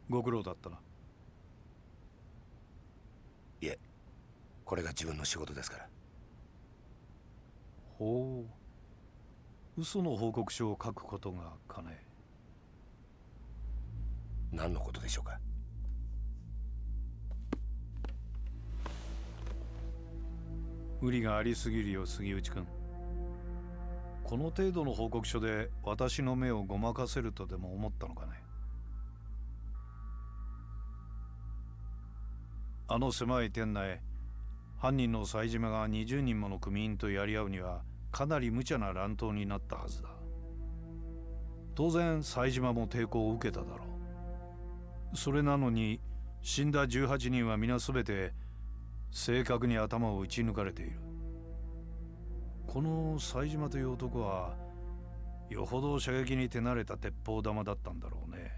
ご苦労だったな。いえ、これが自分の仕事ですから。ほう。嘘の報告書を書くことがかね。何のことでしょうか。無理がありすぎるよ、杉内君。この程度の報告書で私の目をごまかせるとでも思ったのかね。あの狭い店内、犯人の冴島が20人もの組員とやり合うにはかなり無茶な乱闘になったはずだ。当然冴島も抵抗を受けただろう。それなのに死んだ18人は皆全て正確に頭を撃ち抜かれている。この冴島という男はよほど射撃に手慣れた鉄砲玉だったんだろうね。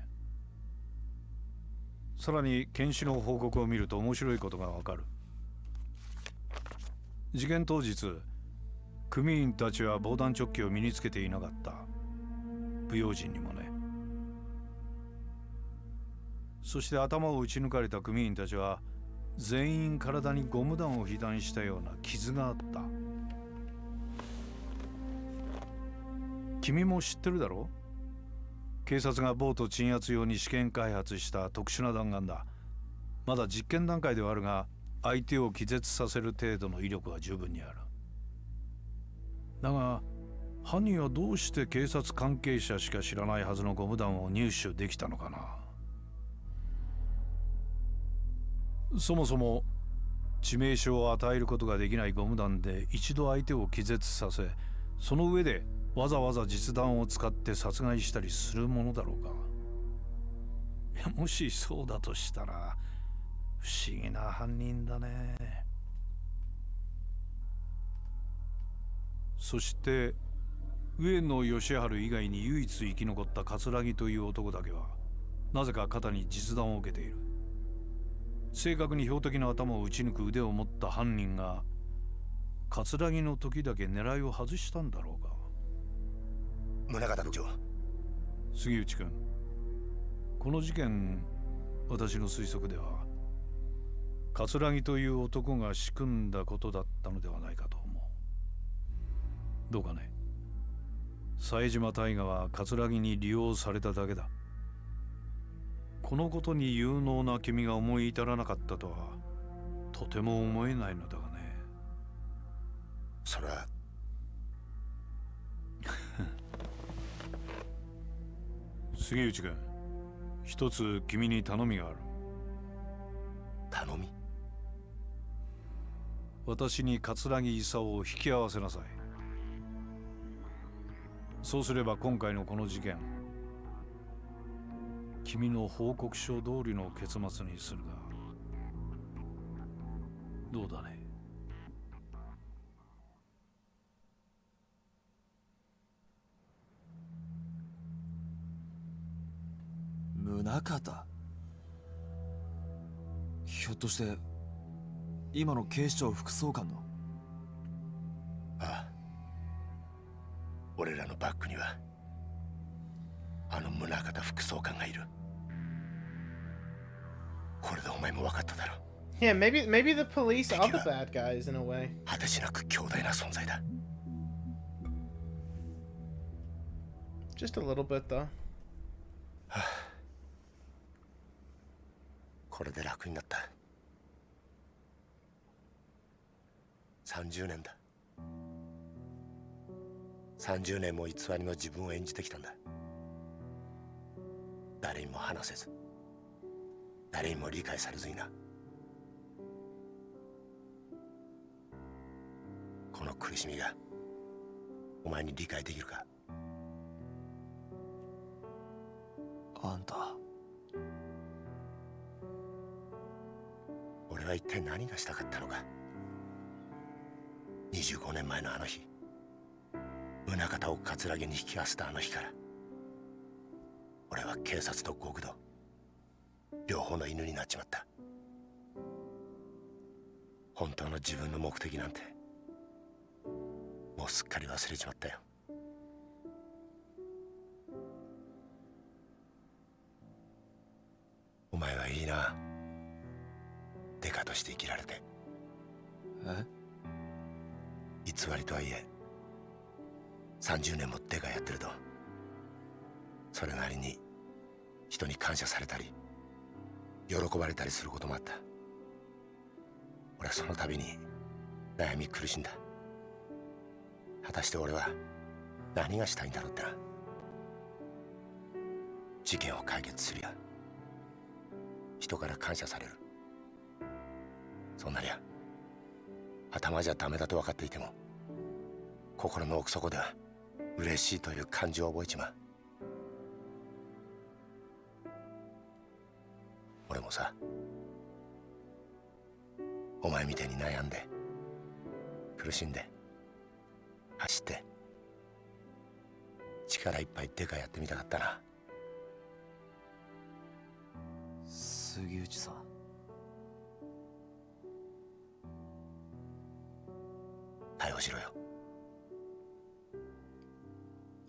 さらに検視の報告を見ると面白いことがわかる。事件当日、組員たちは防弾チョッキを身につけていなかった。不用心にもね。そして頭を撃ち抜かれた組員たちは全員体にゴム弾を被弾したような傷があった。君も知ってるだろう。警察がボート鎮圧用に試験開発した特殊な弾丸だ。まだ実験段階ではあるが、相手を気絶させる程度の威力は十分にある。だが犯人はどうして警察関係者しか知らないはずのゴム弾を入手できたのかな。そもそも致命傷を与えることができないゴム弾で一度相手を気絶させ、その上でわざわざ実弾を使って殺害したりするものだろうか。いや、もしそうだとしたら不思議な犯人だね。そして上野義治以外に唯一生き残った桂木という男だけはなぜか肩に実弾を受けている。正確に標的の頭を撃ち抜く腕を持った犯人が桂木の時だけ狙いを外したんだろうか。宗像部長。杉内君、この事件、私の推測では桂木という男が仕組んだことだったのではないかと思う。どうかね。冴島大河は桂木に利用されただけだ。このことに有能な君が思い至らなかったとはとても思えないのだがね。それは杉内君、一つ君に頼みがある。頼み？私に桂木勲を引き合わせなさい。そうすれば今回のこの事件、君の報告書通りの結末にするがどうだね。宗像、ひょっとして今の警視庁副総監の。ああ、俺らのバックにはあの宗像副総監がいる。これでお前も分かっただろ。Yeah, maybe the police are the bad guys in a way. 果てしなく強大な存在だ。 Just a little bit though. これで楽になった。30年だ。30年も偽りの自分を演じてきたんだ。誰にも話せず、誰にも理解されずにな。この苦しみがお前に理解できるか？あんた、俺は一体何がしたかったのか。25年前のあの日、宗像を葛城に引き合わせたあの日から、俺は警察と極道両方の犬になっちまった。本当の自分の目的なんてもうすっかり忘れちまったよ。お前はいいな、デカとして生きられて。え？偽りとはいえ30年もデカやってると、それなりに人に感謝されたり喜ばれたりすることもあった。俺はその度に悩み苦しんだ。果たして俺は何がしたいんだろうってな。事件を解決するや人から感謝される、そんなりゃ頭じゃダメだと分かっていても心の奥底では嬉しいという感情を覚えちまう。俺もさ、お前みたいに悩んで苦しんで走って力いっぱいデカやってみたかったな。杉内さん、逮捕しろよ。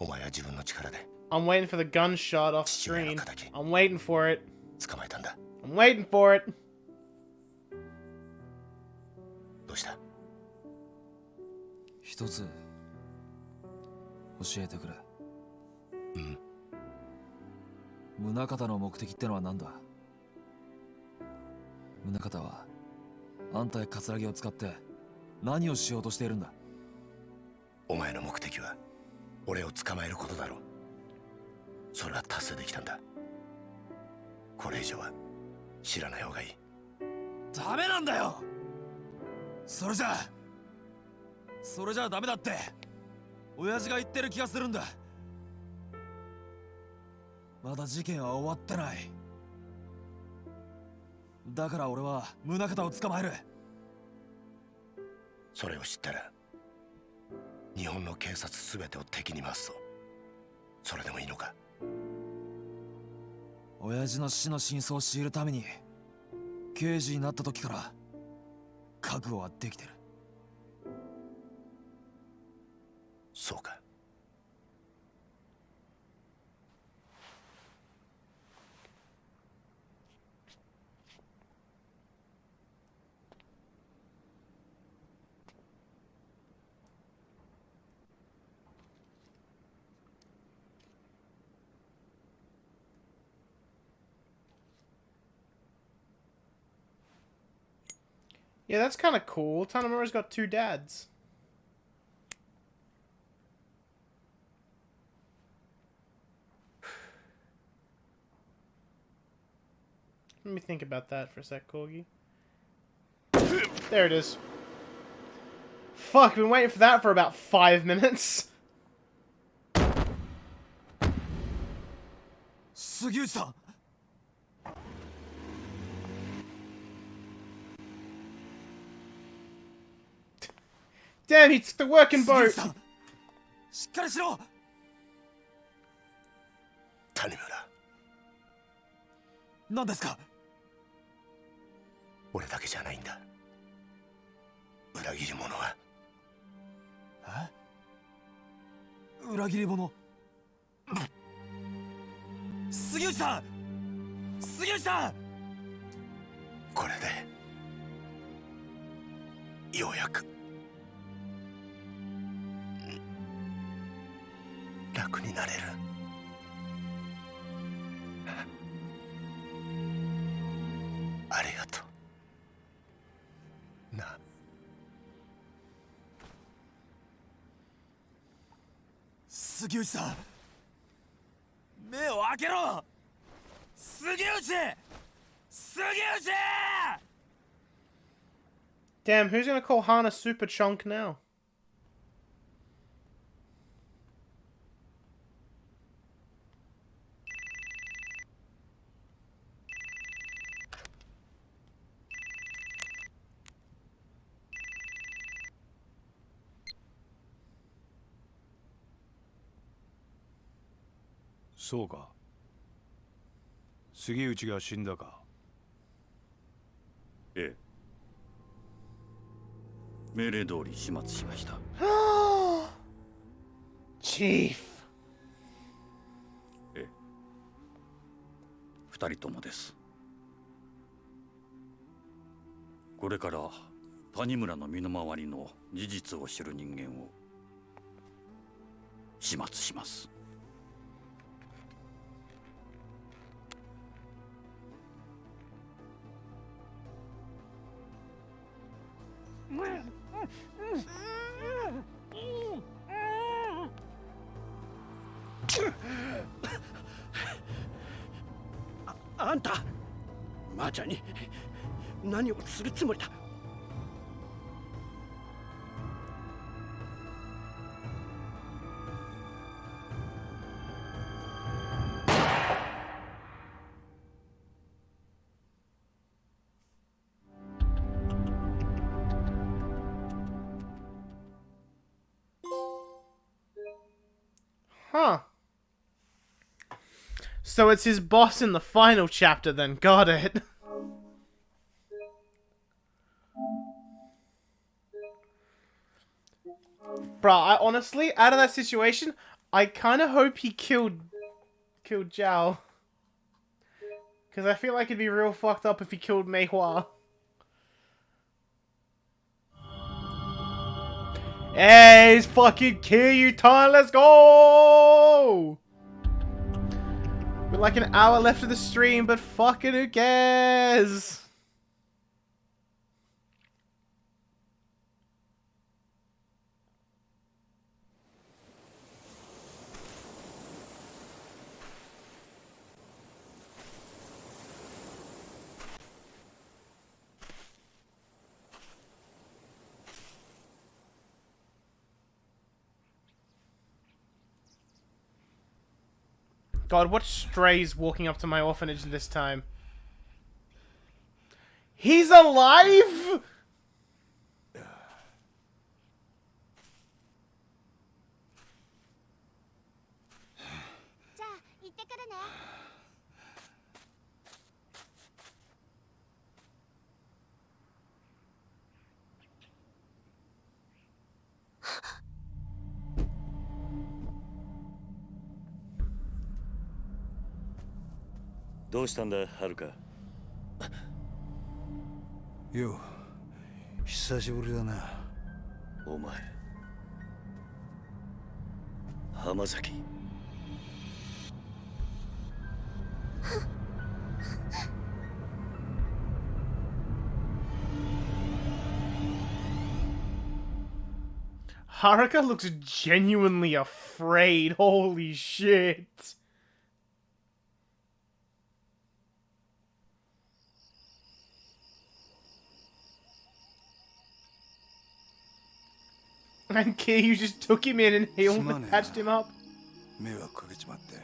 お前は自分の力で I'm waiting for the gunshot off 父親の screen. 敵 I'm waiting for it. 捕まえたんだ。 I'm waiting for it. どうした？一つ教えてくれ。うん。宗像の目的ってのは何だ？宗像はあんたや葛城を使って何をしようとしているんだ？お前の目的は俺を捕まえることだろう。それは達成できたんだ。これ以上は知らない方がいい。ダメなんだよ。それじゃダメだって親父が言ってる気がするんだ。まだ事件は終わってない。だから俺は宗像を捕まえる。それを知ったら日本の警察全てを敵に回すぞ。それでもいいのか？親父の死の真相を知るために刑事になった時から覚悟はできてる。そうか。Yeah, that's kind of cool. Tanimura's got two dads. Let me think about that for a sec, Corgi. There it is. Fuck, I've been waiting for that for about 5 minutes. 杉内さん。Damn, he took the working 杉 boat. 内さん、しっかりしろ。谷村、何ですか？俺だけじゃないんだ。裏切り者は。え？裏切り者？杉内さん！杉内さん！これでようやく楽になれる。ありがとうな。杉内さん、目を開けろ。杉内、杉内。 Damn, who's gonna call Hana Super Chunk now?そうか。杉内が死んだか。ええ。命令通り始末しました。Chief. ええ。二人ともです。これから谷村の身の回りの事実を知る人間を始末します。あんた、マーちゃんに何をするつもりだ。Huh. So it's his boss in the final chapter then. Got it. Bruh, I honestly, out of that situation, I kind of hope he killed Zhao. Because I feel like it'd be real fucked up if he killed Mei Hua. Hey, it's fucking Kiryu time, let's go! With like an hour left of the stream, but fucking who cares? God, what stray's walking up to my orphanage this time? He's alive?! What どうしたんだ、はるか。よう、久しぶりだな。お前、浜崎。Haruka looks genuinely afraid. Holy shit. And Kiryu just took him in and healed and patched him up. 迷惑かけちまって。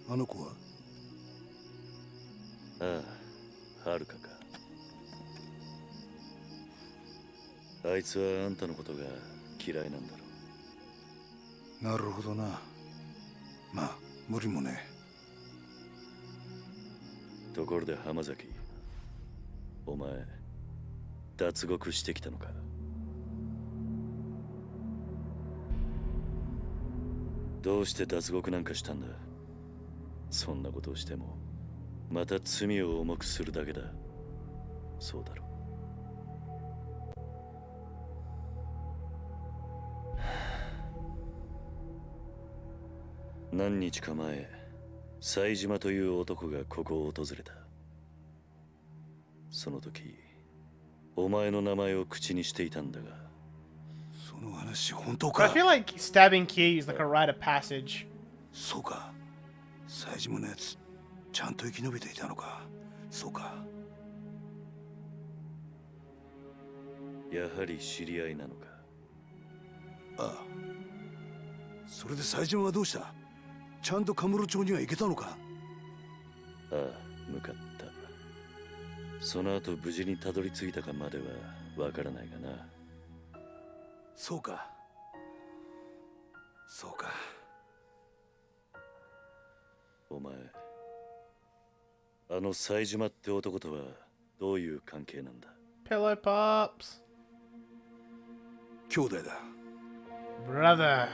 あの子は？ああ、はるかか。あいつはあんたのことが嫌いなんだろう。なるほどな。まあ、無理もね。ところで浜崎、お前、脱獄してきたのか？どうして脱獄なんかしたんだ？そんなことをしてもまた罪を重くするだけだ。そうだろう。何日か前、冴島という男がここを訪れた。その時、お前の名前を口にしていたんだが。その話本当 I か？ feel like stabbing Kiryu is like a rite of passage. そうか。冴島のやつ、ちゃんと生き延びていたのか。そうか。やはり知り合いなのか。ああ。それで冴島はどうした？ちゃんとカムロ町には行けたのか？ああ、向かった。その後無事にたどり着いたかまではわからないがな。そうか。そうか。お前、あの冴島って男とはどういう関係なんだ？ Pillow Pops. 兄弟だ。Brother.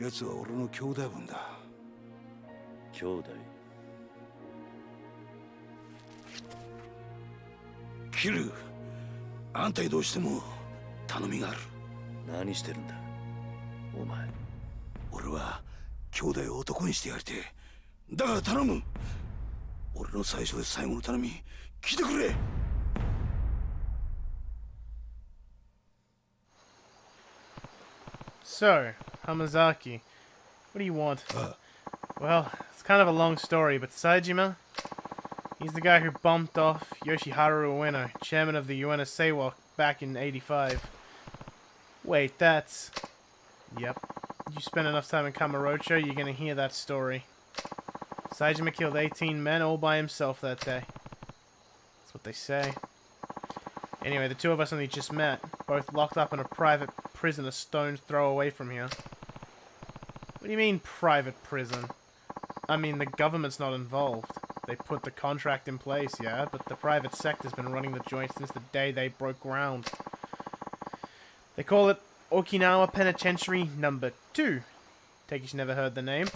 奴は俺の兄弟分だ。兄弟？キル、あんたにどうしても頼みがある。何してるんだお前。俺は兄弟を男にしてやりてえ。だから頼む。俺の最初で最後の頼み聞いてくれ。So, Hamazaki, what do you want? Well, it's kind of a long story, but Saejima, he's the guy who bumped off Yoshiharu Ueno, chairman of the Ueno Seiwa back in '85. Wait, that's... Yep. You spend enough time in Kamurocho, you're gonna hear that story. Saejima killed 18 men all by himself that day. That's what they say. Anyway, the two of us only just met, both locked up in a private prison a stone's throw away from here. What do you mean, private prison? I mean, the government's not involved. They put the contract in place, yeah, but the private sector's been running the joint since the day they broke ground. They call it Okinawa Penitentiary Number 2. Take it you never heard the name?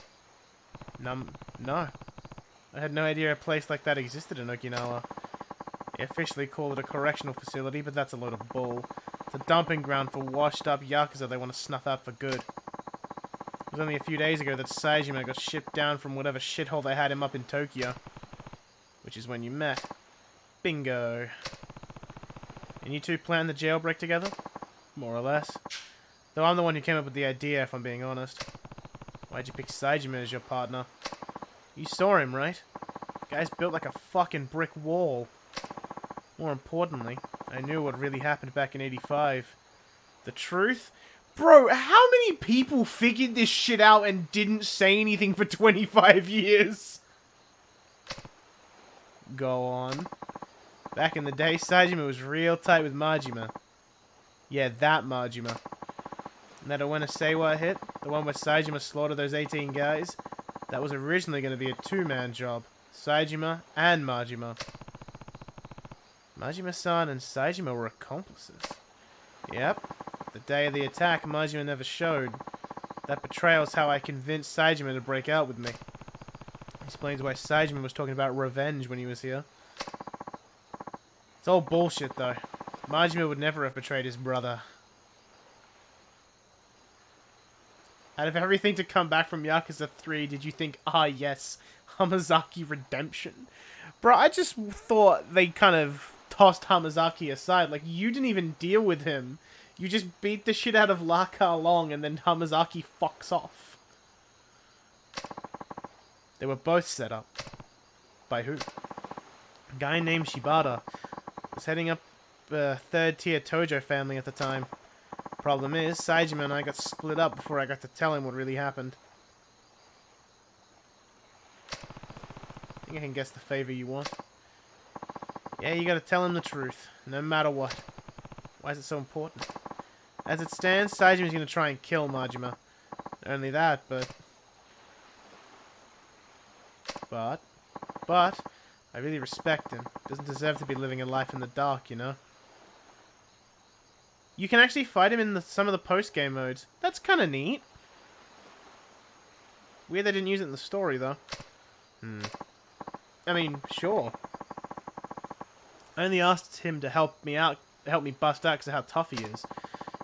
No. I had no idea a place like that existed in Okinawa. They officially call it a correctional facility, but that's a load of bull. It's a dumping ground for washed-up Yakuza they want to snuff out for good. It was only a few days ago that Saejima got shipped down from whatever shithole they had him up in Tokyo. Which is when you met. Bingo. And you two planned the jailbreak together? More or less. Though I'm the one who came up with the idea, if I'm being honest. Why'd you pick Saejima as your partner? You saw him, right? The guy's built like a fucking brick wall. More importantly, I knew what really happened back in '85. The truth? Bro, how many people figured this shit out and didn't say anything for 25 years? Go on. Back in the day, Saejima was real tight with Majima. Yeah, that Majima. And that Ueno Seiwa hit, the one where Saejima slaughtered those 18 guys, that was originally going to be a two-man job. Saejima and Majima. Majima-san and Saejima were accomplices. Yep. The day of the attack, Majima never showed. That betrayal's how I convinced Saejima to break out with me. Explains why Saejima was talking about revenge when he was here. It's all bullshit, though. Majima would never have betrayed his brother. Out of everything to come back from Yakuza 3, did you think, ah yes, Hamazaki redemption? Bro, I just thought they kind of tossed Hamazaki aside. Like, you didn't even deal with him. You just beat the shit out of Laka Long and then Hamazaki fucks off. They were both set up. By who? A guy named Shibata was heading up a third-tier Tojo family at the time. Problem is, Saejima and I got split up before I got to tell him what really happened. I think I can guess the favor you want. Yeah, you gotta tell him the truth, no matter what. Why is it so important? As it stands, Saejima's gonna try and kill Majima. Not only that, but, I really respect him. Doesn't deserve to be living a life in the dark, you know? You can actually fight him in some of the post-game modes. That's kind of neat. Weird they didn't use it in the story, though. I mean, sure. I only asked him to help me bust out because of how tough he is.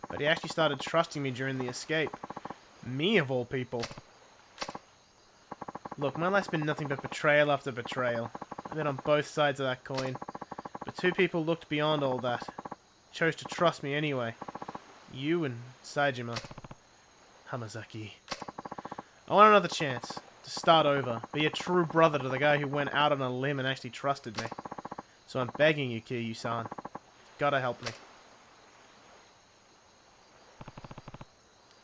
But he actually started trusting me during the escape. Me, of all people. Look, my life's been nothing but betrayal after betrayal. I've been on both sides of that coin. But two people looked beyond all that. Chose to trust me anyway. You and Saejima. Hamazaki. I want another chance. To start over. Be a true brother to the guy who went out on a limb and actually trusted me. So I'm begging you, Kiryu-san. Gotta help me.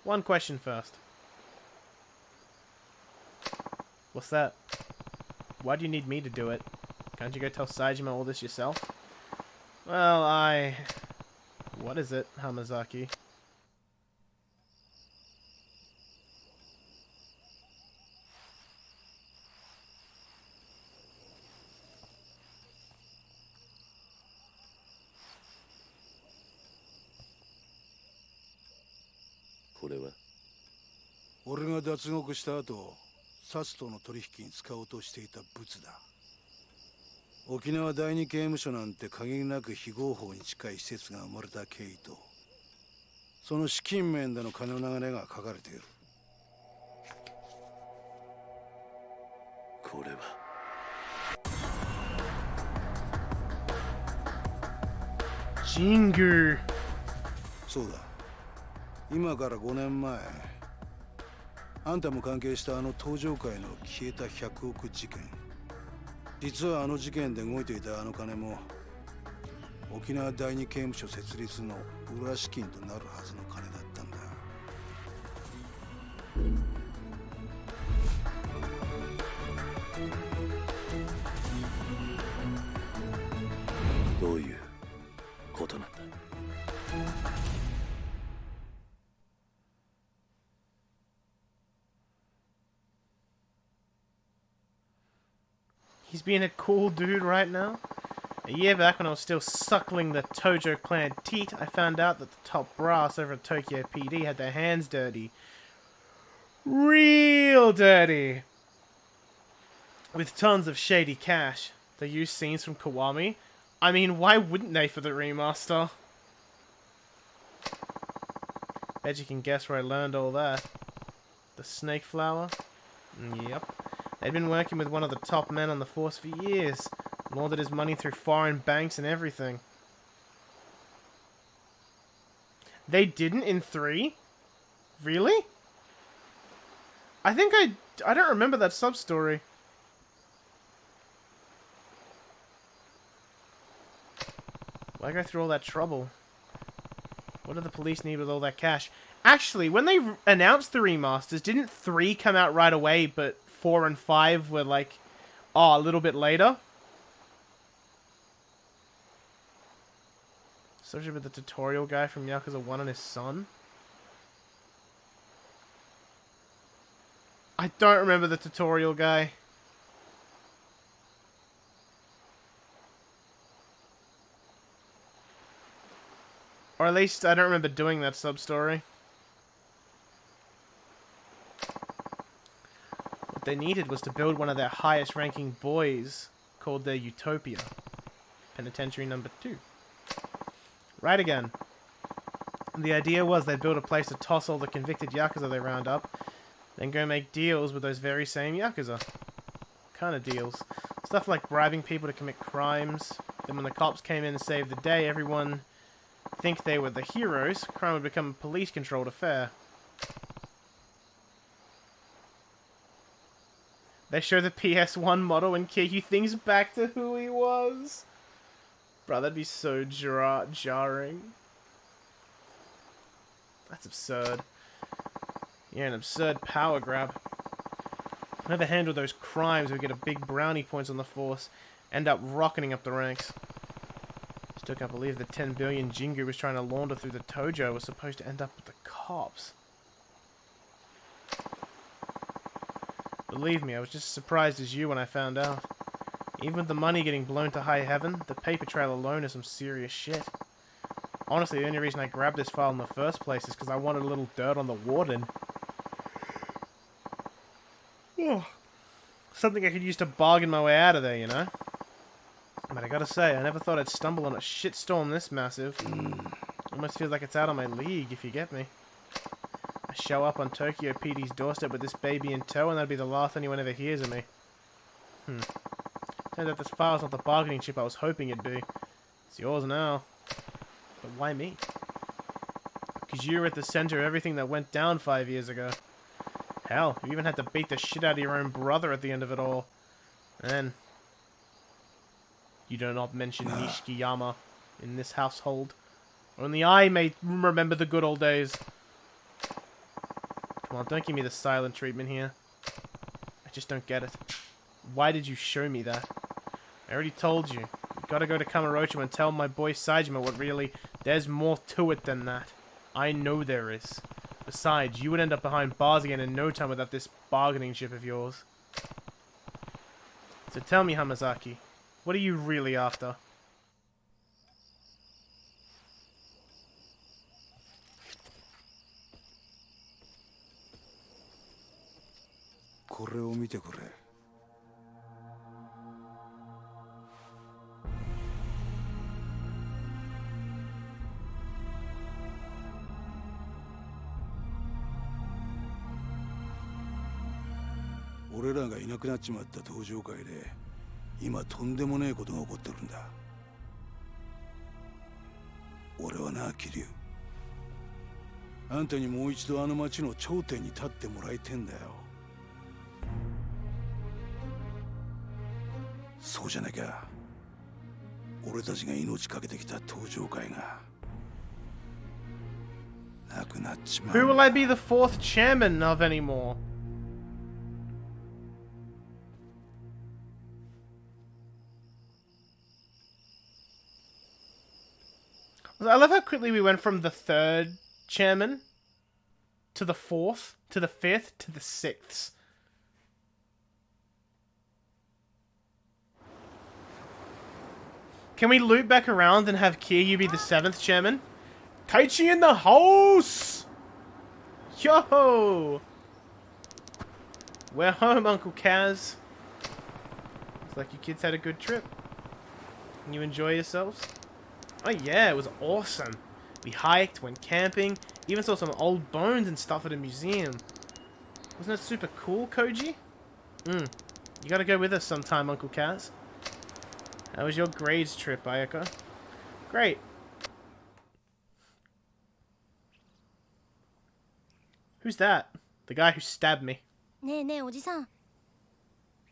One question first. What's that? Why do you need me to do it? Can't you go tell Saejima all this yourself? Well, What is it, Hamazaki? What? 俺が脱獄した後、サツとの取引に使おうとしていたブツだ。沖縄第二刑務所なんて限りなく非合法に近い施設が生まれた経緯と、その資金面での金の流れが書かれている。これは。ジング。そうだ。今から5年前、あんたも関係したあの登場界の消えた100億事件。実はあの事件で動いていたあの金も沖縄第二刑務所設立の裏資金となるはずの金だったんだ。どういうことなんだ。He's being a cool dude right now. A year back when I was still suckling the Tojo clan teat, I found out that the top brass over at Tokyo PD had their hands dirty. Real dirty. With tons of shady cash. They used scenes from Kiwami. I mean, why wouldn't they for the remaster? Bet you can guess where I learned all that. The snake flower? Yep. They'd been working with one of the top men on the force for years. Laundered his money through foreign banks and everything. They didn't in 3? Really? I think I don't remember that sub-story. Why go through all that trouble? What do the police need with all that cash? Actually, when they announced the remasters, didn't 3 come out right away, but 4 and 5 were like, a little bit later? Especially with the tutorial guy from Yakuza 1 and his son. I don't remember the tutorial guy. Or at least I don't remember doing that sub-story. What they needed was to build one of their highest ranking boys, called their Utopia. Penitentiary number 2. Right again. The idea was they'd build a place to toss all the convicted Yakuza they round up, then go make deals with those very same Yakuza. What kind of deals? Stuff like bribing people to commit crimes. Then when the cops came in and saved the day, everyone think they were the heroes. Crime would become a police-controlled affair. They show the PS1 model and Kiryu thinks back to who he was. Bro, that'd be so jarring. That's absurd. Yeah, an absurd power grab. Whoever handled those crimes would get a big brownie points on the force, end up rocketing up the ranks. Still can't believe the 10 billion Jingu was trying to launder through the Tojo was supposed to end up with the cops. Believe me, I was just as surprised as you when I found out. Even with the money getting blown to high heaven, the paper trail alone is some serious shit. Honestly, the only reason I grabbed this file in the first place is because I wanted a little dirt on the warden. Oh. Something I could use to bargain my way out of there, you know? But I gotta say, I never thought I'd stumble on a shitstorm this massive. Almost feels like it's out of my league, if you get me. I show up on Tokyo PD's doorstep with this baby in tow, and that'd be the last anyone ever hears of me. Turns out this file's not the bargaining chip I was hoping it'd be. It's yours now. But why me? Because you were at the center of everything that went down 5 years ago. Hell, you even had to beat the shit out of your own brother at the end of it all. And you do not mention Nishikiyama in this household. Only I may remember the good old days. Come on, don't give me the silent treatment here. I just don't get it. Why did you show me that? I already told you. You gotta go to Kamurocho and tell my boy Saejima what really... There's more to it than that. I know there is. Besides, you would end up behind bars again in no time without this bargaining chip of yours. So tell me, Hamazaki, what are you really after?俺らがいなくなっちまった登場会で今とんでもねえことが起こってるんだ。俺はな、桐生、あんたにもう一度あの町の頂点に立ってもらいてんだよ。そうじゃなきゃ俺たちが命かけてきた登場会がなくなっちまう。 Who will I be the fourth chairman of anymore? I love how quickly we went from the third chairman to the fourth, to the fifth, to the sixth. Can we loop back around and have Kiryu be the seventh chairman? Taichi in the house! Yo! We're home, Uncle Kaz. Looks like you kids had a good trip. Can you enjoy yourselves? Oh yeah, it was awesome. We hiked, went camping, even saw some old bones and stuff at a museum. Wasn't that super cool, Koji? You gotta go with us sometime, Uncle Kaz. How was your grades trip, Ayaka? Great. Who's that? The guy who stabbed me. ねえねえおじさん。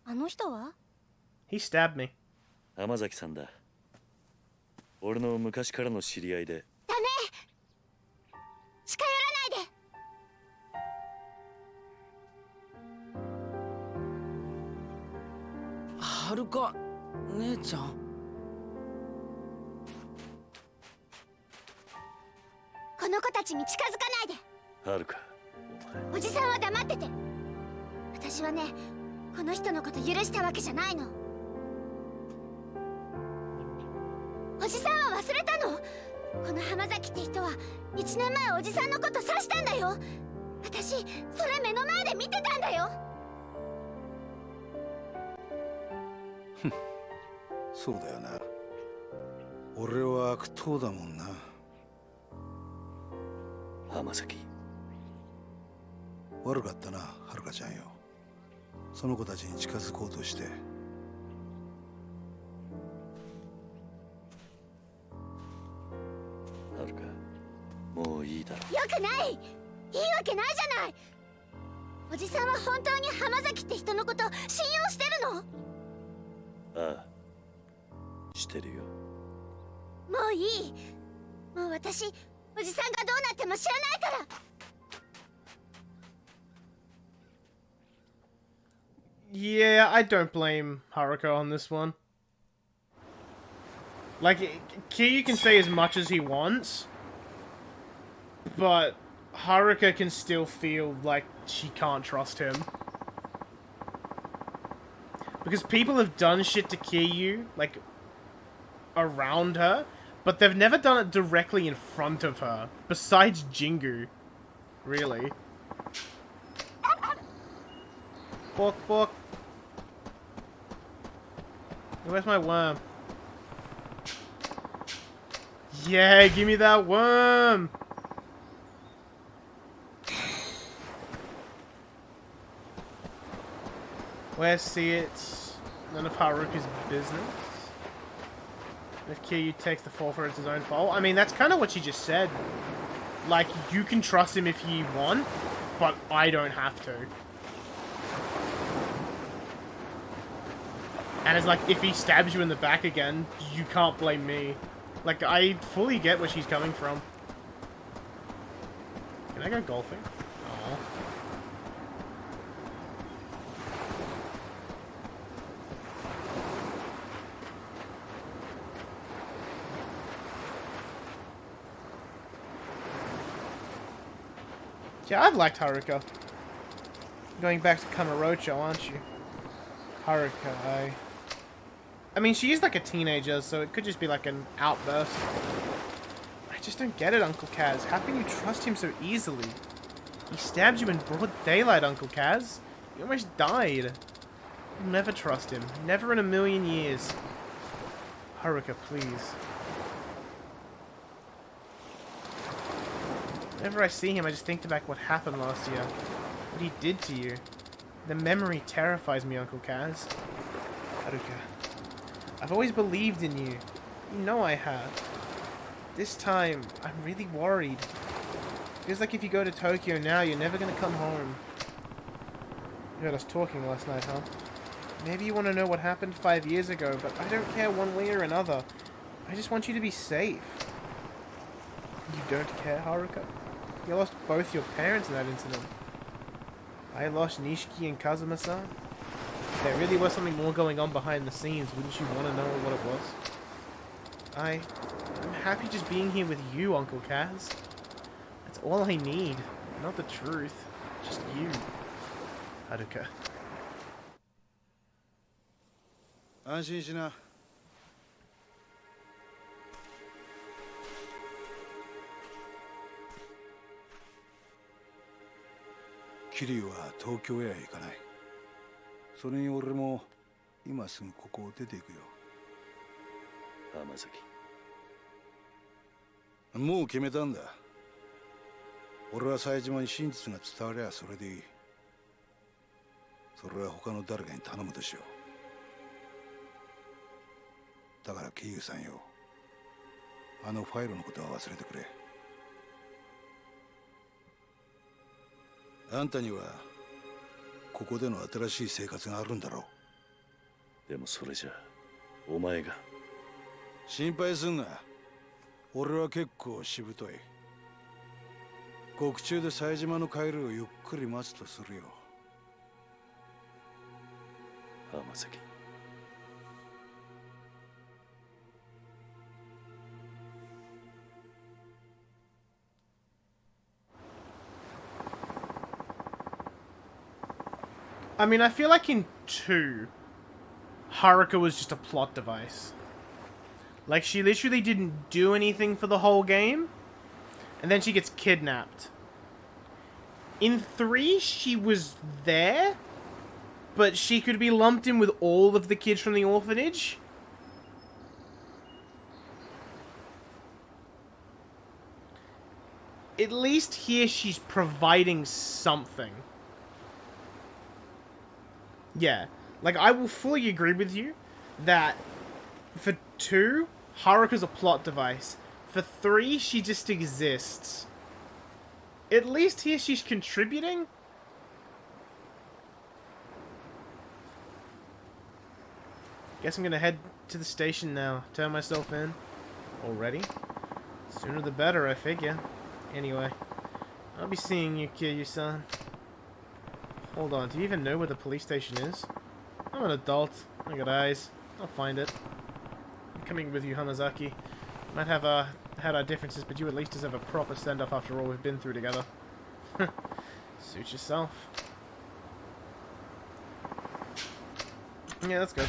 あの人は? He stabbed me. 浜崎さんだ。俺の昔からの知り合いで。ダメ。近寄らないで。はるか姉ちゃん。この子たちに近づかないで。はるか、おじさんは黙ってて。私はね、この人のこと許したわけじゃないの。おじさんは忘れたの？この浜崎って人は1年前おじさんのこと刺したんだよ。私それ目の前で見てたんだよ。そうだよな。俺は悪党だもんな。浜崎。悪かったな、はるかちゃんよ。その子たちに近づこうとして。はるか、もういいだろ。よくない。いいわけないじゃない。おじさんは本当に浜崎って人のこと信用してるの？ああ、してるよ。もういい。もう私、おじさんがどうなっても知らないから。Yeah, I don't blame Haruka on this one. Like, Kiryu can say as much as he wants, but Haruka can still feel like she can't trust him. Because people have done shit to Kiryu, like, around her, but they've never done it directly in front of her, besides Jingu. Really. Bork, bork. Where's my worm? Yeah, give me that worm! Where's it? None of Haruka's business. If Kiryu takes the fall for it's his own fault. I mean, that's kind of what she just said. Like, you can trust him if you want, but I don't have to. And it's like, if he stabs you in the back again, you can't blame me. Like, I fully get where she's coming from. Can I go golfing? Aww. Yeah, I've liked Haruka. Going back to Kamurocho, aren't you? Haruka, I mean, she is like a teenager, so it could just be like an outburst. I just don't get it, Uncle Kaz. How can you trust him so easily? He stabbed you in broad daylight, Uncle Kaz. You almost died. I'll never trust him. Never in a million years. Haruka, please. Whenever I see him, I just think back what happened last year. What he did to you. The memory terrifies me, Uncle Kaz. Haruka, I've always believed in you. You know I have. This time, I'm really worried. Feels like if you go to Tokyo now, you're never gonna come home. You heard us talking last night, huh? Maybe you want to know what happened 5 years ago, but I don't care one way or another. I just want you to be safe. You don't care, Haruka? You lost both your parents in that incident. I lost Nishiki and Kazuma-san. If there really was something more going on behind the scenes, wouldn't you want to know what it was? I'm happy just being here with you, Uncle Kaz. That's all I need. Not the truth. Just you. Haruka. 安心しな。桐生は東京へは行かない。それに俺も今すぐここを出ていくよ。浜崎。もう決めたんだ。俺は冴島に真実が伝わりゃそれでいい。それは他の誰かに頼むとしよう。だから桐生さんよ、あのファイルのことは忘れてくれ。あんたにはここでの新しい生活があるんだろう。でもそれじゃお前が。心配すんな。俺は結構しぶとい。獄中で冴島の帰りをゆっくり待つとするよ。浜崎。I mean, I feel like in 2, Haruka was just a plot device. Like, she literally didn't do anything for the whole game, and then she gets kidnapped. In 3, she was there, but she could be lumped in with all of the kids from the orphanage. At least here she's providing something. Yeah, like, I will fully agree with you that for 2, Haruka's a plot device. For 3, she just exists. At least here she's contributing. Guess I'm gonna head to the station now. Turn myself in. Already? Sooner the better, I figure. Anyway, I'll be seeing you, Kiryu-san. Hold on, do you even know where the police station is? I'm an adult. I got eyes. I'll find it. I'm coming with you, Hamazaki. Might have had our differences, but you at least deserve a proper send-off after all we've been through together. Suit yourself. Yeah, that's good.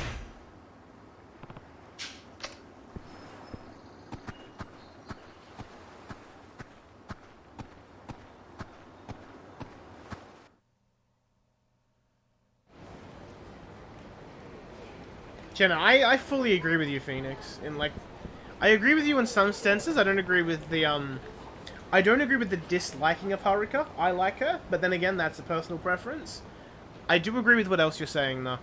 Jenna, I fully agree with you, Phoenix. In like, I agree with you in some senses. I don't agree with the I don't agree with the disliking of Haruka. I like her, but then again, that's a personal preference. I do agree with what else you're saying, though.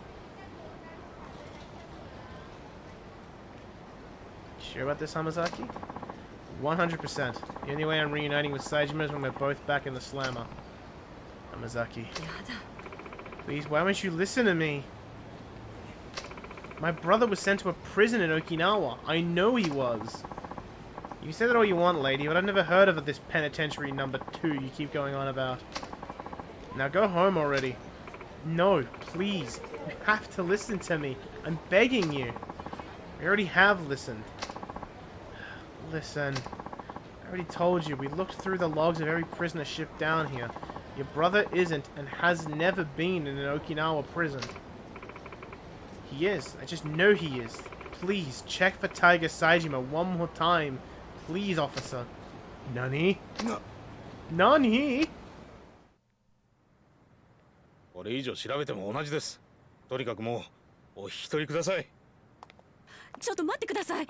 Sure about this, Hamazaki? 100%. The only way I'm reuniting with Saejima is when we're both back in the slammer. Hamazaki. Please, why won't you listen to me? My brother was sent to a prison in Okinawa. I know he was. You say that all you want, lady, but I've never heard of this penitentiary number 2 you keep going on about. Now go home already. No, please. You have to listen to me. I'm begging you. I already have listened. Listen. I already told you, we looked through the logs of every prisoner shipped down here. Your brother isn't and has never been in an Okinawa prison. He is. I just know he is. Please, check for Tiger Saejima one more time. Please, officer. Nani? No. Nani? これ以上調べても同じです。とにかくもうお引き取りください。ちょっと待ってください。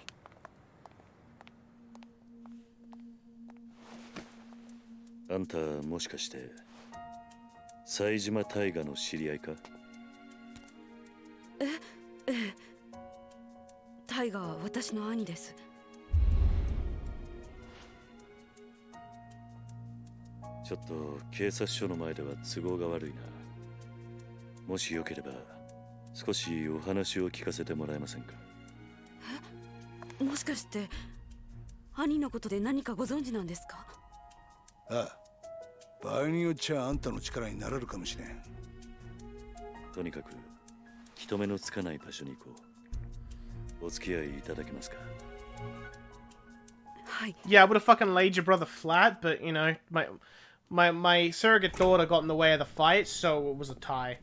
あんたもしかして冴島大河の知り合いか？ええ。タイガは私の兄です。ちょっと警察署の前では都合が悪いな。もしよければ少しお話を聞かせてもらえませんか？え？もしかして兄のことで何かご存知なんですか？ああ、場合によっちゃあんたの力になれるかもしれん。とにかく人目のつかない場所に行こう。お付き合いいただけますか？はい。Yeah, I would have fucking laid your brother flat, but you know, my surrogate daughter got in the way of the fight, so it was a tie.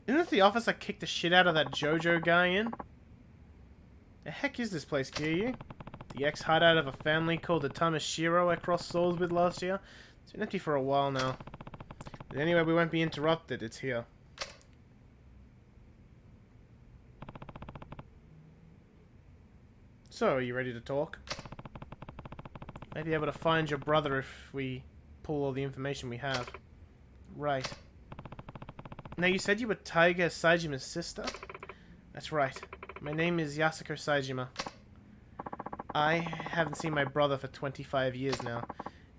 Isn't this the office that kicked the shit out of that JoJo guy in? The heck is this place, Kiryu? The ex-hideout of a family called the Tamashiro I crossed swords with last year? It's been empty for a while now. But anyway, we won't be interrupted. It's here. So, are you ready to talk? Might be able to find your brother if we pull all the information we have. Right. Now, you said you were Taiga Saejima's sister? That's right. My name is Yasuko Saejima. I haven't seen my brother for 25 years now.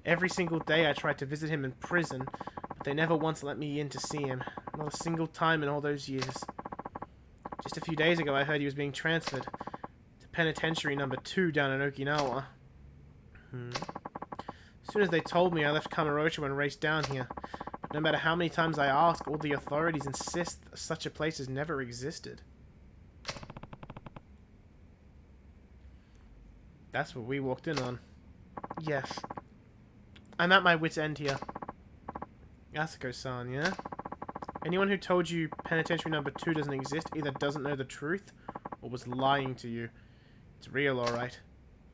Every single day I tried to visit him in prison, but they never once let me in to see him. Not a single time in all those years. Just a few days ago I heard he was being transferred to penitentiary number 2 down in Okinawa. As soon as they told me, I left Kamurocho and raced down here. But no matter how many times I ask, all the authorities insist that such a place has never existed. That's what we walked in on. Yes. I'm at my wit's end here. Yasuko-san, yeah? Anyone who told you penitentiary number 2 doesn't exist either doesn't know the truth or was lying to you. It's real, alright.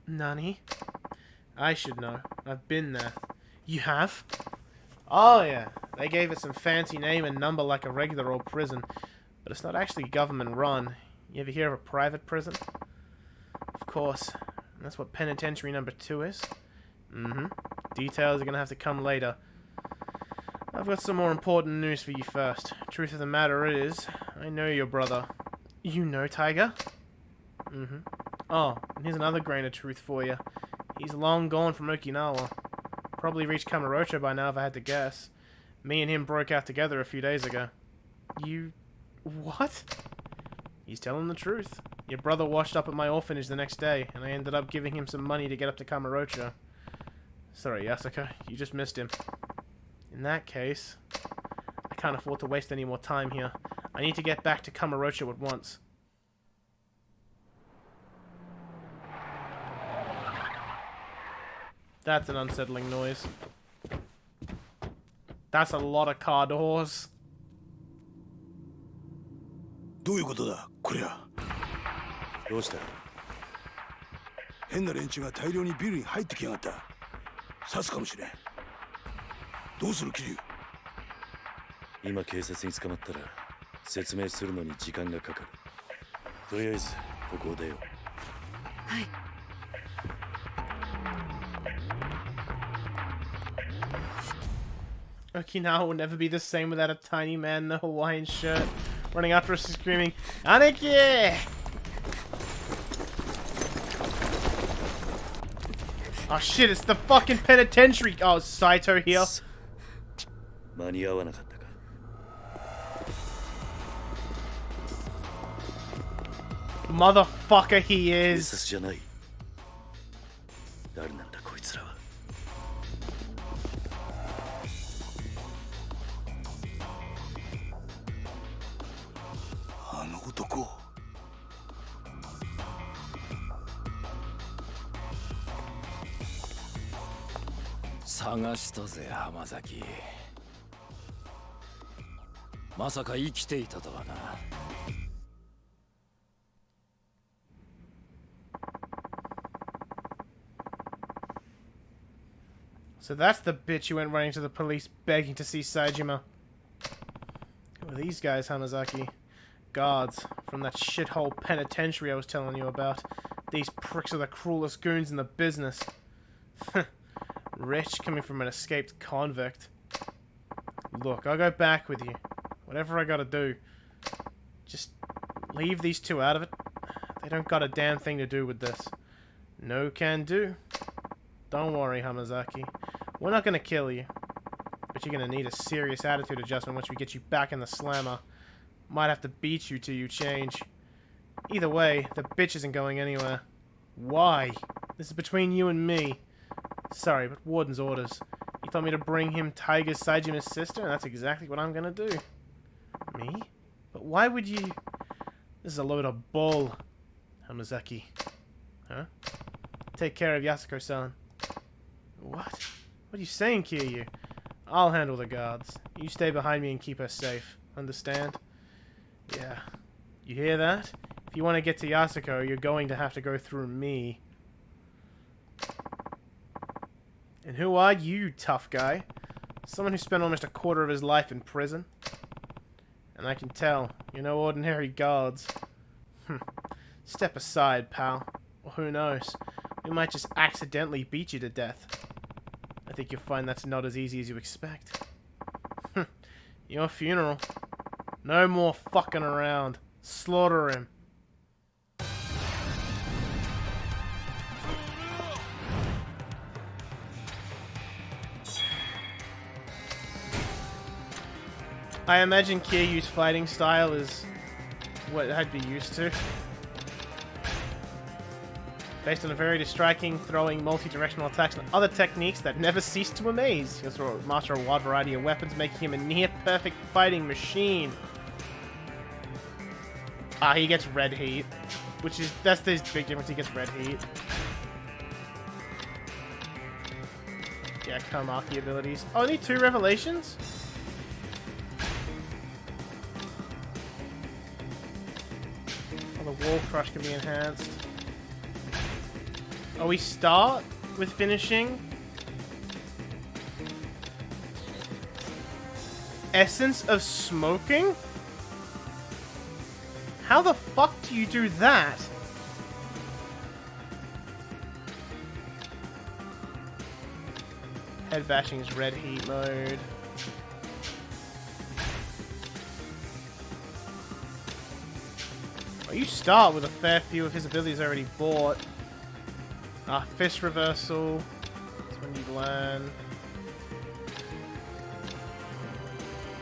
Nani? I should know. I've been there. You have? Oh, yeah. They gave it some fancy name and number like a regular old prison. But it's not actually government run. You ever hear of a private prison? Of course. That's what penitentiary number 2 is. Details are gonna have to come later. I've got some more important news for you first. Truth of the matter is, I know your brother. You know Tiger? Oh, and here's another grain of truth for you. He's long gone from Okinawa. Probably reached Kamurocho by now if I had to guess. Me and him broke out together a few days ago. You... what? He's telling the truth. Your brother washed up at my orphanage the next day, and I ended up giving him some money to get up to Kamurocho. Sorry, Yasuka, you just missed him. In that case, I can't afford to waste any more time here. I need to get back to Kamurocho at once. That's an unsettling noise. That's a lot of car doors. どういうことだ、こりゃ。どうした？変な連中が大量にビルに入ってきやがった。刺すかもしれん。どうする桐生？今警察に捕まったら説明するのに時間がかかる。とりあえずここを出よう。はい。Okinawa will never be the same without a tiny man in a Hawaiian shirt running after us screaming, Aniki! Oh shit, it's the fucking penitentiary! Oh, Saito here. 間に合わなかったか。Motherfucker he 警 is. 察じゃない。誰なんだこいつらは。あの男。探したぜ浜崎。まさか生きていたとはな。So that's the bitch you went running to the police begging to see Saejima. Who are these guys, Hamazaki? Guards from that shithole penitentiary I was telling you about. These pricks are the cruelest goons in the business. Rich, coming from an escaped convict. Look, I'll go back with you. Whatever I gotta do. Just leave these two out of it. They don't got a damn thing to do with this. No can do. Don't worry, Hamazaki. We're not gonna kill you. But you're gonna need a serious attitude adjustment once we get you back in the slammer. Might have to beat you till you change. Either way, the bitch isn't going anywhere. Why? This is between you and me. Sorry, but Warden's orders. He told me to bring him Tiger's Saijima's sister, and that's exactly what I'm gonna do. Me? But why would you... This is a load of bull, Hamazaki. Huh? Take care of Yasuko-san. What? What are you saying, Kiryu? I'll handle the guards. You stay behind me and keep her safe. Understand? Yeah. You hear that? If you want to get to Yasuko, you're going to have to go through me. And who are you, tough guy? Someone who spent almost a quarter of his life in prison? And I can tell, you're no ordinary guards. Step aside, pal. Or who knows? We might just accidentally beat you to death. I think you'll find that's not as easy as you expect. Your funeral. No more fucking around. Slaughter him. I imagine Kiryu's fighting style is what I'd be used to. Based on a very striking, throwing, multi-directional attacks and other techniques that never cease to amaze. He also master a wide variety of weapons, making him a near-perfect fighting machine. Ah, he gets red heat. That's the big difference, he gets red heat. Yeah, Kamaki abilities. Oh, I need 2 revelations? Oh, the wall crush can be enhanced. Oh, we start with finishing Essence of Smoking? How the fuck do you do that? Head bashing is red heat mode. Oh, you start with a fair few of his abilities already bought. Fist reversal. That's when you learn.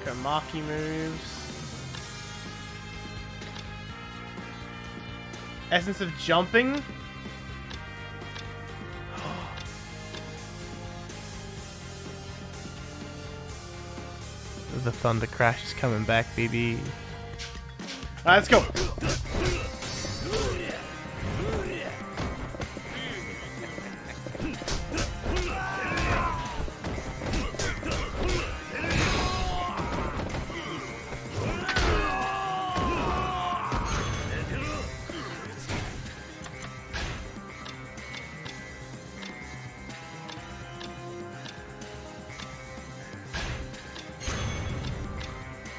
Kamaki moves. Essence of jumping. The Thunder Crash is coming back, baby. Alright, let's go.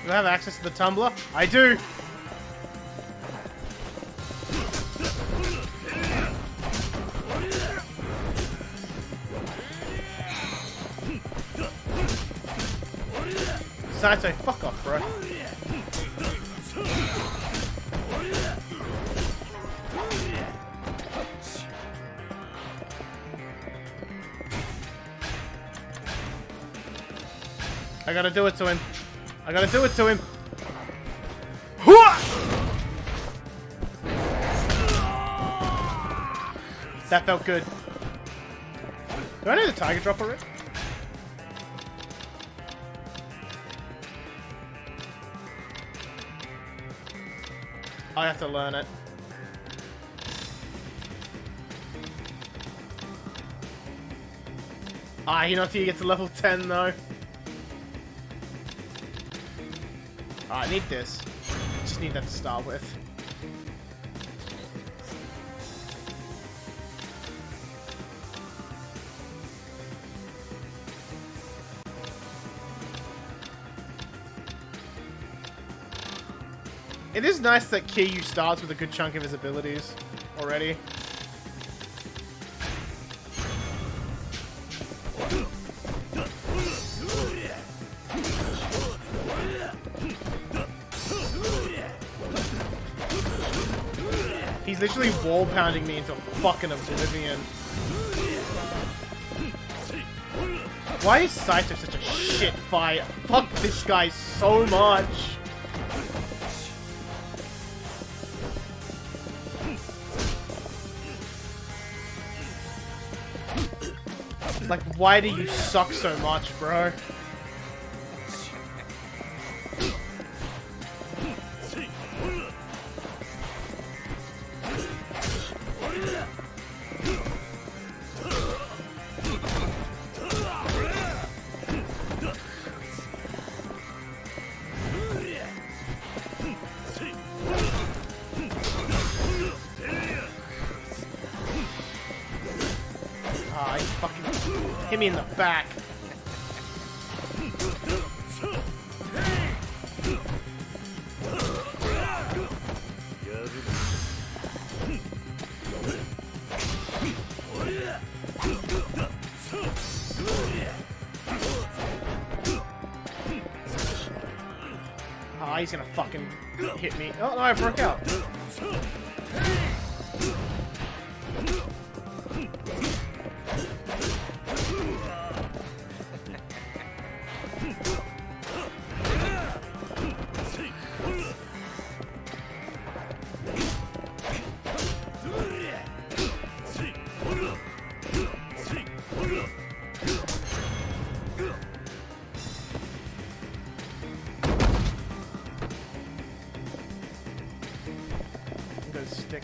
Do I have access to the tumbler? I do! Saito, fuck off, bro. I gotta do it to him. I gotta do it to him. That felt good. Do I need a tiger drop already? I have to learn it. Ah, you know until you get to level 10 though. I need this. Just need that to start with. It is nice that Kiryu starts with a good chunk of his abilities already. He's literally wall pounding me into fucking oblivion. Why is Saito such a shit fight? Fuck this guy so much. Like, why do you suck so much, bro? Ah, he fucking hit me in the back. Ah, he's gonna fucking hit me. Oh no, I broke out. Stick.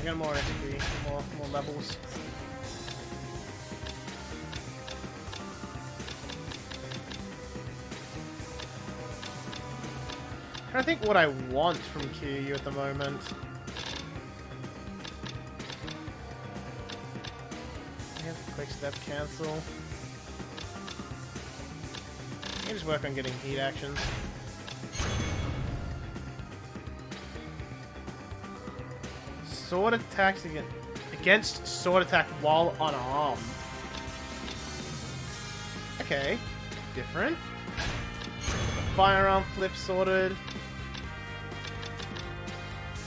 I got more XP, more levels. I'm trying to think what I want from Kiryu at the moment. Quick step cancel. I can just work on getting heat actions. Sword attacks against sword attack while unarmed. Okay, different. Firearm flip sorted.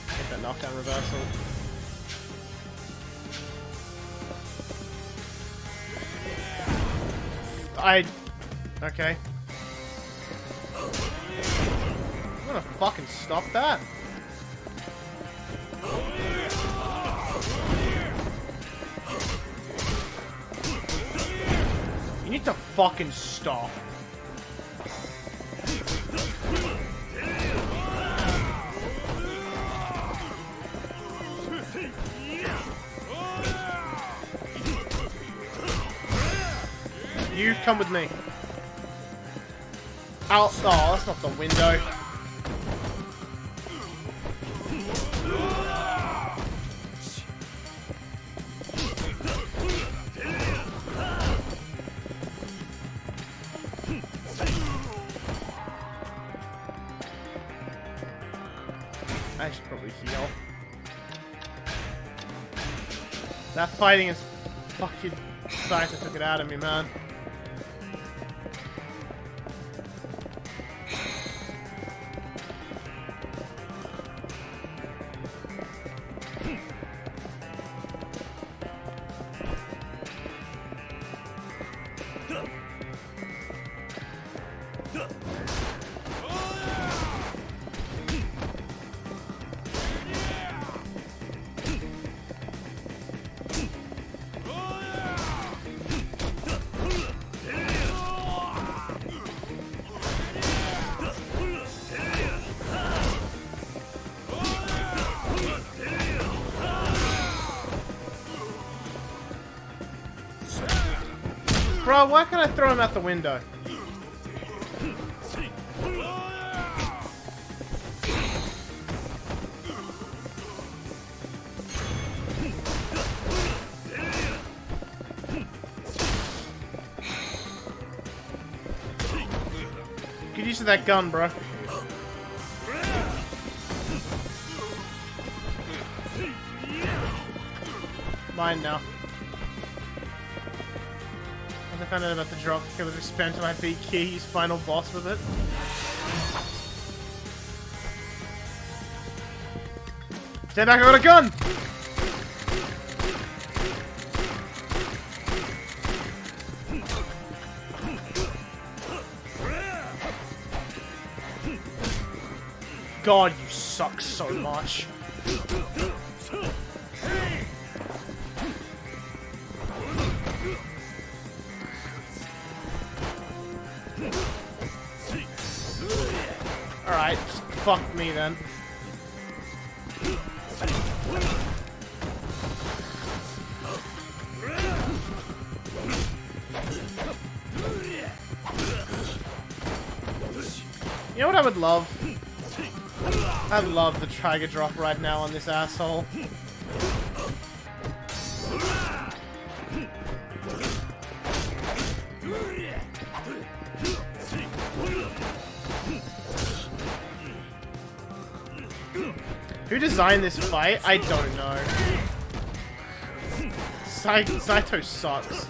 Get that knockdown reversal. Okay. I'm gonna fucking stop that. You need to fucking stop. You come with me. Oh, that's not the window. I should probably heal. That fighting is fucking Saito took it out of me, man. Bro, why can't I throw him out the window? Good use of that gun, bro. Mine now. I found out about the drop kill was spent and I beat Kiryu's final boss with it. Stand back, I got a gun! God, you suck so much. Alright, fuck me then. You know what I would love? I'd love the Tiger Drop right now on this asshole. Who designed this fight? I don't know. Saito sucks.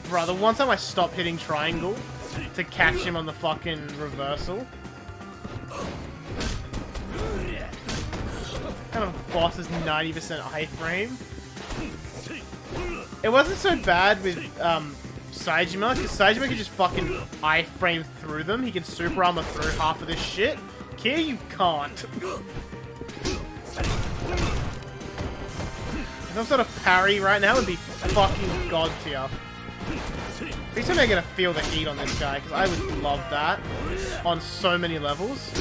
Bro, the one time I stopped hitting triangle to catch him on the fucking reversal. Kind of boss is 90% iframe. It wasn't so bad with Saejima, because Saejima can just fucking iframe through them. He can super armor through half of this shit. Kiryu can't. Some sort of parry right now would be fucking god tier. Every time I get to feel the heat on this guy, because I would love that on so many levels.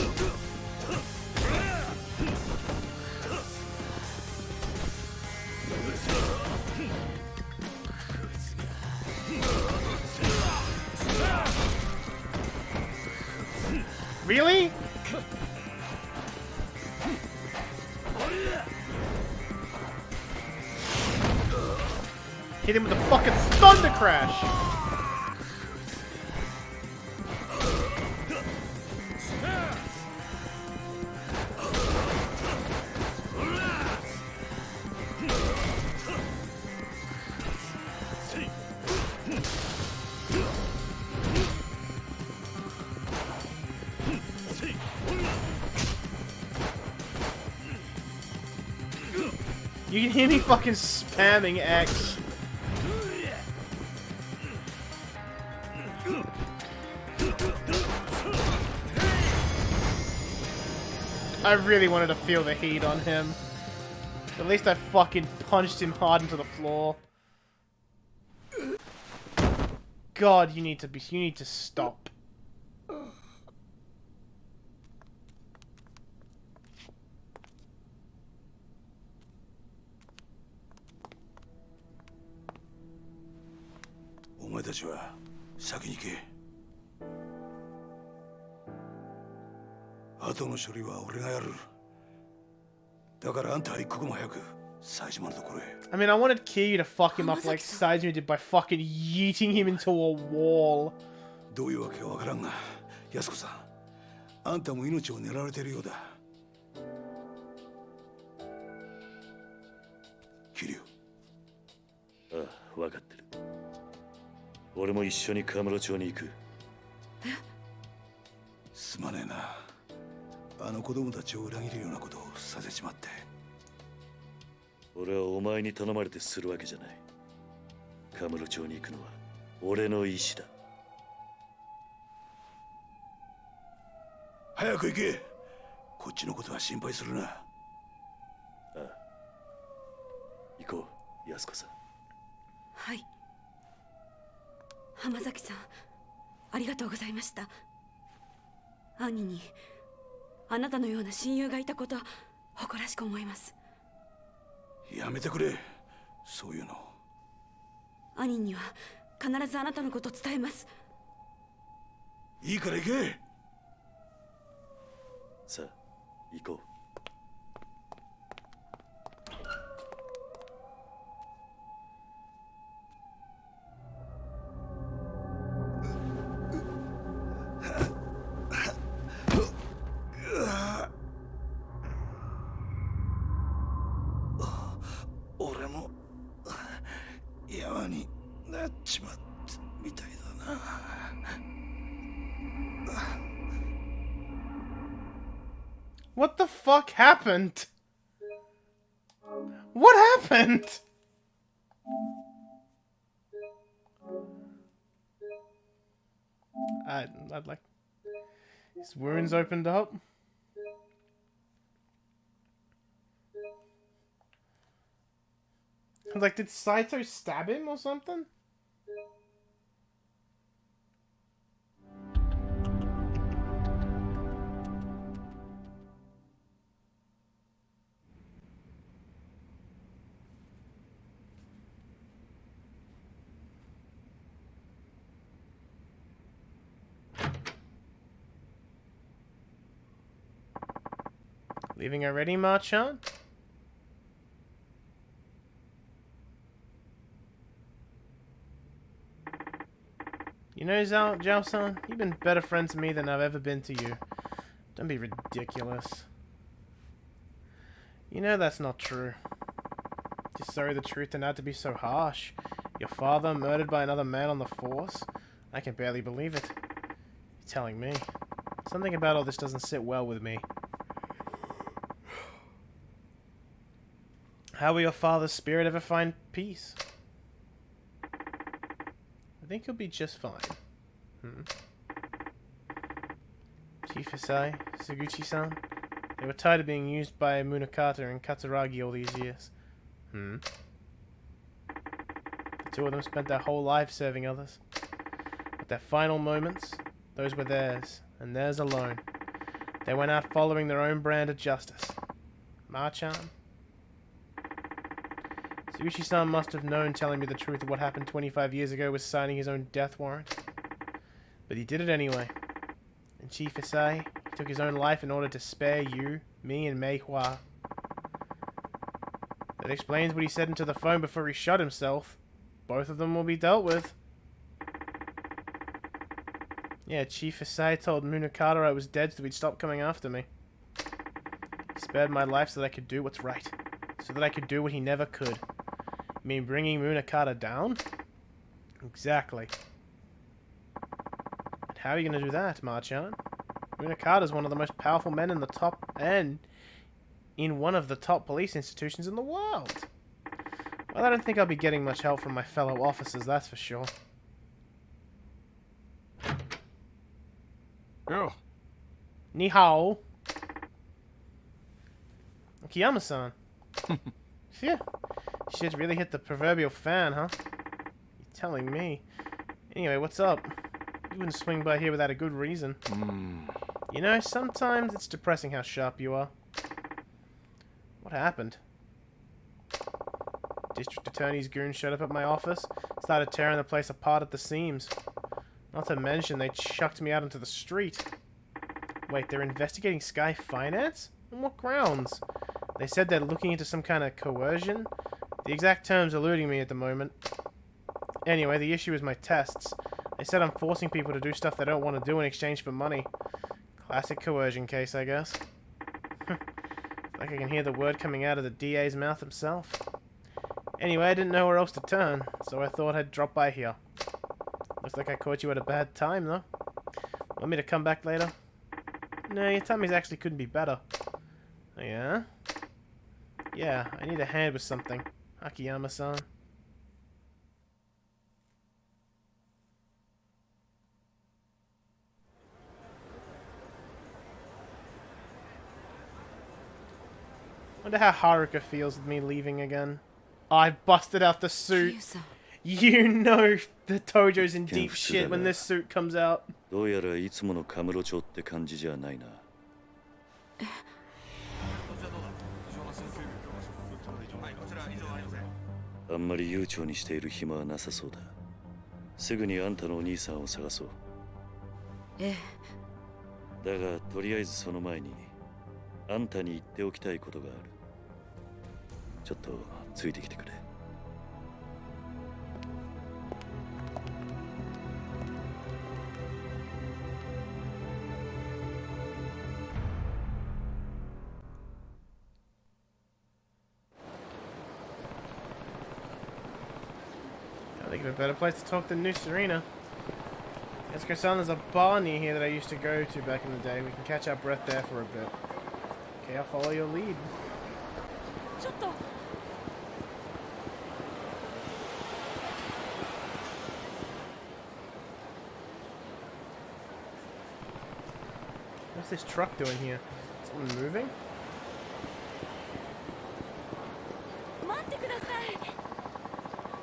Really? Hit him with a fucking thunder crash! You can hear me fucking spamming X. I really wanted to feel the heat on him. At least I fucking punched him hard into the floor. God, you need to stop. たちは先に行け。後の処理は俺がやる。だからあんたは一刻も早く冴島のところへ。I mean, I wanted Kiryu to fuck him up like Saijima did by fucking yeeting him into a wall. どういうわけかわからんが、安子さん、あんたも命を狙われているようだ。桐生。ああ、分かってる。俺も一緒にカムロ町に行く。すまねえな。あの子供たちを裏切るようなことをさせちまって。俺はお前に頼まれてするわけじゃない。カムロ町に行くのは俺の意志だ。早く行け。こっちのことは心配するな。ああ、行こう、安子さん。はい。浜崎さん、ありがとうございました。兄にあなたのような親友がいたことは誇らしく思います。やめてくれ、そういうの。兄には必ずあなたのことを伝えます。いいから行け。さあ、行こう。俺も山になっちまったみたいだな。What the fuck happened? What happened? I'd like his wounds opened up. Like, did Saito stab him or something? Leaving already, Marchand? You know, Zhao-san, you've been better friend to me than I've ever been to you. Don't be ridiculous. You know that's not true. Just sorry the truth turned out to be so harsh. Your father murdered by another man on the force? I can barely believe it. You're telling me. Something about all this doesn't sit well with me. How will your father's spirit ever find peace? I think he'll be just fine. Chief Hisai, Suguchi-san, they were tired of being used by Munakata and Katsuragi all these years. The two of them spent their whole lives serving others. But their final moments, those were theirs, and theirs alone. They went out following their own brand of justice. Marchand? Suguchi-san must have known telling me the truth of what happened 25 years ago was signing his own death warrant. But he did it anyway. And Chief Hisai, he took his own life in order to spare you, me, and Mei Hua. That explains what he said into the phone before he shot himself. Both of them will be dealt with. Yeah, Chief Hisai told Munakata I was dead so he'd stop coming after me. He spared my life so that I could do what's right. So that I could do what he never could. You mean bringing Munakata down? Exactly. And how are you going to do that, Marchand? Munakata's one of the most powerful men in the top and in one of the top police institutions in the world. Well, I don't think I'll be getting much help from my fellow officers, that's for sure. Yo. Ni hao. Akiyama-san. Phew. Shit really hit the proverbial fan, huh? You're telling me. Anyway, what's up? You wouldn't swing by here without a good reason. You know, sometimes it's depressing how sharp you are. What happened? District Attorney's goon showed up at my office, started tearing the place apart at the seams. Not to mention, they chucked me out into the street. Wait, they're investigating Sky Finance? On what grounds? They said they're looking into some kind of coercion? The exact terms eluding me at the moment. Anyway, the issue is my tests. They said I'm forcing people to do stuff they don't want to do in exchange for money. Classic coercion case, I guess. Like I can hear the word coming out of the DA's mouth himself. Anyway, I didn't know where else to turn, so I thought I'd drop by here. Looks like I caught you at a bad time, though. Want me to come back later? No, your tummies actually couldn't be better. Oh, yeah? Yeah, I need a hand with something. Akiyama-san. Wonder how Haruka feels with me leaving again. Oh, I busted out the suit. You know the Tojo's in deep shit when this suit comes out. どうやらいつものカムロ町って感じじゃないな。あんまり悠長にしている暇はなさそうだ。すぐにあんたのお兄さんを探そう。ええ。だがとりあえずその前にあんたに言っておきたいことがある。ちょっとついてきてくれ。I think of a better place to talk than New Serena. Yasuko-san, there's a bar near here that I used to go to back in the day. We can catch our breath there for a bit. Okay, I'll follow your lead. What's this truck doing here? Is someone moving?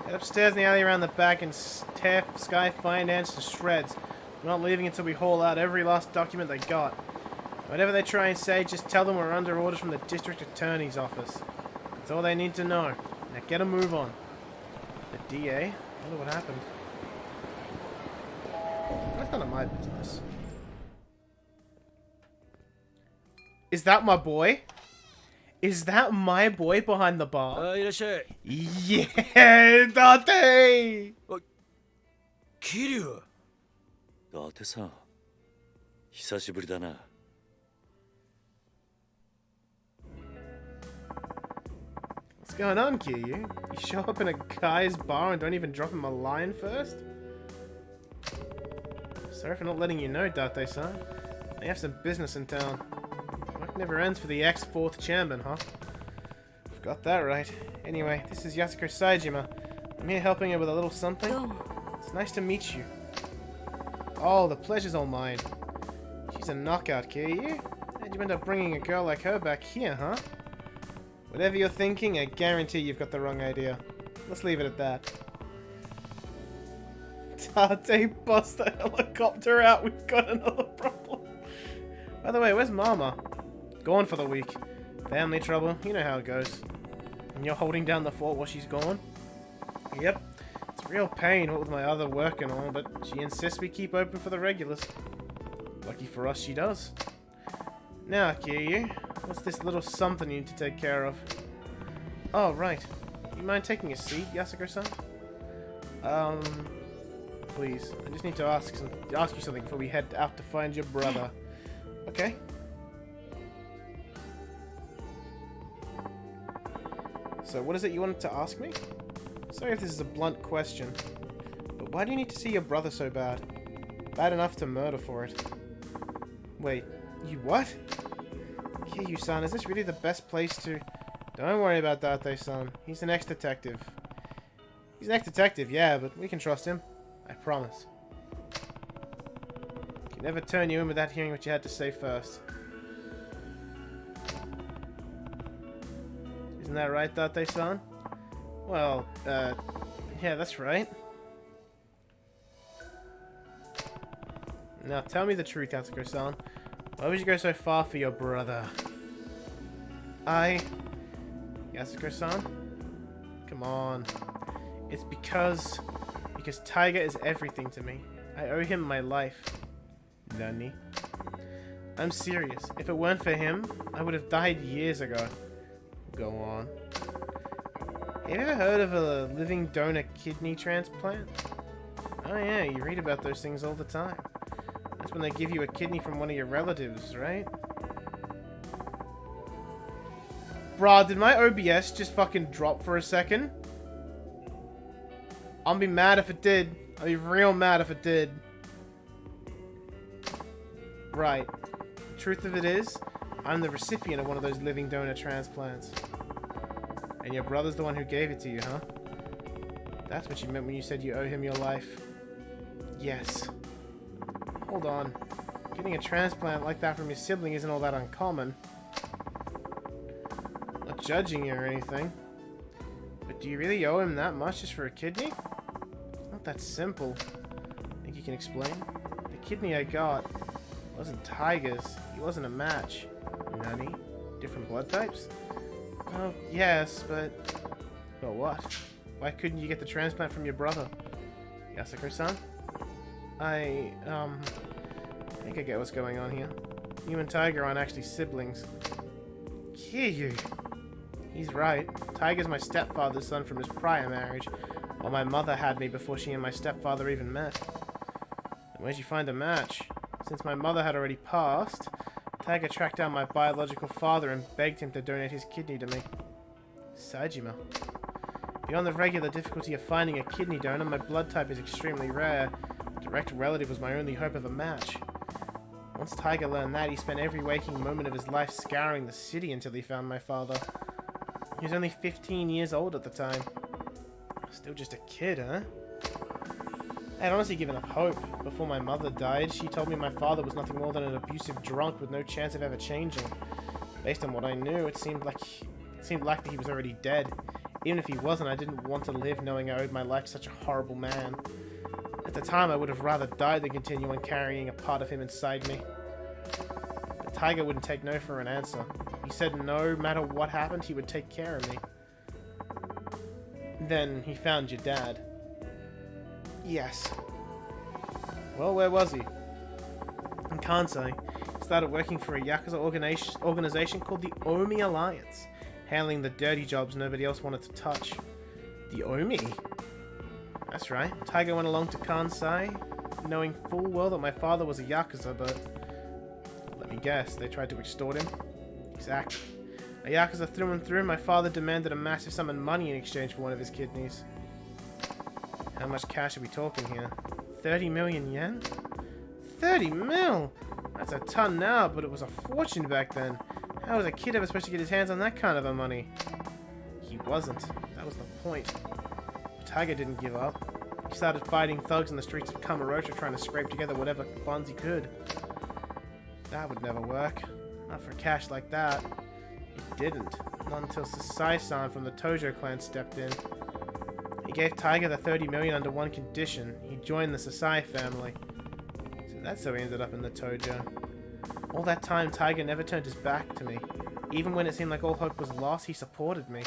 Head upstairs in the alley around the back and tear Sky Finance to shreds. We're not leaving until we haul out every last document they got. Whatever they try and say, just tell them we're under orders from the district attorney's office. That's all they need to know. Now get a move on. The DA? I wonder what happened. That's none of my business. Is that my boy? Is that my boy behind the bar? Yeah, Date! Kiryu! 伊達さん、久しぶりだな。What's going on, Kiryu? You show up in a guy's bar and don't even drop him a line first? Sorry for not letting you know, Date-san. They have some business in town. Work never ends for the ex-4th chairman, huh? Got that right. Anyway, this is Yasuko Saejima. I'm here helping her with a little something. It's nice to meet you. Oh, the pleasure's all mine. She's a knockout, Kiryu. How'd you end up bringing a girl like her back here, huh? Whatever you're thinking, I guarantee you've got the wrong idea. Let's leave it at that. Tate, bust the helicopter out. We've got another problem. By the way, where's Mama? Gone for the week. Family trouble. You know how it goes. And you're holding down the fort while she's gone? Yep. It's a real pain, what with my other work and all, but she insists we keep open for the regulars. Lucky for us, she does. Now, Kiryu, what's this little something you need to take care of? Oh, right. You mind taking a seat, Yasuko-san? Please. I just need to ask you something before we head out to find your brother. Okay? So, what is it you wanted to ask me? Sorry if this is a blunt question, but why do you need to see your brother so bad? Bad enough to murder for it. Wait, you what? Kiryu-san, is this really the best place to... Don't worry about Date-san. He's an ex-detective. He's an ex-detective, yeah, but we can trust him. I promise. Can never turn you in without hearing what you had to say first. Isn't that right, Date-san? Well, yeah, that's right. Now, tell me the truth, Yasuko-san. Why would you go so far for your brother? Yasuko-san? Come on. It's because Because Tiger is everything to me. I owe him my life. Nani? I'm serious. If it weren't for him, I would have died years ago. Go on. Have you ever heard of a living donor kidney transplant? Oh yeah, you read about those things all the time. That's when they give you a kidney from one of your relatives, right? Bruh, did my OBS just fucking drop for a second? I'll be mad if it did. I'll be real mad if it did. Right. The truth of it is, I'm the recipient of one of those living donor transplants. And your brother's the one who gave it to you, huh? That's what you meant when you said you owe him your life. Yes. Hold on. Getting a transplant like that from your sibling isn't all that uncommon. I'm not judging you or anything. But do you really owe him that much just for a kidney? It's not that simple. Think you can explain? The kidney I got wasn't Tiger's. He wasn't a match. Nani? Different blood types? Oh, yes, but what? Why couldn't you get the transplant from your brother? Yasuko-san? I think I get what's going on here. You and Tiger aren't actually siblings. Kiryu! He's right. Tiger's my stepfather's son from his prior marriage, while my mother had me before she and my stepfather even met. And where'd you find a match? Since my mother had already passed, Tiger tracked down my biological father and begged him to donate his kidney to me. Saejima. Beyond the regular difficulty of finding a kidney donor, my blood type is extremely rare. A direct relative was my only hope of a match. Once Tiger learned that, he spent every waking moment of his life scouring the city until he found my father. He was only 15 years old at the time. Still just a kid, huh? I had honestly given up hope. Before my mother died, she told me my father was nothing more than an abusive drunk with no chance of ever changing. Based on what I knew, it seemed likely he was already dead. Even if he wasn't, I didn't want to live knowing I owed my life to such a horrible man. At the time, I would have rather died than continue on carrying a part of him inside me. But Tiger wouldn't take no for an answer. He said no matter what happened, he would take care of me. Then he found your dad. Yes. Well, where was he? In Kansai. He started working for a Yakuza organization called the Omi Alliance, handling the dirty jobs nobody else wanted to touch. The Omi? That's right. Tiger went along to Kansai, knowing full well that my father was a Yakuza, but let me guess, they tried to extort him? Exactly. A Yakuza through and through, my father demanded a massive sum of money in exchange for one of his kidneys. How much cash are we talking here? 30 million yen? 30 mil? That's a ton now, but it was a fortune back then. How was a kid ever supposed to get his hands on that kind of a money? He wasn't. That was the point. Tiger didn't give up. He started fighting thugs in the streets of Kamurocho trying to scrape together whatever funds he could. That would never work. Not for cash like that. It didn't. Not until Sasai-san from the Tojo clan stepped in. He gave Tiger the 30 million under one condition. He joined the Sasai family. So that's how he ended up in the Tojo. All that time, Tiger never turned his back to me. Even when it seemed like all hope was lost, he supported me.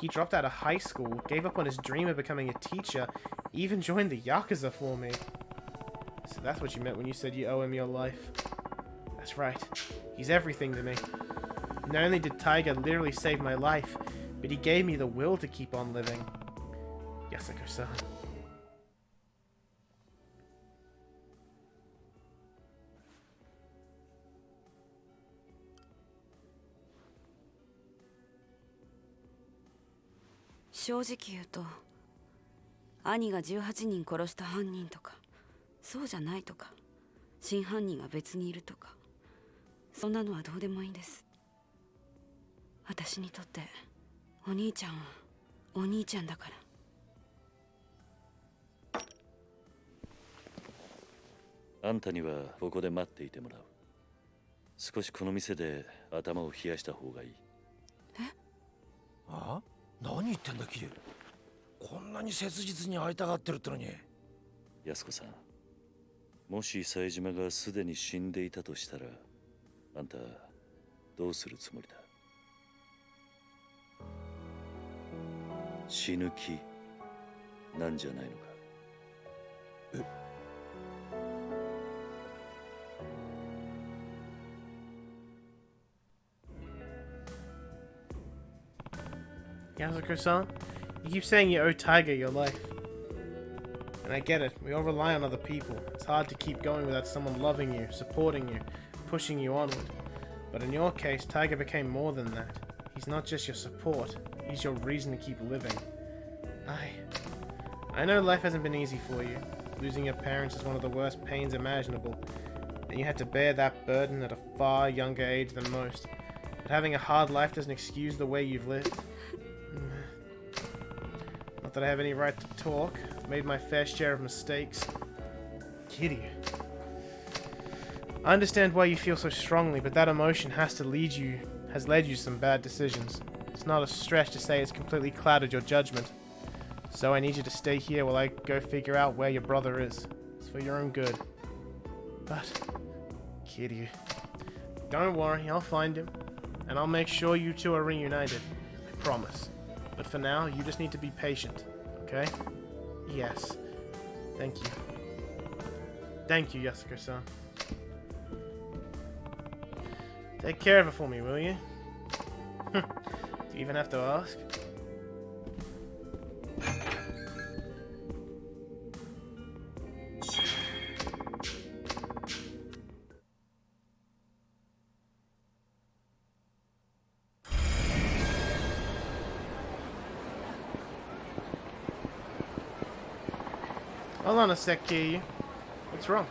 He dropped out of high school, gave up on his dream of becoming a teacher, even joined the Yakuza for me. So that's what you meant when you said you owe him your life. That's right. He's everything to me. Not only did Tiger literally save my life, but he gave me the will to keep on living. Yasuko-san.正直言うと、兄が18人殺した犯人とか、そうじゃないとか、真犯人が別にいるとか、そんなのはどうでもいいんです。私にとってお兄ちゃんはお兄ちゃんだから。あんたにはここで待っていてもらう。少しこの店で頭を冷やした方がいい。え？あ？何言ってんだキリュウ。こんなに切実に会いたがってるってのに。安子さん、もし冴島がすでに死んでいたとしたら、あんたどうするつもりだ？死ぬ気なんじゃないのか？ Yasuko-san, you keep saying you owe Tiger your life. And I get it, we all rely on other people. It's hard to keep going without someone loving you, supporting you, pushing you onward. But in your case, Tiger became more than that. He's not just your support, he's your reason to keep living. I know life hasn't been easy for you. Losing your parents is one of the worst pains imaginable, and you had to bear that burden at a far younger age than most. But having a hard life doesn't excuse the way you've lived. Not that I have any right to talk. I've made my fair share of mistakes. Kiryu. I understand why you feel so strongly, but that emotion has led you to some bad decisions. It's not a stretch to say it's completely clouded your judgment. So I need you to stay here while I go figure out where your brother is. It's for your own good. But, Kiryu, don't worry, I'll find him. And I'll make sure you two are reunited. I promise. But for now, you just need to be patient, okay? Yes. Thank you. Thank you, Yasuko-san. Take care of it for me, will you? Do you even have to ask? Hold on a sec, Kiryu. What's wrong?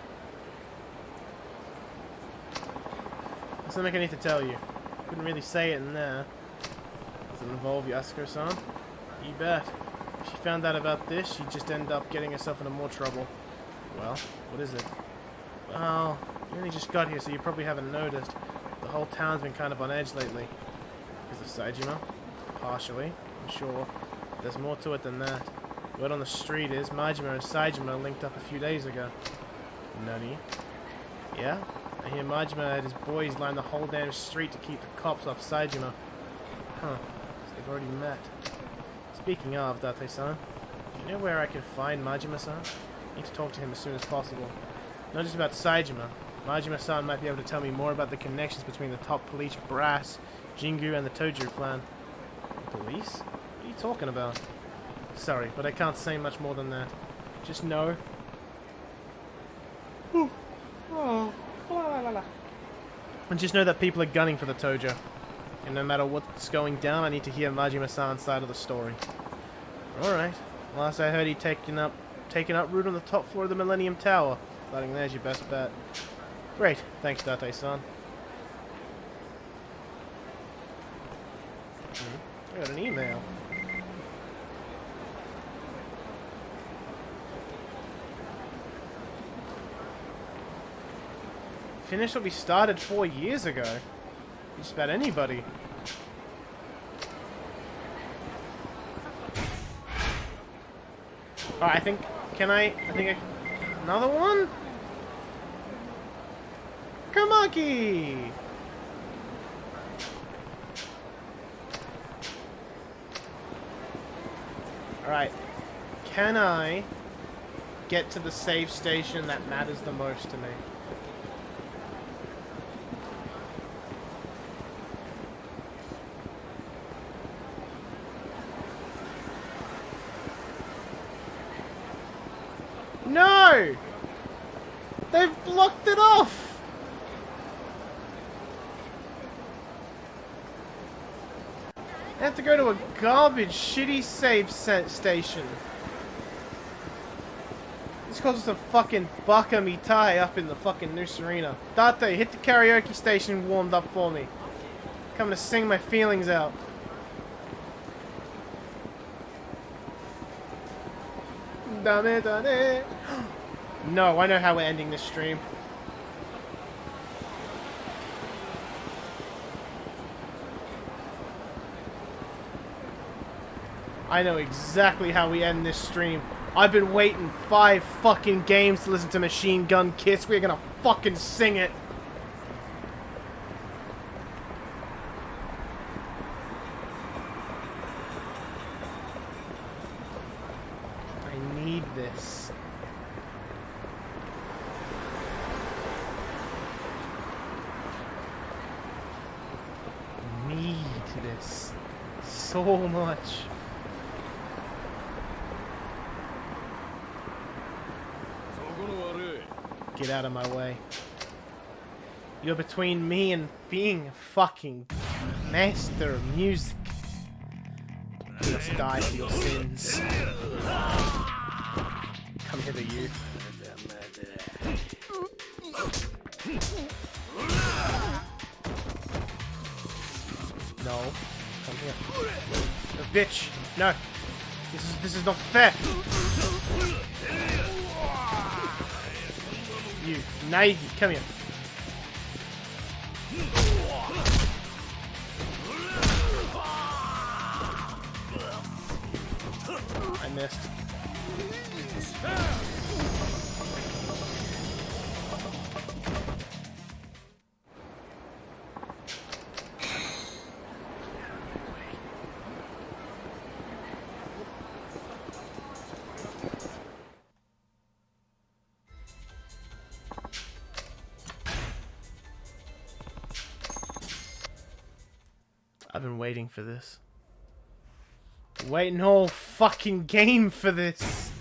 There's something I need to tell you. Couldn't really say it in there. Does it involve Yasuko-san? You bet. If she found out about this, she'd just end up getting herself into more trouble. Well, what is it? Well, you only just got here, so you probably haven't noticed. The whole town's been kind of on edge lately. Because of Saejima? Partially, I'm sure. There's more to it than that. Word on the street is Majima and Saejima linked up a few days ago. Nani? Yeah? I hear Majima had his boys line the whole damn street to keep the cops off Saejima. Huh. So they've already met. Speaking of, Date-san, do you know where I can find Majima-san? I need to talk to him as soon as possible. Not just about Saejima. Majima-san might be able to tell me more about the connections between the top police brass, Jingu, and the Tojo clan. Police? What are you talking about? Sorry, but I can't say much more than that. Just know. And just know that people are gunning for the Tojo. And no matter what's going down, I need to hear Majima-san's side of the story. Alright. Last I heard, he'd taken up root on the top floor of the Millennium Tower. Starting there's your best bet. Great. Thanks, Date-san. I got an email. Finish what we started 4 years ago. Just about anybody. Alright, I think another one? Kamaki! Alright. Can I get to the save station that matters the most to me? No! They've blocked it off! I have to go to a garbage, shitty save station. This causes some fucking baka mitai up in the fucking Noose Arena. Date, hit the karaoke station warmed up for me. Coming to sing my feelings out. Dame, dame. No, I know how we're ending this stream. I know exactly how we end this stream. I've been waiting 5 fucking games to listen to Machine Gun Kiss. We're gonna fucking sing it. I need this. this so much. Get out of my way. You're between me and being a fucking master of music. You must die for your sins. Come hither, you. No. Come here. No, bitch! No! This is not fair! You, Nagi, come here. I missed. I've been waiting for this. Waiting all fucking game for this.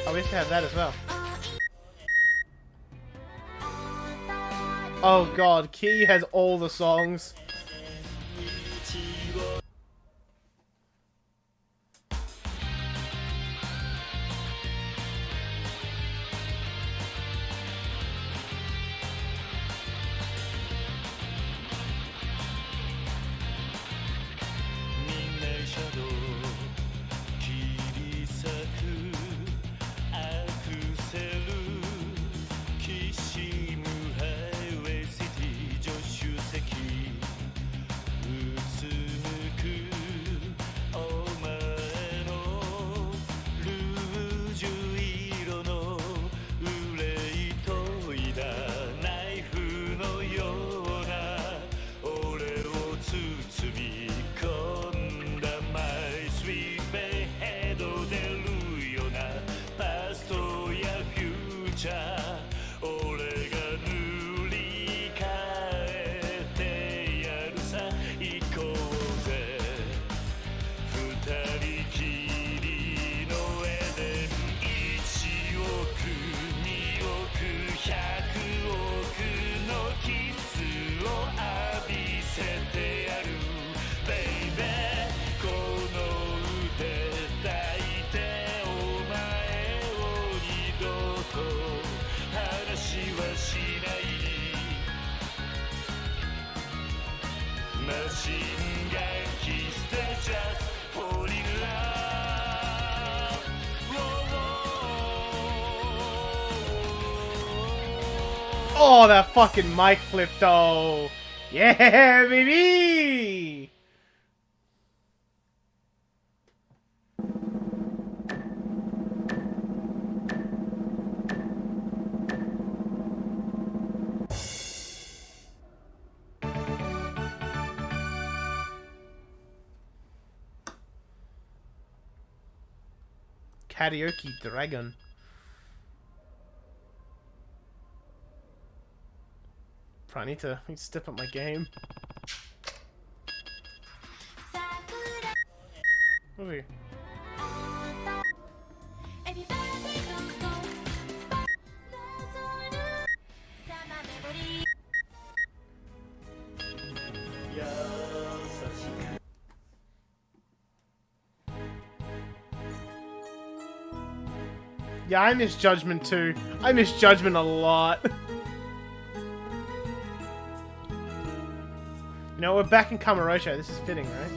Oh, we used to have that as well. Oh god, Kiryu has all the songs. Oh, that fucking mic flip though. Yeah, baby! Karaoke Dragon. I need to step up my game. Over here. Yeah, I miss Judgment too. I miss Judgment a lot. You know, we're back in Kamurocho. This is fitting, right?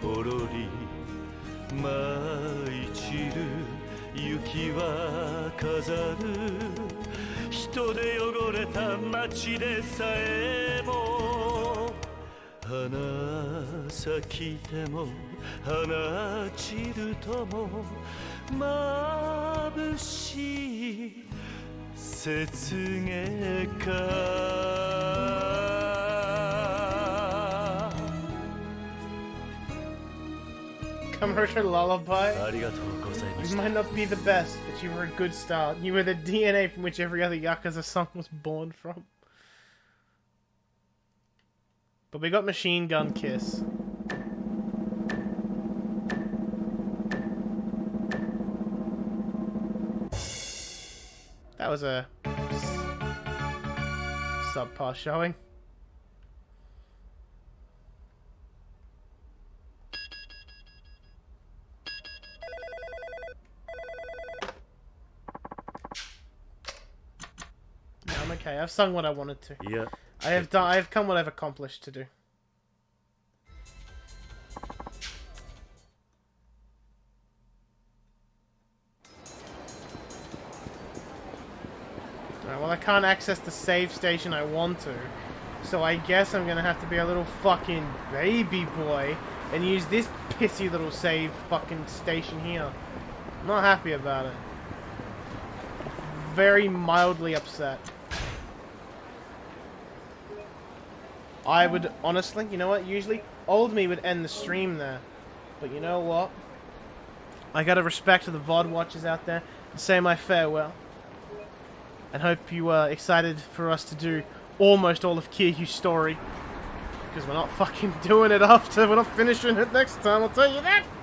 ほろり舞い散る雪は飾る人で汚れた街でさえも花咲きても花散るとも眩しい雪月花Commercial lullaby. ありがとうございま You した might not be the best, but you were a good start. You were the DNA from which every other Yakuza song was born from. But we got Machine Gun Kiss. That was a subpar showing. Yeah, I'm okay. I've sung what I wanted to. Yeah. I have come what I've accomplished to do. Alright, well I can't access the save station I want to. So I guess I'm gonna have to be a little fucking baby boy and use this pissy little save fucking station here. I'm not happy about it. Very mildly upset. I would honestly, you know what, usually old me would end the stream there. But you know what? I gotta respect to the VOD watchers out there and say my farewell. And hope you are excited for us to do almost all of Kiryu's story. Because we're not fucking doing it after, we're not finishing it next time, I'll tell you that!